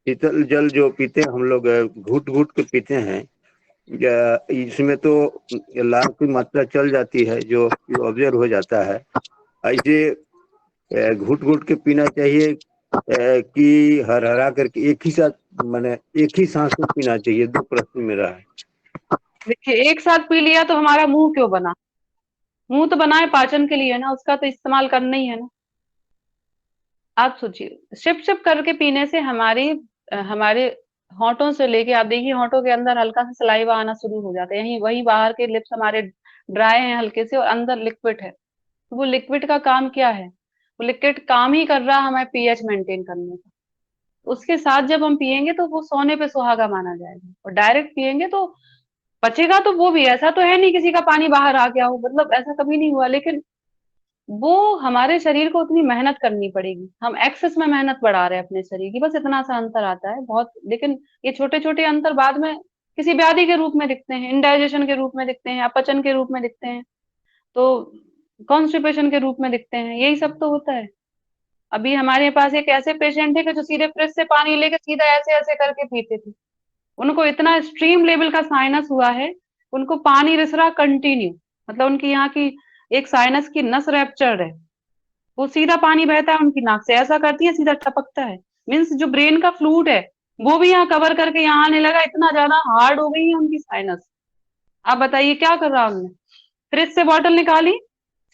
शीतल जल जो पीते हैं हम लोग, घूट घूट के पीते हैं, इसमें तो लाल की मात्रा चल जाती है जो ऑब्जर्व हो जाता है। ऐसे घुट घुट के पीना चाहिए कि हरा करके एक ही साथ मैंने एक ही सांस में पीना चाहिए? 2 प्रश्न मेरा है। देखिए, एक साथ पी लिया तो हमारा मुंह क्यों बना? मुंह तो बना है पाचन के लिए ना, उसका तो इस्तेमाल करना ही है ना। आप सोचिए, सिप सिप करके पीने से हमारे होंठों से लेके, आप देखिए होंठों के अंदर हल्का सा सलाइवा आना शुरू हो जाता है, यही वही बाहर के लिप्स हमारे ड्राई हैं हल्के से और अंदर लिक्विड है। तो वो लिक्विड का काम क्या है? वो लिक्विड काम ही कर रहा है हमें पीएच मेंटेन करने का। उसके साथ जब हम पिएंगे तो वो सोने पे सुहागा माना जाएगा, और डायरेक्ट पिएंगे तो बचेगा तो वो भी। ऐसा तो है नहीं किसी का पानी बाहर आ गया हो, मतलब ऐसा कभी नहीं हुआ, लेकिन वो हमारे शरीर को उतनी मेहनत करनी पड़ेगी। हम एक्सेस में मेहनत बढ़ा रहे हैं अपने शरीर की, बस इतना सा अंतर आता है बहुत। लेकिन ये छोटे छोटे अंतर बाद में किसी व्याधि के रूप में दिखते हैं, इंडाइजेशन के रूप में दिखते हैं, अपचन के रूप में दिखते हैं, तो कॉन्स्टिपेशन के रूप में दिखते हैं, यही सब तो होता है। अभी हमारे पास एक ऐसे पेशेंट है कि जो सीधे फ्रिज से पानी लेके सीधा ऐसे ऐसे करके पीते थे। उनको इतना एक्सट्रीम लेवल का साइनस हुआ है, उनको पानी रिस रहा कंटिन्यू, मतलब उनकी यहाँ की एक साइनस की नस रैप्चर है, वो सीधा पानी बहता है उनकी नाक से, ऐसा करती है सीधा टपकता है। मीन्स जो ब्रेन का फ्लूइड है वो भी यहाँ कवर करके यहाँ आने लगा, इतना ज्यादा हार्ड हो गई है उनकी साइनस। आप बताइए क्या कर रहा उन्होंने? फ्रिज से बॉटल निकाली,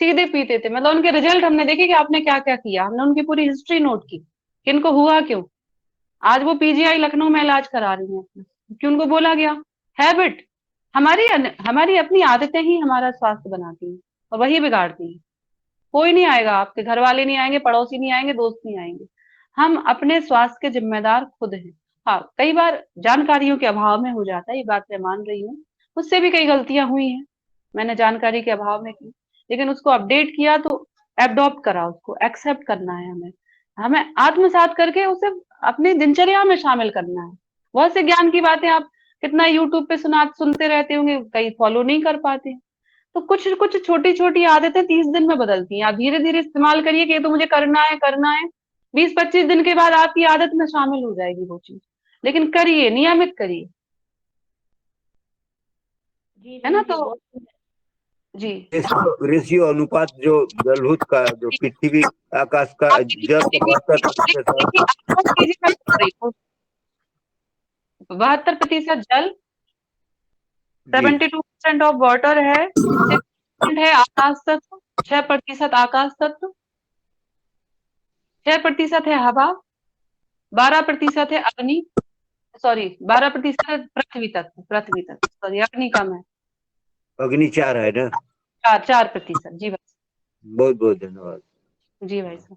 सीधे पीते थे। मतलब उनके रिजल्ट हमने देखे कि आपने क्या क्या किया, हमने उनकी पूरी हिस्ट्री नोट की कि इनको हुआ क्यों। आज वो पीजीआई लखनऊ में इलाज करा रही हैं अपना, क्योंकि उनको बोला गया। हैबिट, हमारी अपनी आदतें ही हमारा स्वास्थ्य बनाती हैं और वही बिगाड़ती हैं। कोई नहीं आएगा, आपके घर वाले नहीं आएंगे, पड़ोसी नहीं आएंगे, दोस्त नहीं आएंगे। हम अपने स्वास्थ्य के जिम्मेदार खुद हैं। हाँ, कई बार जानकारियों के अभाव में हो जाता है, ये बात मैं मान रही हूँ, मुझसे भी कई गलतियां हुई हैं, मैंने जानकारी के अभाव में की, लेकिन उसको अपडेट किया तो एडॉप्ट करा, उसको एक्सेप्ट करना है हमें। हमें आत्मसात करके उसे अपनी दिनचर्या में शामिल करना है। बहुत से ज्ञान की बातें आप कितना यूट्यूब पे सुनते रहते होंगे, कई फॉलो नहीं कर पाते। तो कुछ कुछ छोटी छोटी आदतें 30 दिन में बदलती हैं। आप धीरे धीरे इस्तेमाल करिए कि ये तो मुझे करना है, 20-25 दिन के बाद आपकी आदत में शामिल हो जाएगी वो चीज। लेकिन करिए, नियमित करिए, जी है ना? जी जी, तो बहुत जी, रेशियो अनुपात जो जलभूत का, जो पृथ्वी आकाश का आप जल देखिए 72% आप बहुत तेजी से बोल रही हो। 72% जल, जी 72% ऑफ वाटर है, 6% है आकाश तत्व, 6% आकाश तत्व, 6% है हवा, 12% है अग्नि, सॉरी 12% पृथ्वी तत्व, सॉरी अग्नि कम है, अग्नि 4 है ना? 4%। जी भाई, बहुत बहुत धन्यवाद। जी भाई साहब,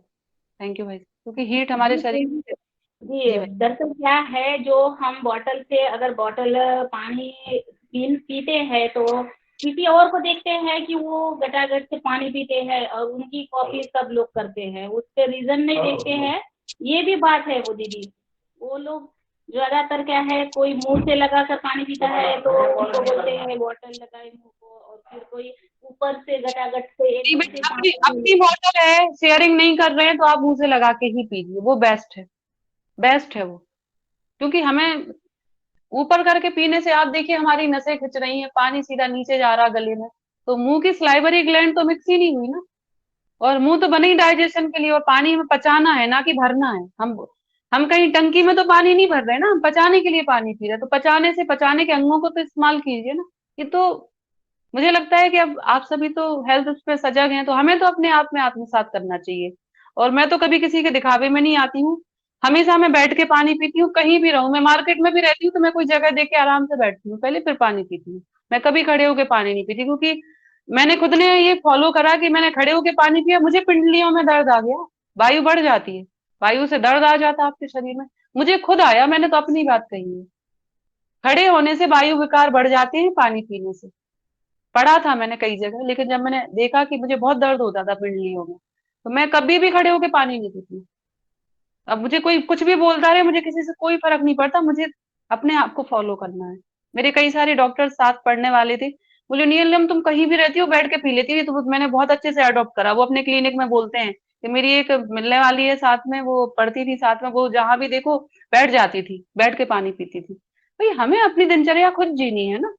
थैंक यू भाई साहब, क्योंकि हीट हमारे शरीर से। जी। जी भाई, दरअसल क्या है, जो हम बॉटल से अगर बॉटल पानी पीते हैं तो किसी और को देखते हैं कि वो गटागट से पानी पीते हैं और उनकी कॉपी सब लोग करते हैं, उसके रीजन नहीं देखते हैं। ये भी बात है वो दीदी, वो लोग ज्यादातर क्या है, कोई मुंह से लगा कर पानी पीता है तो उनको बोलते हैं बॉटल लगाए मुंह को, और फिर कोई ऊपर से गटागट से नहीं एकदम भाई, से अपनी पानी। अपनी बॉटल है, शेयरिंग नहीं कर रहे हैं तो आप मुंह से लगा के ही पीजिए, वो बेस्ट है, बेस्ट है वो। क्योंकि हमें ऊपर करके पीने से आप देखिए हमारी नसें खिंच रही हैं, पानी सीधा नीचे जा रहा गले में, तो मुंह की स्लाइवरी ग्लैंड तो मिक्स ही नहीं हुई ना। और मुंह तो बने ही डाइजेशन के लिए, और पानी में पचाना है ना कि भरना है। हम कहीं टंकी में तो पानी नहीं भर रहे ना, हम पचाने के लिए पानी पी रहे हैं, तो पचाने के अंगों को तो इस्तेमाल कीजिए ना। ये तो मुझे लगता है कि अब आप सभी तो हेल्थ पे सजग हैं, तो हमें तो अपने आप में आत्मसात करना चाहिए। और मैं तो कभी किसी के दिखावे में नहीं आती हूँ, हमेशा मैं बैठ के पानी पीती हूँ, कहीं भी रहूं, मैं मार्केट में भी रहती हूँ तो मैं कोई जगह देख के आराम से बैठती हूँ पहले, फिर पानी पीती हूँ। मैं कभी खड़े होके पानी नहीं पीती, क्योंकि मैंने खुद ने ये फॉलो करा कि मैंने खड़े होके पानी पिया, मुझे पिंडलियों में दर्द आ गया, वायु बढ़ जाती है, वायु से दर्द आ जाता है आपके शरीर में। मुझे खुद आया, मैंने तो अपनी बात कही है, खड़े होने से वायु विकार बढ़ जाते हैं पानी पीने से। पढ़ा था मैंने कई जगह, लेकिन जब मैंने देखा कि मुझे बहुत दर्द होता था पिंडलियों में, तो मैं कभी भी खड़े होके पानी नहीं पीती। अब मुझे कोई कुछ भी बोलता रहे, मुझे किसी से कोई फर्क नहीं पड़ता, मुझे अपने आप को फॉलो करना है। मेरे कई सारे डॉक्टर साथ पढ़ने वाले थे, बोले नीलम तुम कहीं भी रहती हो बैठ के पी लेती है, तो मैंने बहुत अच्छे से अडॉप्ट करा। वो अपने क्लिनिक में बोलते हैं कि मेरी एक मिलने वाली है साथ में, वो पढ़ती थी साथ में, वो जहां भी देखो बैठ जाती थी, बैठ के पानी पीती थी। भाई हमें अपनी दिनचर्या खुद जीनी है ना।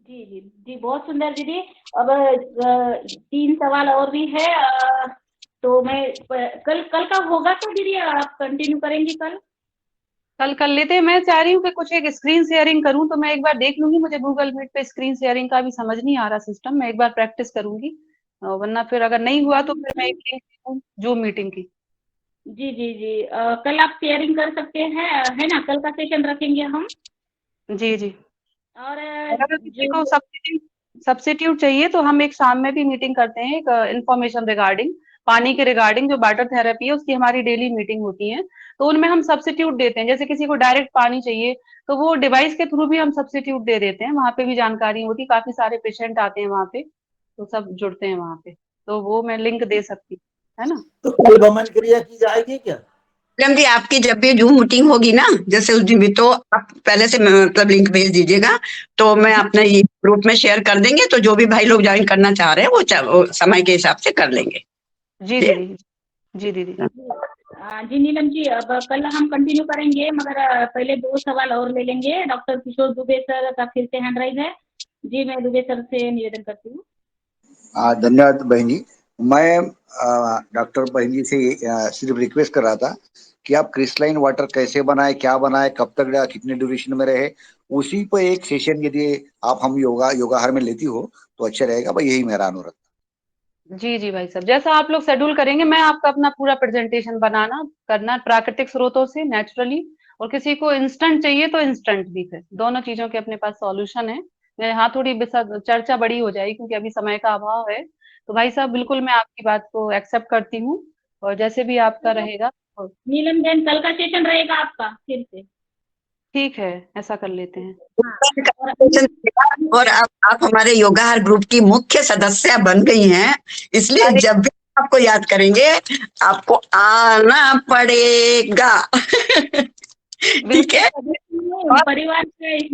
जी जी जी, बहुत सुंदर दीदी। अब 3 सवाल और भी है। तो मैं कल का होगा तो दीदी आप कंटिन्यू करेंगी कल? कल कर लेते हैं। मैं चाह रही हूँ कि कुछ एक स्क्रीन शेयरिंग करूँ, तो मैं एक बार देख लूंगी। मुझे गूगल मीट पे स्क्रीन शेयरिंग का भी समझ नहीं आ रहा सिस्टम, मैं एक बार प्रैक्टिस करूंगी। वरना फिर अगर नहीं हुआ तो फिर मैं एक लिंक जूम मीटिंग की। जी जी जी कल आप शेयरिंग कर सकते हैं, है ना? कल का सेशन रखेंगे हम। जी जी। और अगर किसी जो को सब्स्टिट्यूट चाहिए तो हम एक शाम में भी मीटिंग करते हैं, एक इंफॉर्मेशन रिगार्डिंग पानी के रिगार्डिंग जो वाटर थेरेपी है उसकी हमारी डेली मीटिंग होती है। तो उनमें हम सब्स्टिट्यूट देते हैं, जैसे किसी को डायरेक्ट पानी चाहिए तो वो डिवाइस के थ्रू भी हम सब्स्टिट्यूट दे देते हैं। वहाँ पे भी जानकारी होती है, काफी सारे पेशेंट आते हैं वहाँ पे, तो सब जुड़ते हैं वहाँ पे। तो वो मैं लिंक दे सकती हूँ, है ना? तो कल वमन क्रिया की जाएगी क्या? मैडम जी, आपकी जब भी जूम मीटिंग होगी ना, जैसे उस दिन भी, तो आप पहले से मतलब लिंक भेज दीजिएगा, तो मैं अपना ये ग्रुप में शेयर कर देंगे, तो जो भी भाई लोग ज्वाइन करना चाह रहे हैं वो समय के हिसाब से कर लेंगे। जी दीदी। जी दीदी। जी नीलम जी, अब कल हम कंटिन्यू करेंगे, मगर पहले 2 सवाल और ले लेंगे। डॉक्टर किशोर दुबे सर का फिर से हैंड राइज है जी, मैं दुबे सर से निवेदन करती हूँ। धन्यवाद बहन जी। मैं डॉक्टर बहन जी से सिर्फ रिक्वेस्ट कर रहा था कि आप क्रिस्टलाइन वाटर कैसे बनाए, क्या बनाए, कब तक रहा, कितने ड्यूरेशन में रहे, उसी पर एक सेशन यदि आप हम योगाहार में लेती हो तो अच्छा रहेगा भाई, यही मेरा अनुरोध। जी जी भाई साहब, जैसा आप लोग शेड्यूल करेंगे, मैं आपका अपना पूरा प्रेजेंटेशन बनाना करना प्राकृतिक स्रोतों से नेचुरली, और किसी को इंस्टेंट चाहिए तो इंस्टेंट भी, फिर दोनों चीजों के अपने पास सॉल्यूशन है। मेरे यहाँ थोड़ी चर्चा बड़ी हो जाएगी क्योंकि अभी समय का अभाव है। तो भाई साहब बिल्कुल मैं आपकी बात को एक्सेप्ट करती हूँ, और जैसे भी आपका रहेगा। नीलम बहन, कल का सेशन रहेगा आपका फिर से? ठीक है, ऐसा कर लेते हैं। और आप हमारे योगाहार ग्रुप की मुख्य सदस्य बन गई हैं, इसलिए जब भी आपको याद करेंगे आपको आना पड़ेगा। ठीक है। परिवार का एक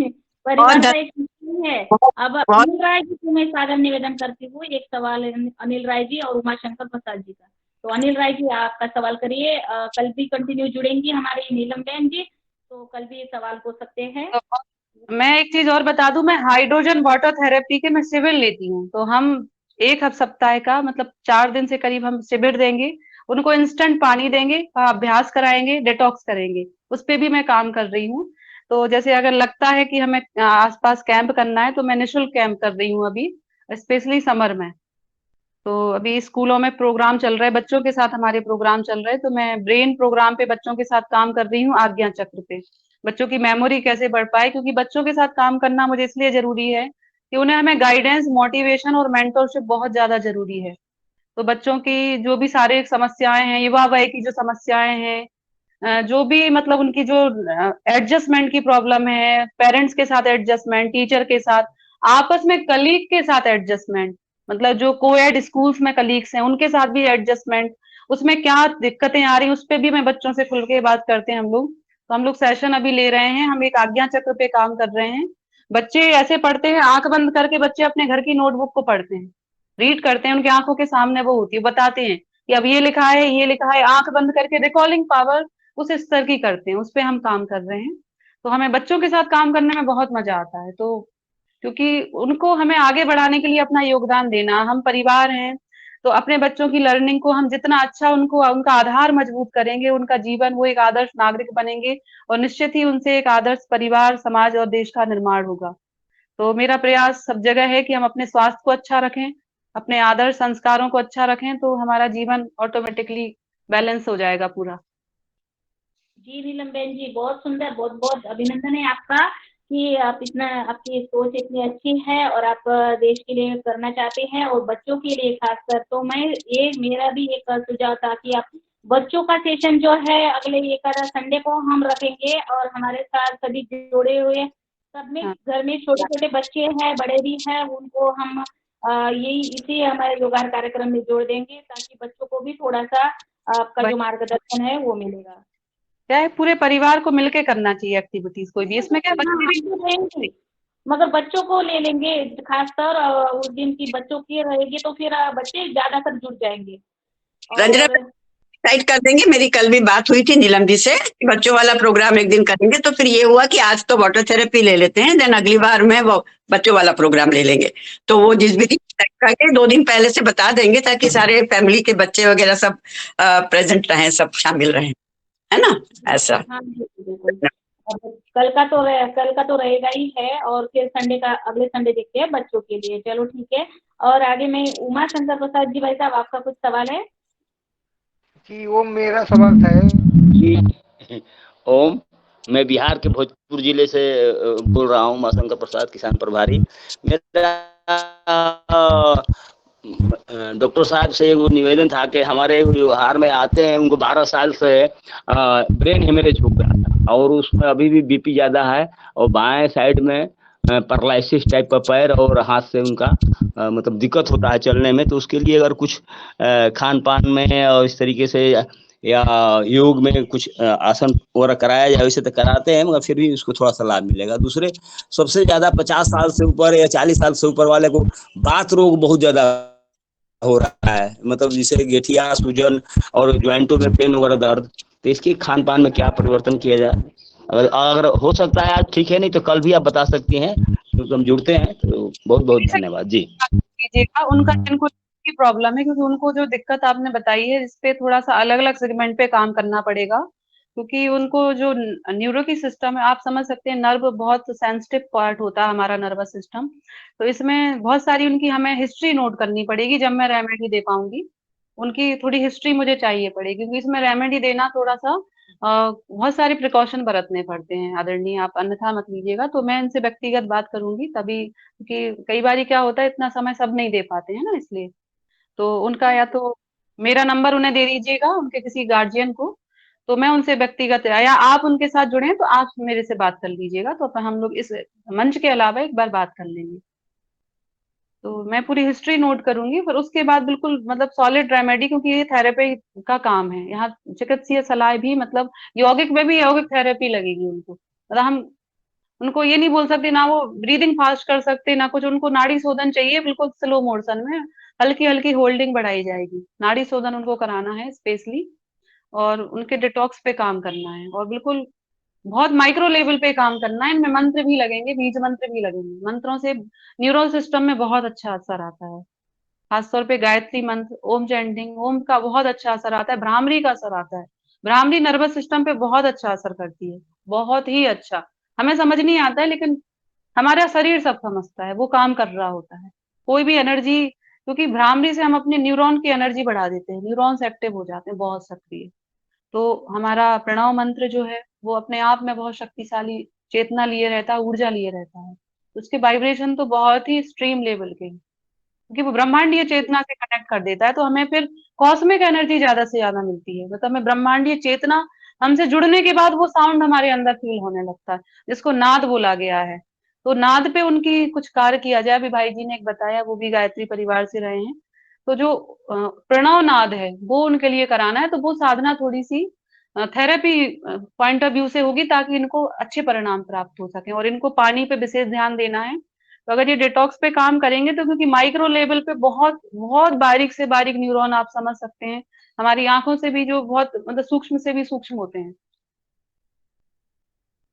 है। अब अनिल राय जी को मैं सादर निवेदन करती हूँ, एक सवाल अनिल राय जी और उमाशंकर प्रसाद जी का। तो अनिल राय जी, आपका सवाल करिए। कल भी कंटिन्यू जुड़ेंगी हमारी नीलम बहन जी, तो कल भी सवाल पूछ सकते हैं। मैं एक चीज और बता दूं, मैं हाइड्रोजन वाटर थेरेपी के मैं शिविर लेती हूँ। तो हम एक सप्ताह का मतलब 4 दिन से करीब हम शिविर देंगे, उनको इंस्टेंट पानी देंगे, अभ्यास कराएंगे, डिटॉक्स करेंगे, उस पे भी मैं काम कर रही हूँ। तो जैसे अगर लगता है कि हमें आसपास कैंप करना है तो मैं निःशुल्क कैंप कर रही हूँ अभी, स्पेशली समर में। तो अभी स्कूलों में प्रोग्राम चल रहा है, बच्चों के साथ हमारे प्रोग्राम चल रहे हैं, तो मैं ब्रेन प्रोग्राम पे बच्चों के साथ काम कर रही हूँ, आज्ञा चक्र पे, बच्चों की मेमोरी कैसे बढ़ पाए। क्योंकि बच्चों के साथ काम करना मुझे इसलिए जरूरी है कि उन्हें हमें गाइडेंस, मोटिवेशन और मेंटरशिप बहुत ज्यादा जरूरी है। तो बच्चों की जो भी शारीरिक समस्याएं हैं, युवा वय की जो समस्याएं हैं, जो भी मतलब उनकी जो एडजस्टमेंट की प्रॉब्लम है, पेरेंट्स के साथ एडजस्टमेंट, टीचर के साथ, आपस में कलीग के साथ एडजस्टमेंट, मतलब जो कोएड स्कूल्स में कलीग्स हैं उनके साथ भी एडजस्टमेंट, उसमें क्या दिक्कतें आ रही, उस पे भी मैं बच्चों से खुल के बात करते हैं हम लोग। तो हम लोग सेशन अभी ले रहे हैं, हम एक आज्ञा चक्र पे काम कर रहे हैं। बच्चे ऐसे पढ़ते हैं, आंख बंद करके बच्चे अपने घर की नोटबुक को पढ़ते हैं, रीड करते हैं, उनकी आंखों के सामने वो होती है, बताते हैं कि अब ये लिखा है, ये लिखा है, आंख बंद करके रिकॉलिंग पावर उस स्तर की करते हैं, उस पे हम काम कर रहे हैं। तो हमें बच्चों के साथ काम करने में बहुत मजा आता है। तो क्योंकि उनको हमें आगे बढ़ाने के लिए अपना योगदान देना, हम परिवार हैं, तो अपने बच्चों की लर्निंग को हम जितना अच्छा उनको उनका आधार मजबूत करेंगे, उनका जीवन वो एक आदर्श नागरिक बनेंगे, और निश्चित ही उनसे एक आदर्श परिवार, समाज और देश का निर्माण होगा। तो मेरा प्रयास सब जगह है कि हम अपने स्वास्थ्य को अच्छा रखें, अपने आदर्श संस्कारों को अच्छा रखें, तो हमारा जीवन ऑटोमेटिकली बैलेंस हो जाएगा पूरा। जी नीलम बहन जी, बहुत सुंदर, बहुत बहुत अभिनंदन है आपका कि आप इतना, आपकी सोच इतनी अच्छी है और आप देश के लिए करना चाहते हैं और बच्चों के लिए खासकर। तो मेरा भी एक सुझाव था कि आप बच्चों का सेशन जो है अगले एकादश संडे को हम रखेंगे, और हमारे साथ सभी जुड़े हुए सब में घर में छोटे छोटे बच्चे हैं, बड़े भी हैं, उनको हम यही इसी हमारे योगाहार कार्यक्रम में जोड़ देंगे, ताकि बच्चों को भी थोड़ा सा आपका जो मार्गदर्शन है वो मिलेगा। क्या है, पूरे परिवार को मिलके करना चाहिए एक्टिविटीज, कोई भी इसमें क्या बच्चे मगर बच्चों को ले लेंगे खासकर, उस दिन की बच्चों की रहेगी तो फिर बच्चे ज्यादातर जुड़ जाएंगे। रंजना डिसाइड कर देंगे। मेरी कल भी बात हुई थी नीलम जी से, बच्चों वाला प्रोग्राम एक दिन करेंगे, तो फिर ये हुआ कि आज तो वाटर थेरेपी ले लेते हैं, देन अगली बार में वो बच्चों वाला प्रोग्राम ले लेंगे। तो वो जिस भी दिन करके 2 दिन पहले से बता देंगे, ताकि सारे फैमिली के बच्चे वगैरह सब प्रेजेंट रहें, सब शामिल रहें, है ना? ऐसा। हाँ जी बिल्कुल। अब कल का तो रहेगा ही है, और फिर संडे का, अगले संडे देखते हैं बच्चों के लिए। चलो ठीक है। और आगे मैं उमा शंकर प्रसाद जी, भाई साहब आपका कुछ सवाल है? जी वो मेरा सवाल था जी ओम, मैं बिहार के भोजपुर जिले से बोल रहा हूँ, उमाशंकर प्रसाद, किसान प्रभारी। मेरा डॉक्टर साहब से वो निवेदन था कि हमारे बिहार में आते हैं, उनको 12 साल से ब्रेन हेमरेज हो गया था, और उसमें अभी भी बीपी ज़्यादा है, और बाएं साइड में पैरालिसिस टाइप का पैर, और हाथ से उनका मतलब दिक्कत होता है चलने में। तो उसके लिए अगर कुछ खान पान में और इस तरीके से या योग में कुछ आसन वगैरह कराया जाए, वैसे तो कराते हैं, मगर फिर भी उसको थोड़ा सा लाभ मिलेगा। दूसरे सबसे ज्यादा 50 साल से ऊपर या 40 साल से ऊपर वाले को बात रोग बहुत ज्यादा हो रहा है, मतलब जैसे गेठिया, सूजन और ज्वाइंटों में पेन वगैरह दर्द। तो इसके खान पान में क्या परिवर्तन किया जाए? अगर हो सकता है आज ठीक है, नहीं तो कल भी आप बता सकती हैं, क्योंकि हम जुड़ते हैं। तो बहुत बहुत धन्यवाद जी। कीजिएगा उनका, जिनको की प्रॉब्लम है, क्योंकि उनको जो दिक्कत आपने बताई है, इस पे थोड़ा सा अलग अलग सेगमेंट पे काम करना पड़ेगा, क्योंकि उनको जो न्यूरो की सिस्टम है, आप समझ सकते हैं, नर्व बहुत सेंसिटिव पार्ट होता है हमारा नर्वस सिस्टम। तो इसमें बहुत सारी उनकी हमें हिस्ट्री नोट करनी पड़ेगी जब मैं रेमेडी दे पाऊंगी। उनकी थोड़ी हिस्ट्री मुझे चाहिए पड़ेगी, क्योंकि इसमें रेमेडी देना थोड़ा सा बहुत सारे प्रिकॉशन बरतने पड़ते हैं आदरणीय, आप अन्यथा मत लीजिएगा। तो मैं इनसे व्यक्तिगत बात करूंगी तभी, क्योंकि कई बार क्या होता है, इतना समय सब नहीं दे पाते हैं ना, इसलिए। तो उनका या तो मेरा नंबर उन्हें दे दीजिएगा, उनके किसी गार्जियन को, तो मैं उनसे व्यक्तिगत, या आप उनके साथ जुड़े हैं तो आप मेरे से बात कर लीजिएगा, तो अपन हम लोग इस मंच के अलावा एक बार बात कर लेंगे। तो मैं पूरी हिस्ट्री नोट करूंगी, फिर उसके बाद बिल्कुल मतलब सॉलिड रेमेडी, क्योंकि ये थेरेपी का काम है यहाँ, चिकित्सीय सलाह भी, मतलब यौगिक में भी यौगिक थेरेपी लगेगी उनको। मतलब हम उनको ये नहीं बोल सकते, ना वो ब्रीदिंग फास्ट कर सकते, ना कुछ, उनको नाड़ी शोधन चाहिए बिल्कुल स्लो मोशन में, हल्की हल्की होल्डिंग बढ़ाई जाएगी, नाड़ी शोधन उनको कराना है स्पेशली, और उनके डिटॉक्स पे काम करना है, और बिल्कुल बहुत माइक्रो लेवल पे काम करना है। इनमें मंत्र भी लगेंगे, बीज मंत्र भी लगेंगे, मंत्रों से न्यूरल सिस्टम में बहुत अच्छा असर आता है, खासतौर पे गायत्री मंत्र, ओम चैंटिंग, ओम का बहुत अच्छा असर आता है, भ्रामरी का असर आता है, भ्रामरी नर्वस सिस्टम पे बहुत अच्छा असर करती है, बहुत ही अच्छा। हमें समझ नहीं आता है, लेकिन हमारा शरीर सब समझता है, वो काम कर रहा होता है, कोई भी एनर्जी, क्योंकि भ्रामरी से हम अपने न्यूरॉन की एनर्जी बढ़ा देते हैं, न्यूरॉन्स एक्टिव हो जाते हैं, बहुत सक्रिय। तो हमारा प्रणव मंत्र जो है, वो अपने आप में बहुत शक्तिशाली चेतना लिए रहता है, ऊर्जा लिए रहता है, उसके वाइब्रेशन तो बहुत ही एक्सट्रीम लेवल के हैं, क्योंकि वो ब्रह्मांडीय चेतना से कनेक्ट कर देता है, तो हमें फिर कॉस्मिक एनर्जी ज्यादा से ज्यादा मिलती है, मतलब हमें ब्रह्मांडीय चेतना, हमसे जुड़ने के बाद वो साउंड हमारे अंदर फील होने लगता है, जिसको नाद बोला गया है। तो नाद पे उनकी कुछ कार्य किया जाए, अभी भाई जी ने एक बताया, वो भी गायत्री परिवार से रहे हैं, तो जो प्रणव नाद है वो उनके लिए कराना है, तो वो साधना थोड़ी सी थेरेपी पॉइंट ऑफ व्यू से होगी, ताकि इनको अच्छे परिणाम प्राप्त हो सके, और इनको पानी पे विशेष ध्यान देना है। तो अगर ये डिटॉक्स पे काम करेंगे, तो क्योंकि माइक्रो लेवल पे बहुत बहुत बारीक से बारीक न्यूरॉन, आप समझ सकते हैं, हमारी आंखों से भी जो बहुत मतलब सूक्ष्म से भी सूक्ष्म होते हैं।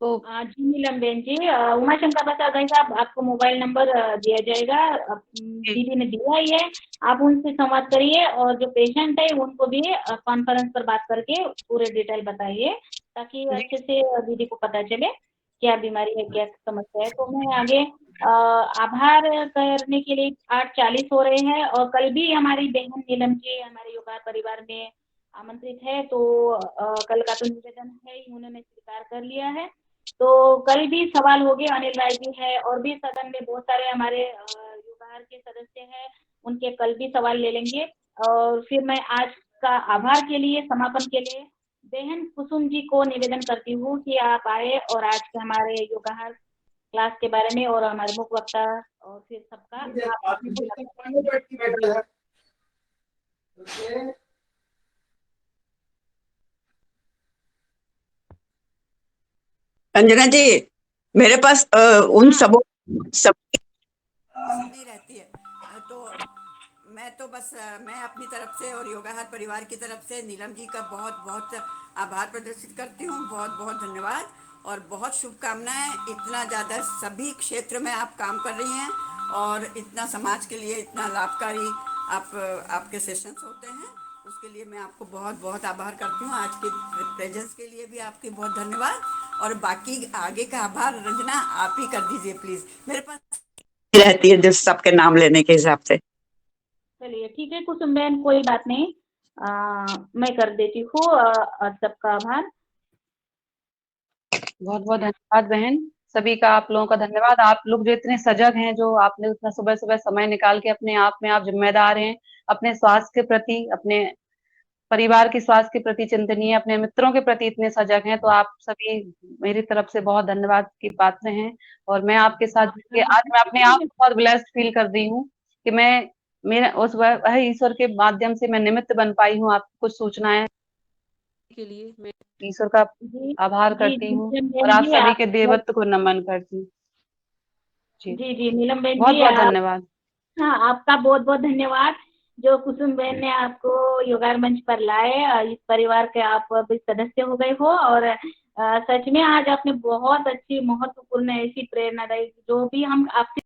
तो जी नीलम बेन जी, उमा शंकर प्रसाद भाई साहब, आपको मोबाइल नंबर दिया जाएगा, दीदी ने दिया ही है, आप उनसे संवाद करिए, और जो पेशेंट है उनको भी कॉन्फ्रेंस पर बात करके पूरे डिटेल बताइए, ताकि अच्छे से दीदी को पता चले क्या बीमारी है, क्या समस्या है। तो मैं आगे आभार करने के लिए 8:40 हो रहे हैं, और कल भी हमारी बहन नीलम जी हमारे योगा परिवार में आमंत्रित है, तो कल का तो निवेदन है ही, उन्होंने स्वीकार कर लिया है। तो कल भी सवाल होंगे, अनिल राय जी है, और भी सदन में बहुत सारे हमारे युवा के सदस्य हैं, उनके कल भी सवाल ले लेंगे। और फिर मैं आज का आभार के लिए, समापन के लिए बहन कुसुम जी को निवेदन करती हूँ कि आप आए और आज के हमारे योगा क्लास के बारे में, और हमारे मुख्य वक्ता और फिर सबका अंजना जी, मेरे पास उन सब नहीं रहती है, तो मैं तो बस मैं अपनी तरफ से और योगाहार परिवार की तरफ से नीलम जी का बहुत बहुत आभार प्रदर्शित करती हूँ। बहुत बहुत धन्यवाद और बहुत शुभकामनाएं। इतना ज़्यादा सभी क्षेत्र में आप काम कर रही हैं और इतना समाज के लिए इतना लाभकारी आपके सेशंस होते हैं, उसके लिए मैं आपको बहुत बहुत आभार करती हूँ। आज के प्रेजेंस के लिए भी आपकी बहुत धन्यवाद और बाकी आगे का आभार रंजना आप ही कर दीजिए प्लीज। मेरे पास रहती है जिस सबके नाम लेने के हिसाब से। चलिए ठीक है कुसुम बहन, कोई बात नहीं, मैं कर देती हूँ सबका आभार। बहुत बहुत धन्यवाद बहन, सभी का आप लोगों का धन्यवाद। आप लोग जो इतने सजग हैं, जो आपने उतना सुबह सुबह समय निकाल के अपने आप में आप जिम्मेदार हैं, अपने स्वास्थ्य के प्रति, अपने परिवार के स्वास्थ्य के प्रति चिंतनीय, अपने मित्रों के प्रति इतने सजग हैं, तो आप सभी मेरी तरफ से बहुत धन्यवाद की पात्र हैं। और मैं आपके साथ जुड़ के आज मैं अपने आप को बहुत ब्लेस्ड फील कर रही हूँ कि मैं मेरा उस वह ईश्वर के माध्यम से मैं निमित्त बन पाई हूँ आपको कुछ सूचनाएं के लिए। मैं ईश्वर का आभार करती हूँ और आप सभी के देवत्व को नमन करती हूँ। जी नीलम बहन बहुत जी, बहुत धन्यवाद। हाँ, आपका बहुत बहुत धन्यवाद जो कुसुम बहन ने आपको योगार मंच पर लाए। इस परिवार के आप भी सदस्य हो गए हो और सच में आज आपने बहुत अच्छी महत्वपूर्ण ऐसी प्रेरणादायी जो भी हम आपसे